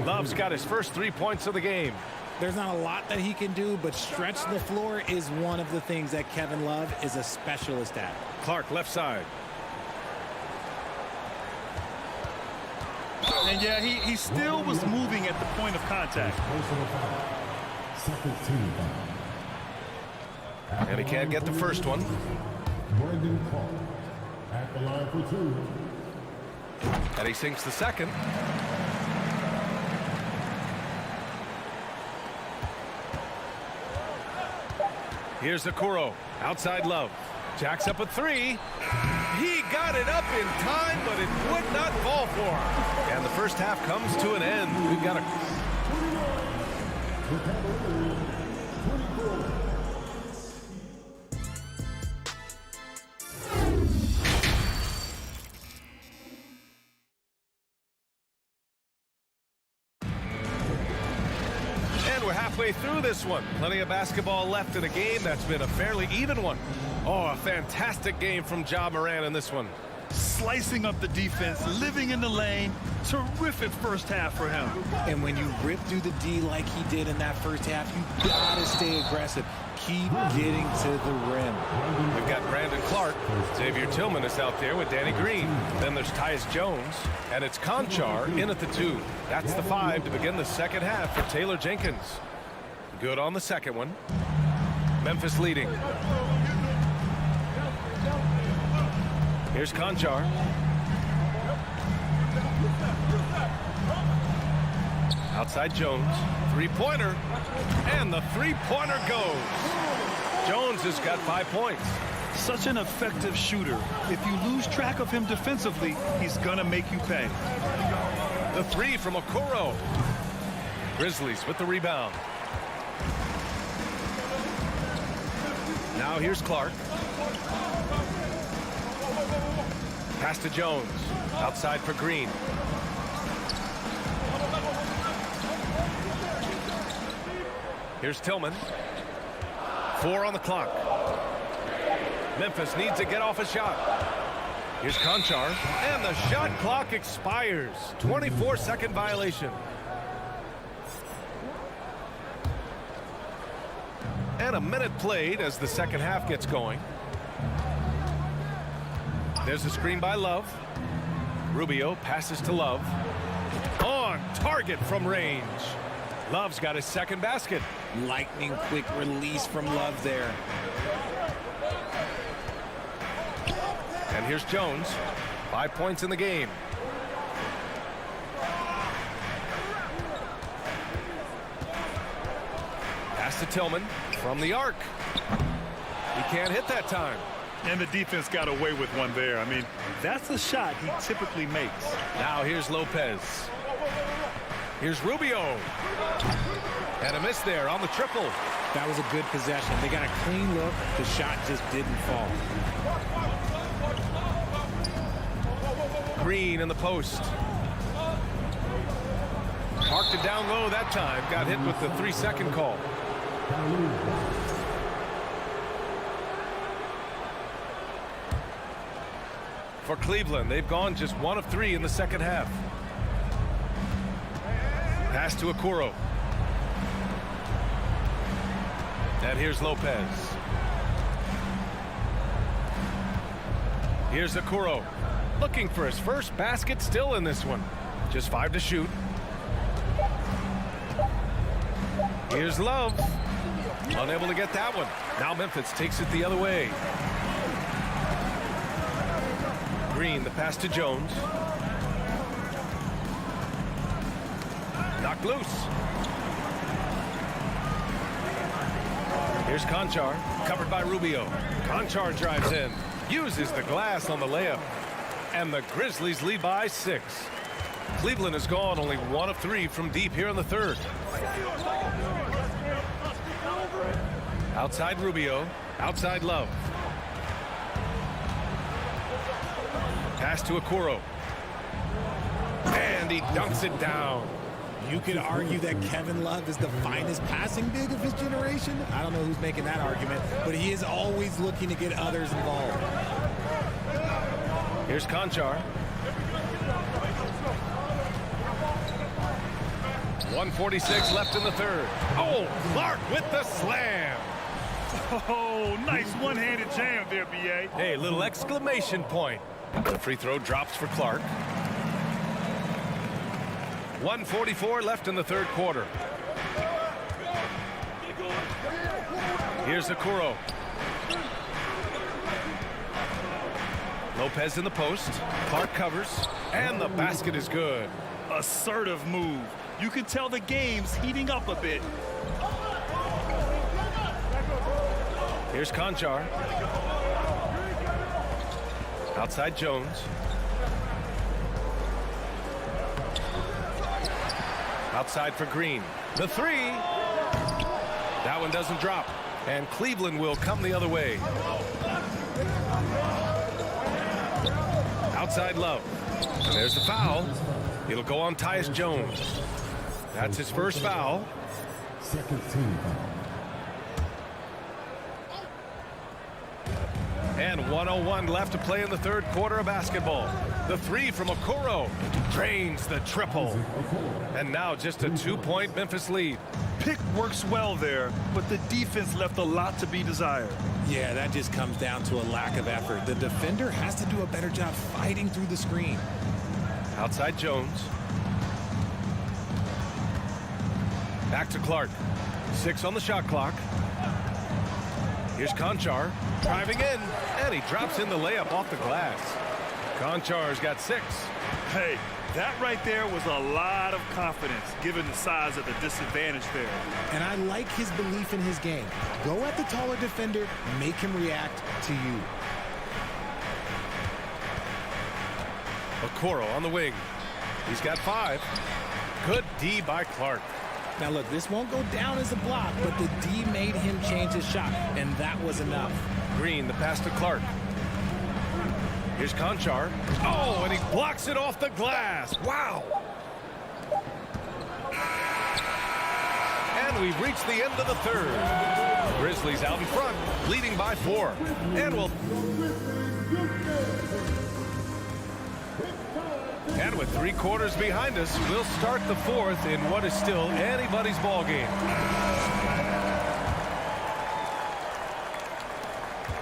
Love's got his first 3 points of the game. There's not a lot that he can do, but stretch the floor is one of the things that Kevin Love is a specialist at. Clark left side. And yeah, he still was moving at the point of contact. And he can't get the first one. Brandon Clark at the line for 2. And he sinks the second. Here's Okoro. Outside Love. Jacks up a 3. He got it up in time, but it would not fall for him. And the first half comes to an end. We've got a... We're halfway through this one. Plenty of basketball left in a game that's been a fairly even one. Oh, a fantastic game from Ja Morant in this one. Slicing up the defense, living in the lane. Terrific first half for him. And when you rip through the D like he did in that first half, you gotta stay aggressive. Keep getting to the rim. We've got Brandon Clark. Xavier Tillman is out there with Danny Green. Then there's Tyus Jones. And it's Conchar in at the 2. That's the 5 to begin the second half for Taylor Jenkins. Good on the second one. Memphis leading. Here's Conchar. Outside Jones. 3-pointer. And the 3-pointer goes. Jones has got 5 points. Such an effective shooter. If you lose track of him defensively, he's gonna make you pay. The 3 from Okoro. Grizzlies with the rebound. Now here's Clark. Pass to Jones. Outside for Green. Here's Tillman. 4 on the clock. Memphis needs to get off a shot. Here's Conchar. And the shot clock expires. 24-second violation. And a minute played as the second half gets going. There's a screen by Love. Rubio passes to Love. On target from range. Love's got his second basket. Lightning quick release from Love there. And here's Jones. 5 points in the game. Pass to Tillman from the arc. He can't hit that time. And the defense got away with one there. I mean, that's a shot he typically makes. Now here's Lopez. Here's Rubio. And a miss there on the triple. That was a good possession. They got a clean look. The shot just didn't fall. Green in the post. Parked it down low that time. Got hit with the 3-second call. For Cleveland, they've gone just 1 of 3 in the second half. Pass to Okoro. And here's Lopez. Here's Okoro. Looking for his first basket still in this one. Just 5 to shoot. Here's Love. Unable to get that one. Now Memphis takes it the other way. Green, the pass to Jones. Knocked loose. Here's Conchar, covered by Rubio. Conchar drives in, uses the glass on the layup. And the Grizzlies lead by 6. Cleveland has gone only 1 of 3 from deep here in the third. Outside Rubio, outside Love. Pass to Okoro. And he dunks it down. You could argue that Kevin Love is the finest passing big of his generation. I don't know who's making that argument, but he is always looking to get others involved. Here's Conchar. 1:46 left in the third. Oh, Clark with the slam. Oh, nice one-handed jam there, B.A. Hey, little exclamation point. The free throw drops for Clark. 1:44 left in the third quarter. Here's Okoro. Lopez in the post. Clark covers. And the basket is good. Assertive move. You can tell the game's heating up a bit. Here's Conchar. Outside Jones. Outside for Green. The 3. That one doesn't drop. And Cleveland will come the other way. Outside Love. There's the foul. It'll go on Tyus Jones. That's his first foul. Second team foul. And 1:01 left to play in the third quarter of basketball. The 3 from Okoro drains the triple. And now just a 2-point Memphis lead. Pick works well there, but the defense left a lot to be desired. Yeah, that just comes down to a lack of effort. The defender has to do a better job fighting through the screen. Outside Jones. Back to Clark. 6 on the shot clock. Here's Conchar driving in, and he drops in the layup off the glass. Conchar's got 6. Hey, that right there was a lot of confidence given the size of the disadvantage there. And I like his belief in his game. Go at the taller defender, make him react to you. Okoro on the wing. He's got 5. Good D by Clark. Now look, this won't go down as a block, but the D made him change his shot, and that was enough. Green, the pass to Clark. Here's Conchar. Oh, and he blocks it off the glass. Wow. And we've reached the end of the third. Grizzlies out in front, leading by 4. And with 3 quarters behind us, we'll start the 4th in what is still anybody's ball game.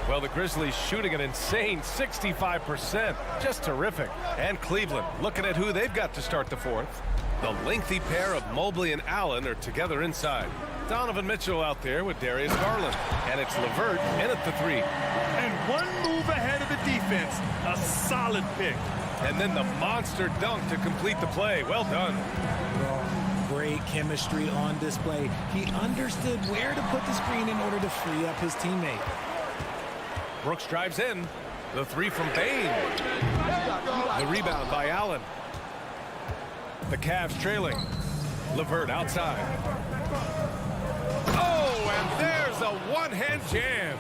Well, the Grizzlies shooting an insane 65%. Just terrific. And Cleveland looking at who they've got to start the 4th. The lengthy pair of Mobley and Allen are together inside. Donovan Mitchell out there with Darius Garland. And it's LeVert in at the 3. And one move ahead of the defense. A solid pick. And then the monster dunk to complete the play. Well done. Great chemistry on display. He understood where to put the screen in order to free up his teammate. Brooks drives in. The 3 from Bane. The rebound by Allen. The Cavs trailing. LeVert outside. Oh, and there's a one-hand jam.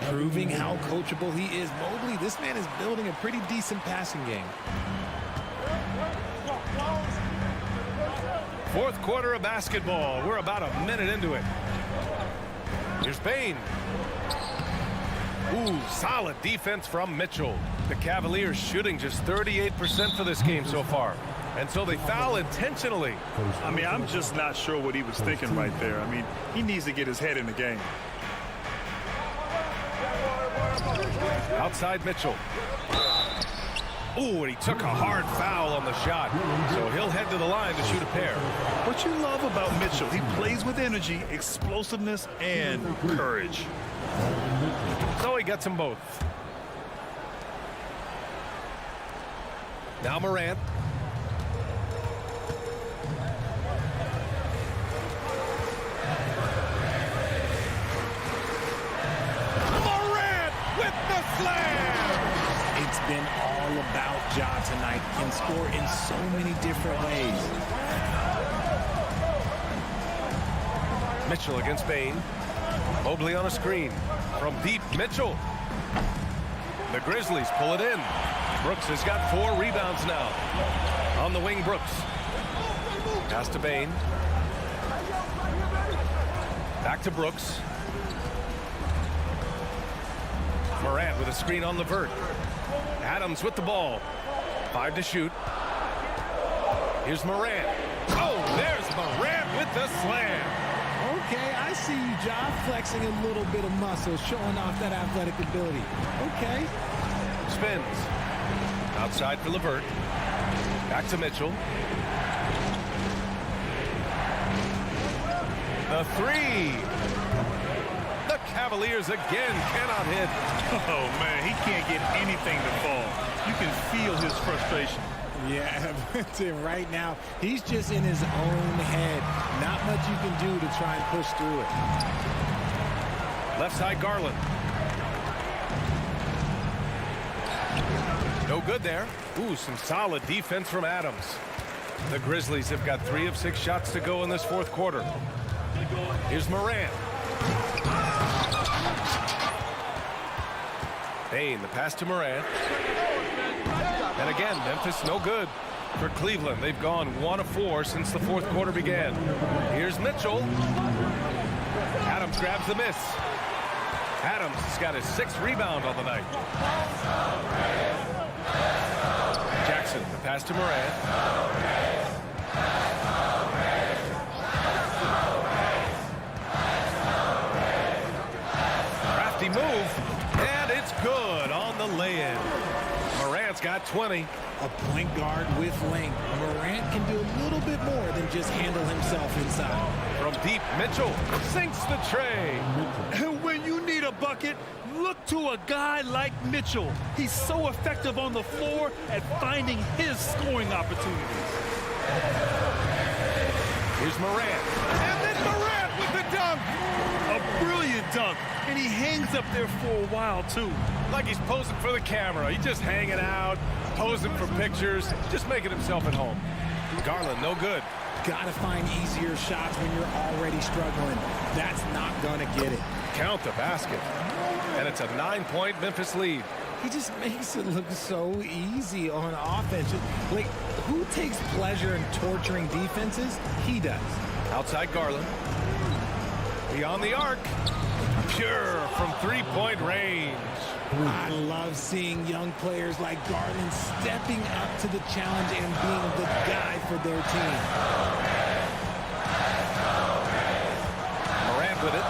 Proving how coachable he is. Mobley, this man is building a pretty decent passing game. 4th quarter of basketball. We're about a minute into it. Here's Bane. Ooh, solid defense from Mitchell. The Cavaliers shooting just 38% for this game so far. And so they foul intentionally. I mean, I'm just not sure what he was thinking right there. I mean, he needs to get his head in the game. Outside Mitchell. Ooh, and he took a hard foul on the shot. So he'll head to the line to shoot a pair. What you love about Mitchell, he plays with energy, explosiveness, and courage. So he gets them both. Now Morant. Morant with the slam! It's been all about Ja tonight. Can score in so many different ways. Mitchell against Bane. Mobley on a screen. From deep, Mitchell. The Grizzlies pull it in. Brooks has got 4 rebounds now. On the wing, Brooks. Pass to Bane. Back to Brooks. Morant with a screen on LeVert. Adams with the ball. 5 to shoot. Here's Morant. Oh, there's Morant with the slam. Okay, I see you, Ja, flexing a little bit of muscle, showing off that athletic ability. Okay. Spins. Outside for LeVert. Back to Mitchell. The 3. The Cavaliers again cannot hit. Oh, man, he can't get anything to fall. You can feel his frustration. Yeah, right now, he's just in his own head. Not much you can do to try and push through it. Left side, Garland. No good there. Ooh, some solid defense from Adams. The Grizzlies have got 3 of 6 shots to go in this 4th quarter. Here's Morant. Bane, the pass to Morant. And again, Memphis no good. For Cleveland, they've gone 1 of 4 since the 4th quarter began. Here's Mitchell. Adams grabs the miss. Adams has got his 6th rebound on the night. Jackson, the pass to Morant. Crafty move, and it's good on the lay-in. Morant's got 20. A point guard with length. Morant can do a little bit more than just handle himself inside. From deep, Mitchell sinks the tray. And when you need a bucket, look to a guy like Mitchell. He's so effective on the floor at finding his scoring opportunities. Here's Morant. And then Morant with the dunk. A brilliant dunk. And he hangs up there for a while, too. Like he's posing for the camera. He's just hanging out, posing for pictures, just making himself at home. Garland, no good. Gotta find easier shots when you're already struggling. That's not gonna get it. Count the basket. And it's a 9-point Memphis lead. He just makes it look so easy on offense. Like, who takes pleasure in torturing defenses? He does. Outside Garland. Beyond the arc. Pure from three-point range. I love seeing young players like Garland stepping up to the challenge and being the guy for their team. Morant with it.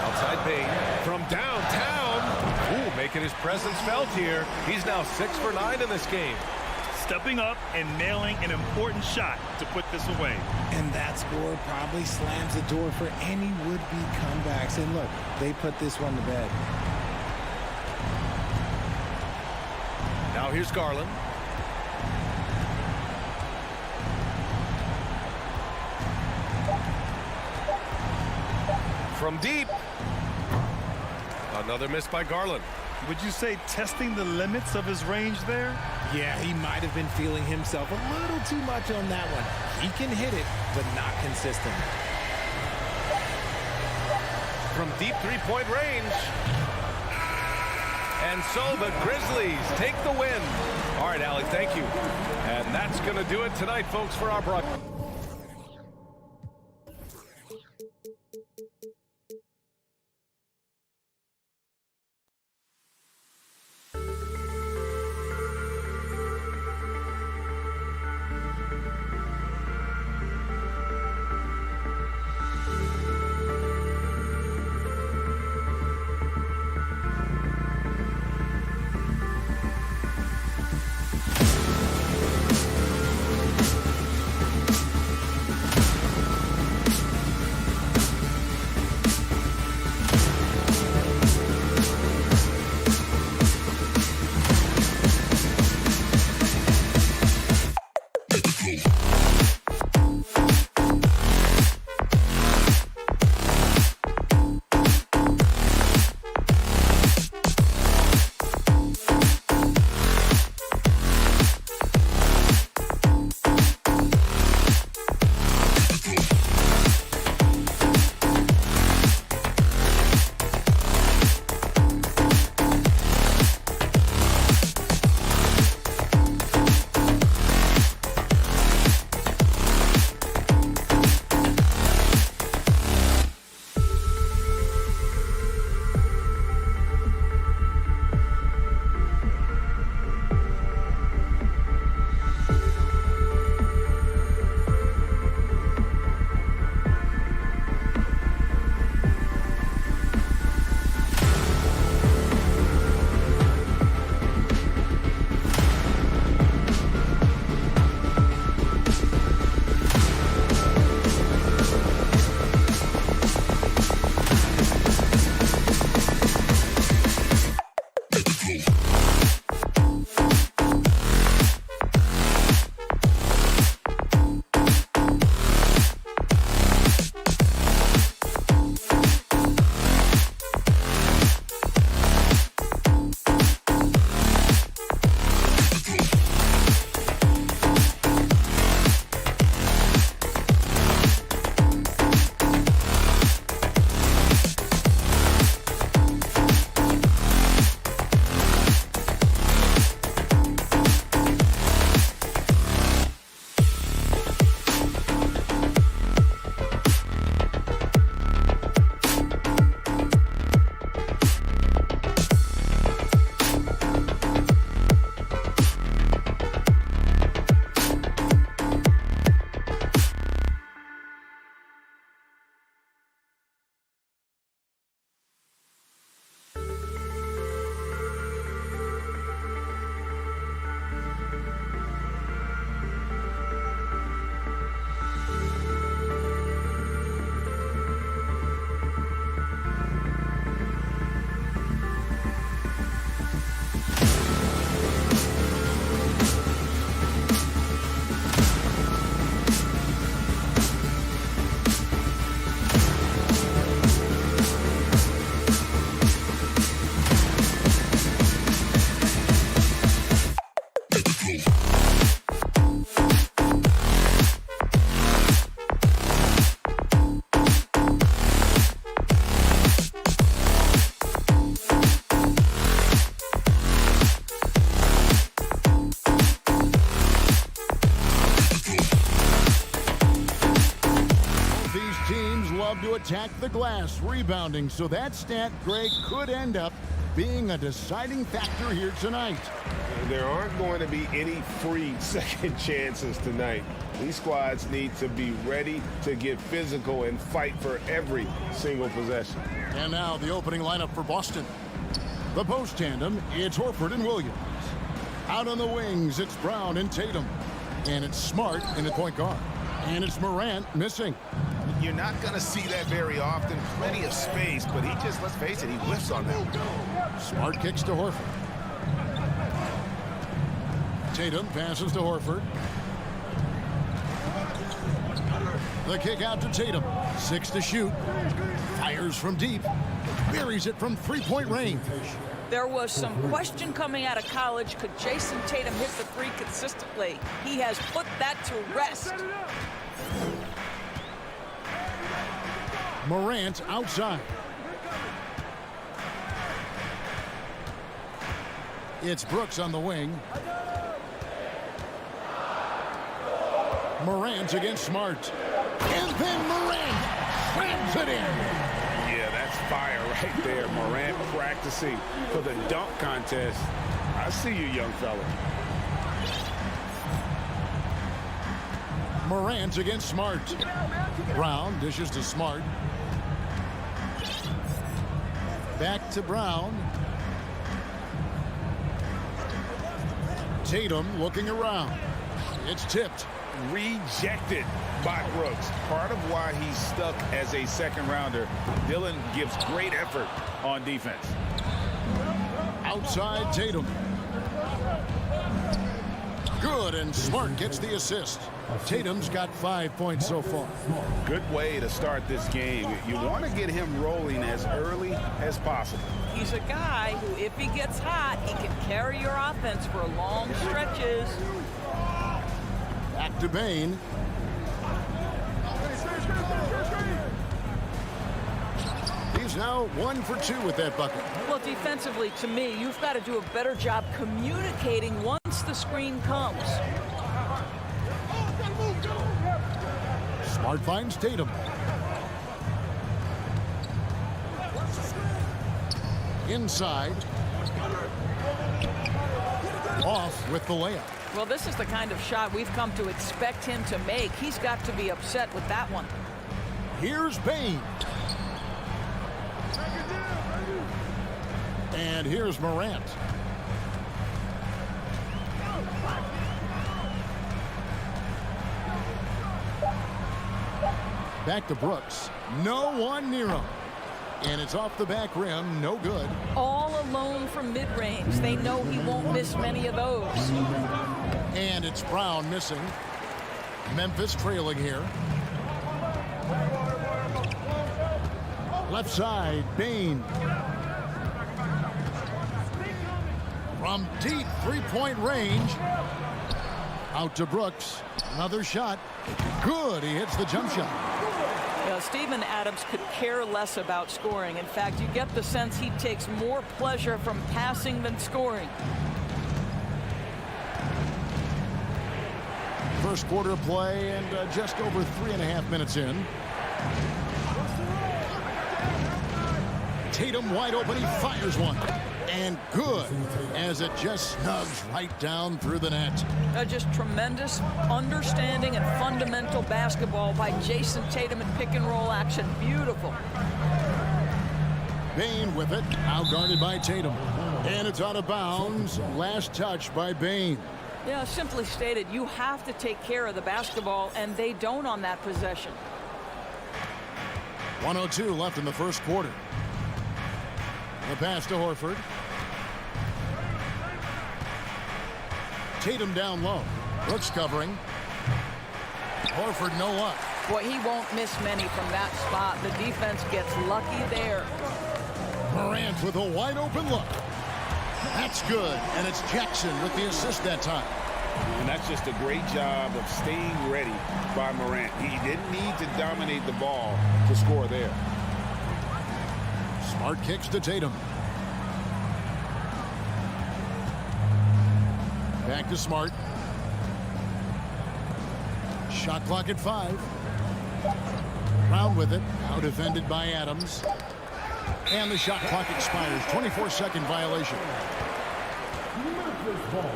Outside Payne from downtown. Ooh, making his presence felt here. He's now 6 for 9 in this game. Stepping up and nailing an important shot to put this away. And that score probably slams the door for any would-be comebacks. And look, they put this one to bed. Now here's Garland. From deep. Another miss by Garland. Would you say testing the limits of his range there? Yeah, he might have been feeling himself a little too much on that one. He can hit it, but not consistent. From deep three-point range. And so the Grizzlies take the win. All right, Alec, thank you. And that's going to do it tonight, folks, for our broadcast. love to attack the glass, rebounding, so that stat, Greg, could end up being a deciding factor here tonight. There aren't going to be any free second chances tonight. These squads need to be ready to get physical and fight for every single possession. And now the opening lineup for Boston. The post tandem, it's Horford and Williams. Out on the wings, it's Brown and Tatum. And it's Smart in the point guard. And it's Morant missing. You're not going to see that very often. Plenty of space, but he just, let's face it, he whiffs on that. Smart kicks to Horford. Tatum passes to Horford. The kick out to Tatum. 6 to shoot. Fires from deep. Buries it from three-point range. There was some question coming out of college. Could Jason Tatum hit the three consistently? He has put that to rest. Morant outside. It's Brooks on the wing. Morant against Smart. And then Morant slams it in. Yeah, that's fire right there. Morant practicing for the dunk contest. I see you, young fella. Morant against Smart. Brown dishes to Smart. Back to Brown. Tatum looking around. It's tipped. Rejected by Brooks. Part of why he's stuck as a second rounder. Dillon gives great effort on defense. Outside Tatum. Good, and Smart gets the assist. Tatum's got 5 points so far. Good way to start this game. You want to get him rolling as early as possible. He's a guy who, if he gets hot, he can carry your offense for long stretches. Back to Bane. He's now 1 for 2 with that bucket. Well, defensively, to me, you've got to do a better job communicating once the screen comes. Smart finds Tatum. Inside. Off with the layup. Well, this is the kind of shot we've come to expect him to make. He's got to be upset with that one. Here's Bane. And here's Morant. Back to Brooks. No one near him. And it's off the back rim. No good. All alone from mid-range. They know he won't miss many of those. And it's Brown missing. Memphis trailing here. Left side, Bane. From deep three-point range. Out to Brooks. Another shot. Good. He hits the jump shot. Steven Adams could care less about scoring. In fact, you get the sense he takes more pleasure from passing than scoring. First quarter play and just over 3.5 minutes in. Tatum wide open. He fires one. And good, as it just snugs right down through the net. Just tremendous understanding and fundamental basketball by Jason Tatum in pick and roll action. Beautiful. Bane with it, now guarded by Tatum. And it's out of bounds. Last touch by Bane. Yeah, simply stated, you have to take care of the basketball, and they don't on that possession. 1:02 left in the first quarter. The pass to Horford. Tatum down low. Brooks covering. Horford no luck. Boy, he won't miss many from that spot. The defense gets lucky there. Morant with a wide open look. That's good. And it's Jackson with the assist that time. And that's just a great job of staying ready by Morant. He didn't need to dominate the ball to score there. Smart kicks to Tatum. Back to Smart. Shot clock at 5. Brown with it. Now defended by Adams. And the shot clock expires. 24-second violation. Memphis ball.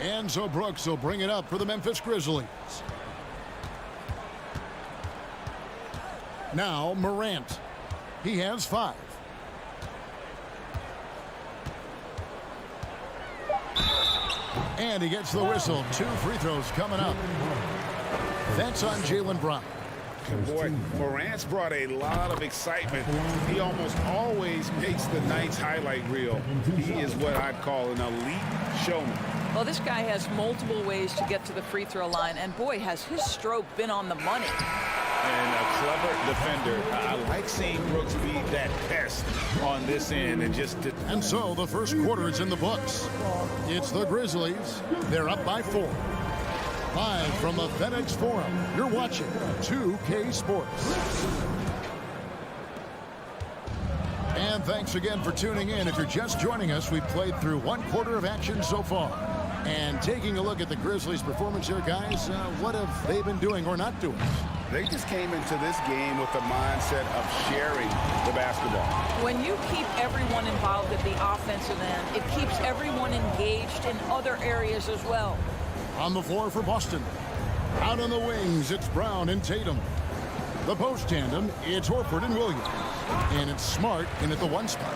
And so Brooks will bring it up for the Memphis Grizzlies. Now Morant. He has 5. And he gets the whistle. 2 free throws coming up. That's on Jaylen Brown. Boy, Morant's brought a lot of excitement. He almost always makes the night's highlight reel. He is what I'd call an elite showman. Well, this guy has multiple ways to get to the free throw line, and boy, has his stroke been on the money. And a clever defender. I like seeing Brooks be that pest on this end and just... And so the first quarter is in the books. It's the Grizzlies. They're up by 4. Live from the FedEx Forum, you're watching 2K Sports. And thanks again for tuning in. If you're just joining us, we've played through 1 quarter of action so far. And taking a look at the Grizzlies' performance here, guys, what have they been doing or not doing? They just came into this game with the mindset of sharing the basketball. When you keep everyone involved at the offensive end, it keeps everyone engaged in other areas as well. On the floor for Boston. Out on the wings, it's Brown and Tatum. The post tandem, it's Horford and Williams. And it's Smart in at the 1 spot.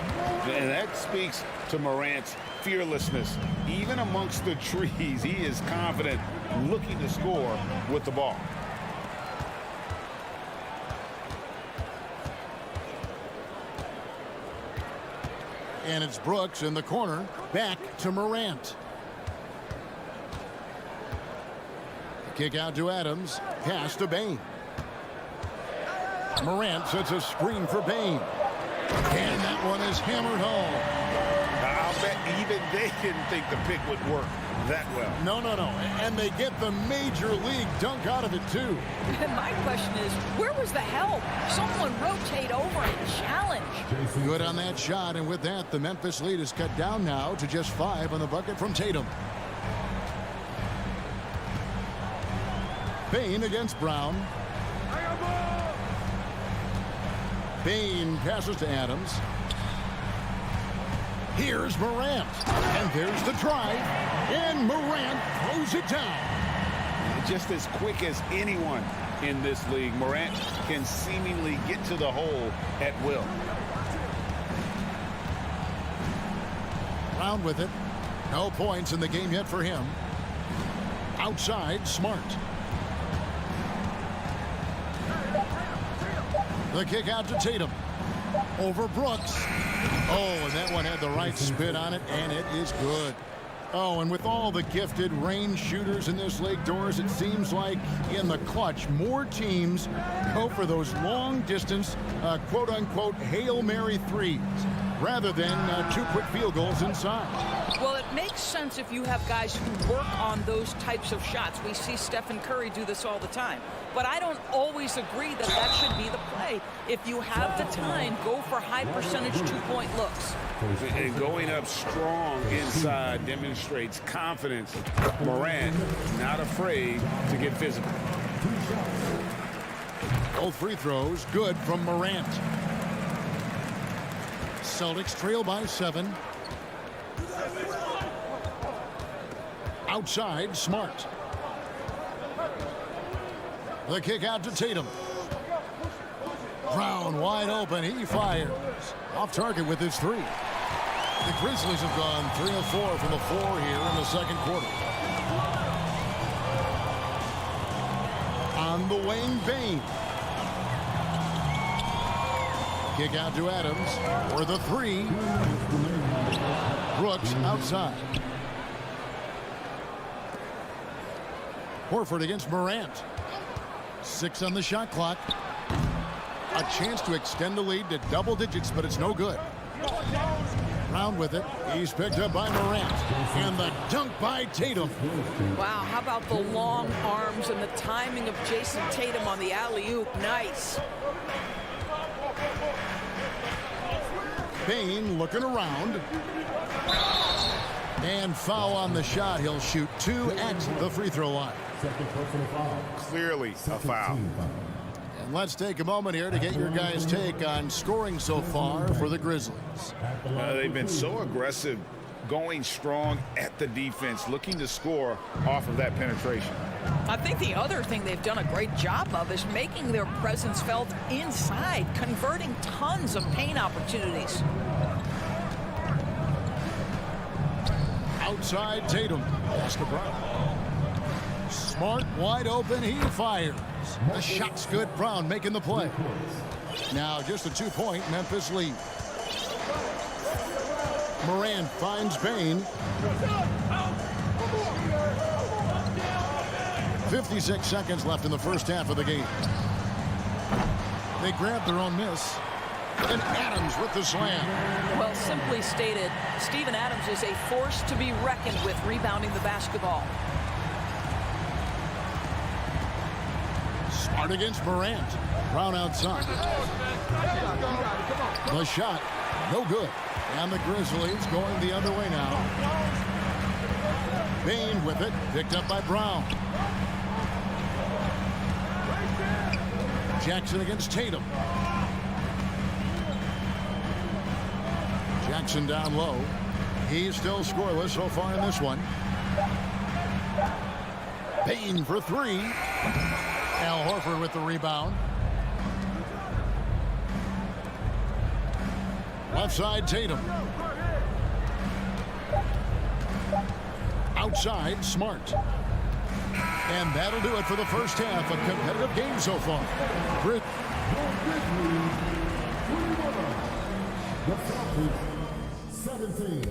And that speaks to Morant's fearlessness. Even amongst the trees, he is confident, looking to score with the ball. And it's Brooks in the corner. Back to Morant. Kick out to Adams. Pass to Bane. Morant sets a screen for Bane. And that one is hammered home. I'll bet even they didn't think the pick would work that well. No. And they get the major league dunk out of it, too. My question is, where was the help? Someone rotate over and challenge. Good on that shot. And with that, the Memphis lead is cut down now to just 5 on the bucket from Tatum. Bane against Brown. Bane passes to Adams. Here's Morant. And there's the drive. And Morant throws it down. Just as quick as anyone in this league, Morant can seemingly get to the hole at will. Brown with it. No points in the game yet for him. Outside, Smart. The kick out to Tatum. Over Brooks. Oh, and that one had the right spin on it, and it is good. Oh, and with all the gifted range shooters in this league, Doris, it seems like in the clutch, more teams go for those long-distance, quote-unquote, Hail Mary threes, rather than 2 quick field goals inside. Well, it makes sense if you have guys who work on those types of shots. We see Stephen Curry do this all the time. But I don't always agree that that should be the play. If you have the time, go for high-percentage 2-point looks. And going up strong inside demonstrates confidence. Morant not afraid to get physical. Both free throws good from Morant. Celtics trail by 7. Outside, Smart. The kick out to Tatum. Brown wide open. He fires. Off target with his 3. The Grizzlies have gone 3 of 4 from the floor here in the second quarter. On the wing, Bane. Kick out to Adams for the 3. Brooks outside. Horford against Morant. 6 on the shot clock. A chance to extend the lead to double digits, but it's no good. Brown with it. He's picked up by Morant. And the dunk by Tatum. Wow, how about the long arms and the timing of Jason Tatum on the alley-oop? Nice. Bane looking around. And foul on the shot. He'll shoot 2 at the free throw line. Clearly a foul. And let's take a moment here to get your guys' take on scoring so far for the Grizzlies. They've been so aggressive, going strong at the defense, looking to score off of that penetration. I think the other thing they've done a great job of is making their presence felt inside, converting tons of paint opportunities. Outside Tatum. Pass to Brown. Smart, wide open, he fires. The shot's good. Brown making the play. Now just a 2-point Memphis lead. Moran finds Bain. 56 seconds left in the first half of the game. They grab their own miss. And Adams with the slam. Well, simply stated, Steven Adams is a force to be reckoned with rebounding the basketball. Smart against Morant. Brown outside. The shot, no good. And the Grizzlies going the other way now. Bain with it, picked up by Brown. Jackson against Tatum. Jackson down low. He's still scoreless so far in this one. Bain for 3. Al Horford with the rebound. Left side Tatum. Outside Smart. And that'll do it for the first half. A competitive game so far. The Celtics 17.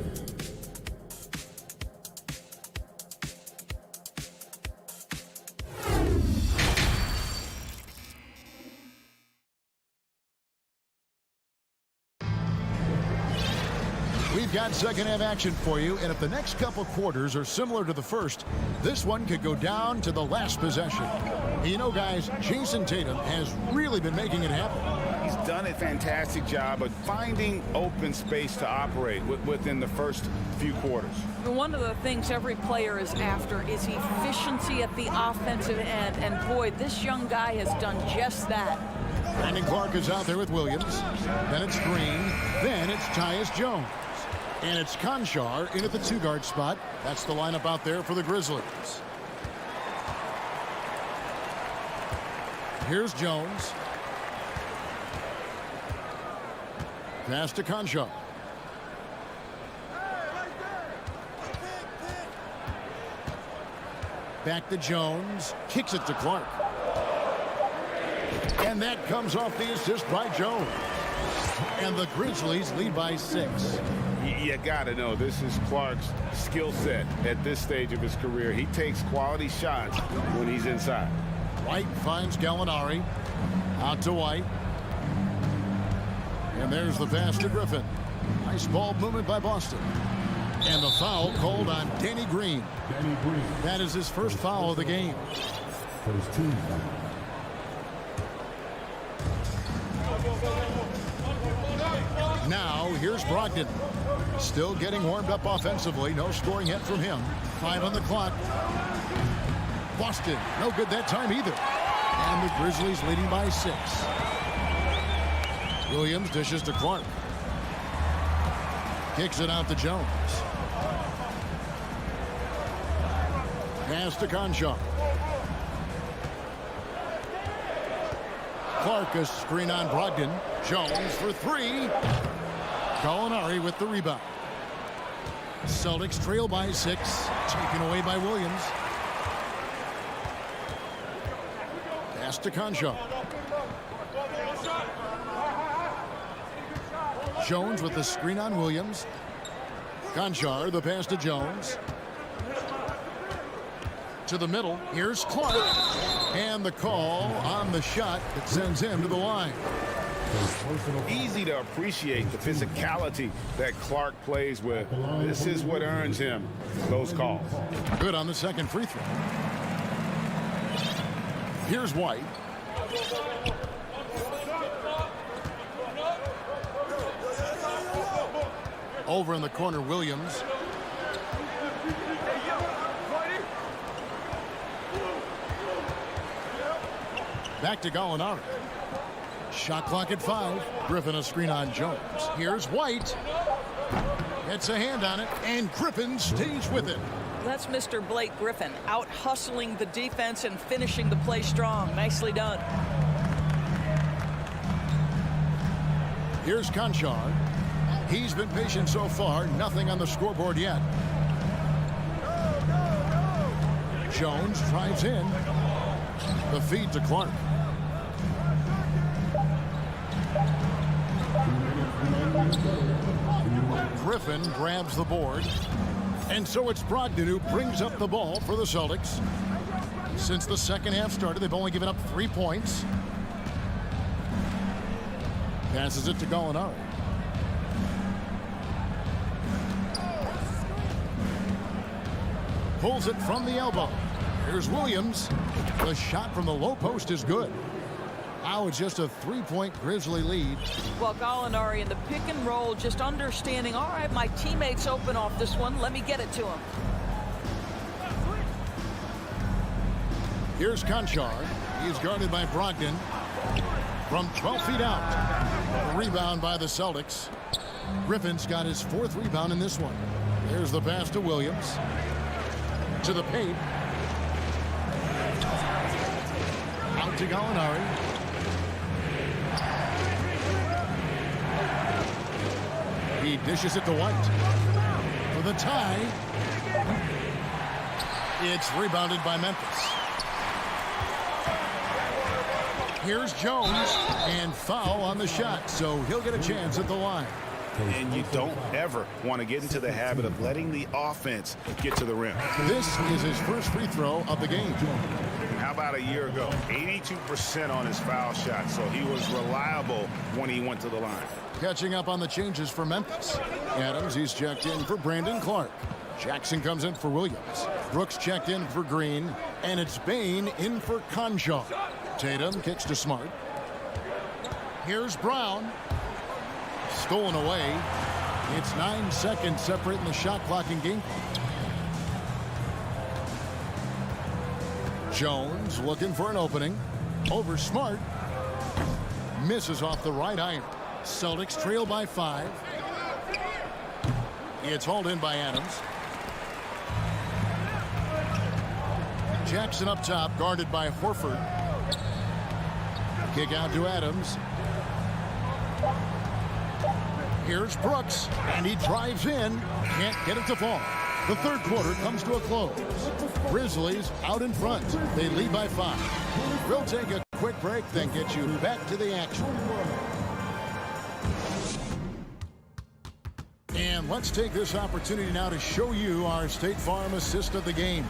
We've got second half action for you, and if the next couple quarters are similar to the first, this one could go down to the last possession. And you know, guys, Jason Tatum has really been making it happen. He's done a fantastic job of finding open space to operate within the first few quarters. One of the things every player is after is efficiency at the offensive end, and boy, this young guy has done just that. Brandon Clark is out there with Williams. Then it's Green. Then it's Tyus Jones. And it's Conchar in at the 2-guard spot. That's the lineup out there for the Grizzlies. Here's Jones. Pass to Conchar. Back to Jones. Kicks it to Clark. And that comes off the assist by Jones. And the Grizzlies lead by 6. You got to know, this is Clark's skill set at this stage of his career. He takes quality shots when he's inside. White finds Gallinari. Out to White. And there's the pass to Griffin. Nice ball movement by Boston. And the foul called on Danny Green. That is his first foul of the game. First team foul. Now, here's Brogdon. Still getting warmed up offensively. No scoring yet from him. 5 on the clock. Boston, no good that time either. And the Grizzlies leading by 6. Williams dishes to Clark. Kicks it out to Jones. Pass to Conchar. Clark, a screen on Brogdon. Jones for 3. Gallinari with the rebound. Celtics trail by 6. Taken away by Williams. Pass to Conchar. Jones with the screen on Williams. Conchar, the pass to Jones. To the middle. Here's Clark. And the call on the shot that sends him to the line. Easy to appreciate the physicality that Clark plays with. This is what earns him those calls. Good on the second free throw. Here's White. Over in the corner, Williams. Back to Gallinari. Shot clock at 5. Griffin a screen on Jones. Here's White. Gets a hand on it, and Griffin stays with it. That's Mr. Blake Griffin, out hustling the defense and finishing the play strong. Nicely done. Here's Conchar. He's been patient so far. Nothing on the scoreboard yet. Jones drives in. The feed to Clark. Griffin grabs the board. And so it's Brogdon who brings up the ball for the Celtics. Since the second half started, they've only given up 3 points. Passes it to Gallinari. Pulls it from the elbow. Here's Williams. The shot from the low post is good. Now it's just a 3-point Grizzly lead. Well, Gallinari in the pick and roll, just understanding, all right, my teammate's open off this one. Let me get it to him. Here's Conchar. He's guarded by Brogdon. From 12 feet out. A rebound by the Celtics. Griffin's got his 4th rebound in this one. There's the pass to Williams. To the paint. Out to Gallinari. He dishes it to White. For the tie. It's rebounded by Memphis. Here's Jones, and foul on the shot, so he'll get a chance at the line. And you don't ever want to get into the habit of letting the offense get to the rim. This is his first free throw of the game. How about a year ago? 82% on his foul shot, so he was reliable when he went to the line. Catching up on the changes for Memphis. Adams, he's checked in for Brandon Clark. Jackson comes in for Williams. Brooks checked in for Green, and it's Bain in for Conchar. Tatum kicks to Smart. Here's Brown. Stolen away. It's 9 seconds separating the shot clock and game clock. Jones looking for an opening. Over Smart. Misses off the right iron. Celtics trail by 5. It's hauled in by Adams. Jackson up top, guarded by Horford. Kick out to Adams. Here's Brooks, and he drives in. Can't get it to fall. The third quarter comes to a close. Grizzlies out in front. They lead by 5. We'll take a quick break, then get you back to the action. And let's take this opportunity now to show you our State Farm assist of the game.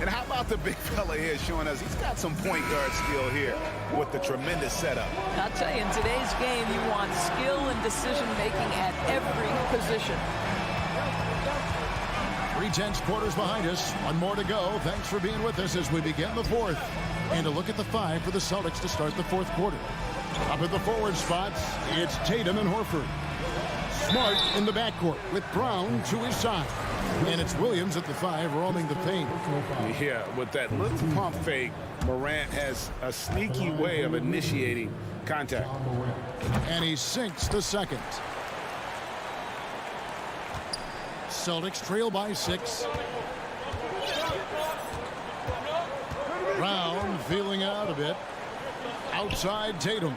And how about the big fella here showing us he's got some point guard skill here with the tremendous setup. I'll tell you, in today's game, you want skill and decision-making at every position. 3/10 quarters behind us. One more to go. Thanks for being with us as we begin the 4th. And a look at the 5 for the Celtics to start the 4th quarter. Up at the forward spots, it's Tatum and Horford. Smart in the backcourt with Brown to his side. And it's Williams at the 5 roaming the paint. Yeah, with that little pump fake, Morant has a sneaky way of initiating contact. And he sinks the second. Celtics trail by 6. Brown feeling out a bit. Outside Tatum.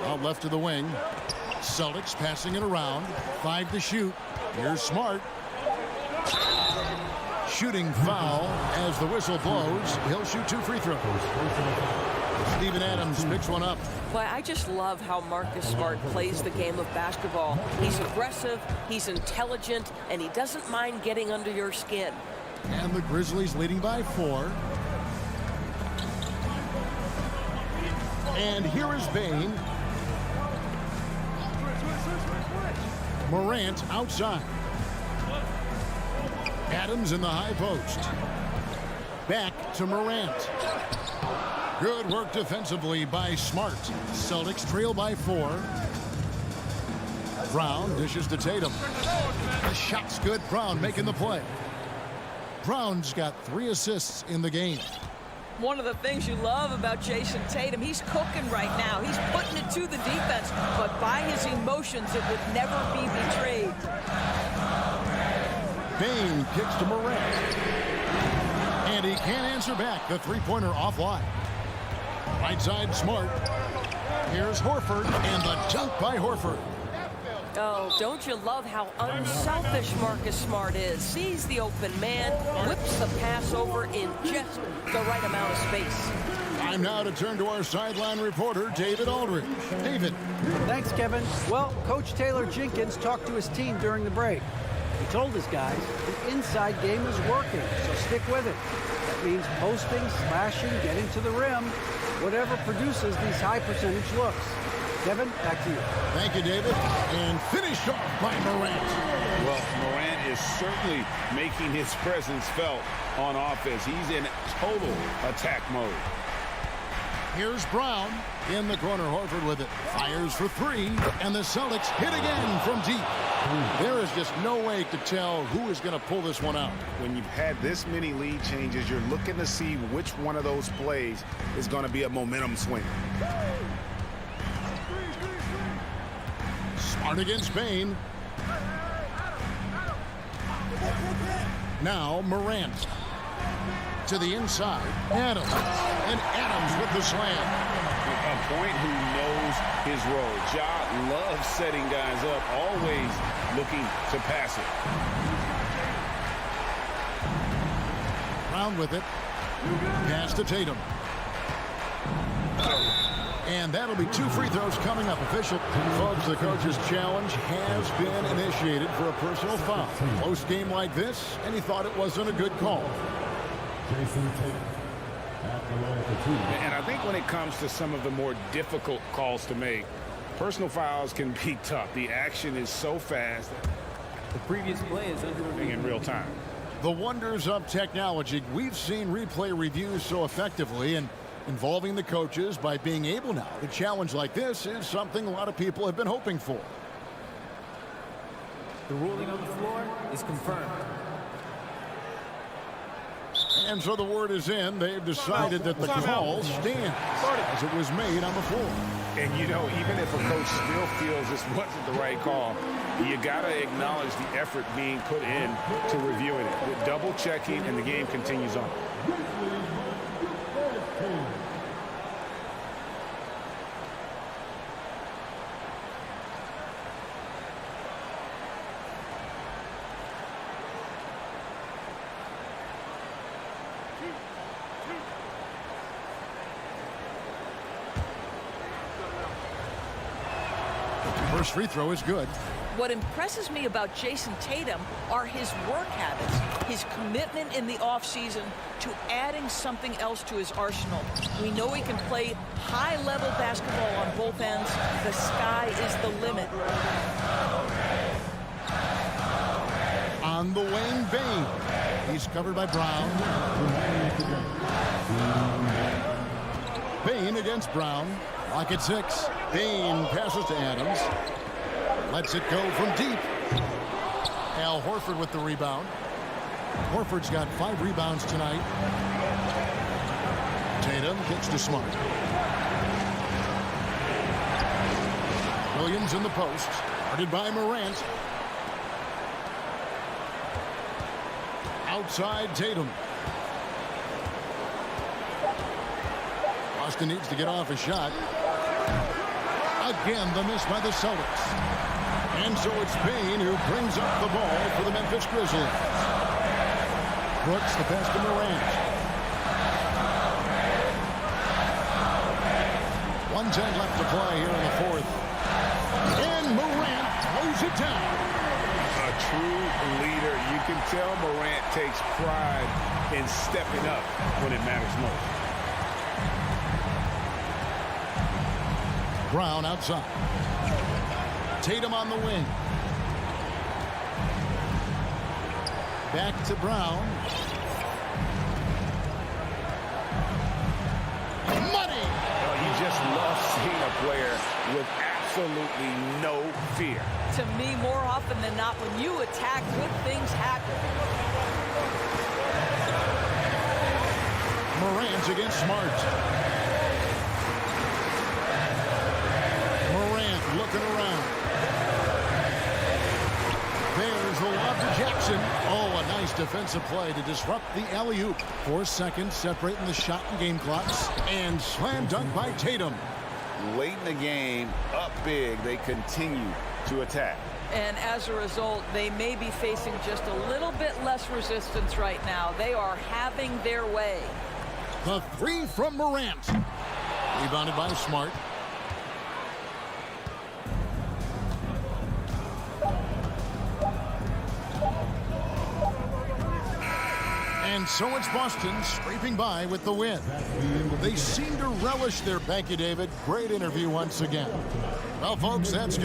Out left to the wing. Celtics passing it around. 5 to shoot. Here's Smart. Shooting foul as the whistle blows. He'll shoot 2 free throws. Steven Adams picks one up. Well, I just love how Marcus Smart plays the game of basketball. He's aggressive, he's intelligent, and he doesn't mind getting under your skin. And the Grizzlies leading by 4. And here is Bain. Morant outside. Adams in the high post. Back to Morant. Good work defensively by Smart. Celtics trail by 4. Brown dishes to Tatum. The shot's good. Brown making the play. Brown's got 3 assists in the game. One of the things you love about Jason Tatum, he's cooking right now. He's putting it to the defense, but by his emotions, it would never be betrayed. Bane kicks to Morant. And he can't answer back. The three-pointer offline. Right side, Smart. Here's Horford, and the dunk by Horford. Oh, don't you love how unselfish Marcus Smart is? Sees the open man, whips the pass over in just the right amount of space. Time now to turn to our sideline reporter, David Aldridge. David. Thanks, Kevin. Well, Coach Taylor Jenkins talked to his team during the break. He told his guys the inside game is working, so stick with it. That means posting, slashing, getting to the rim, whatever produces these high percentage looks. Kevin, back to you. Thank you, David. And finished off by Morant. Well, Morant is certainly making his presence felt on offense. He's in total attack mode. Here's Brown in the corner. Horford with it. Fires for 3. And the Celtics hit again from deep. There is just no way to tell who is going to pull this one out. When you've had this many lead changes, you're looking to see which one of those plays is going to be a momentum swing. Smart against Bane. Now Morant. To the inside. Adams. And Adams with the slam. A point who knows his role. Ja loves setting guys up, always looking to pass it. Brown with it. Pass to Tatum. And that'll be 2 free throws coming up. Official. Folks, the coach's challenge has been initiated for a personal foul. Close game like this, and he thought it wasn't a good call. And I think when it comes to some of the more difficult calls to make, personal fouls can be tough. The action is so fast. The previous play is under review in real time. The wonders of technology. We've seen replay reviews so effectively, and involving the coaches by being able now to challenge like this is something a lot of people have been hoping for. The ruling on the floor is confirmed. And so the word is in. They've decided that the call stands as it was made on the floor. And, you know, even if a coach still feels this wasn't the right call, you got to acknowledge the effort being put in to reviewing it. With double checking, and the game continues on. First free throw is good. What impresses me about Jason Tatum are his work habits, his commitment in the offseason to adding something else to his arsenal. We know he can play high-level basketball on both ends. The sky is the limit. On the wing, Bane. He's covered by Brown. Bane against Brown. Lock at 6. Bane passes to Adams. Lets it go from deep. Al Horford with the rebound. Horford's got 5 rebounds tonight. Tatum kicks to Smart. Williams in the post. Guarded by Morant. Outside Tatum. Austin needs to get off a shot. Again, the miss by the Celtics. And so it's Bane who brings up the ball for the Memphis Grizzlies. Brooks the pass to Morant. 1:10 left to play here in the fourth. And Morant throws it down. A true leader. You can tell Morant takes pride in stepping up when it matters most. Brown outside. Tatum on the wing. Back to Brown. Money! Oh, you just love seeing a player with absolutely no fear. To me, more often than not, when you attack, good things happen. Morant against Smart. Morant looking around. There's the lob to Jackson. Oh, a nice defensive play to disrupt the alley-oop. 4 seconds separating the shot and game clocks. And slam dunk by Tatum. Late in the game, up big, they continue to attack. And as a result, they may be facing just a little bit less resistance right now. They are having their way. The three from Morant. Rebounded by Smart. And so it's Boston scraping by with the win. They seem to relish their... Thank you, David. Great interview once again. Well, folks, that's...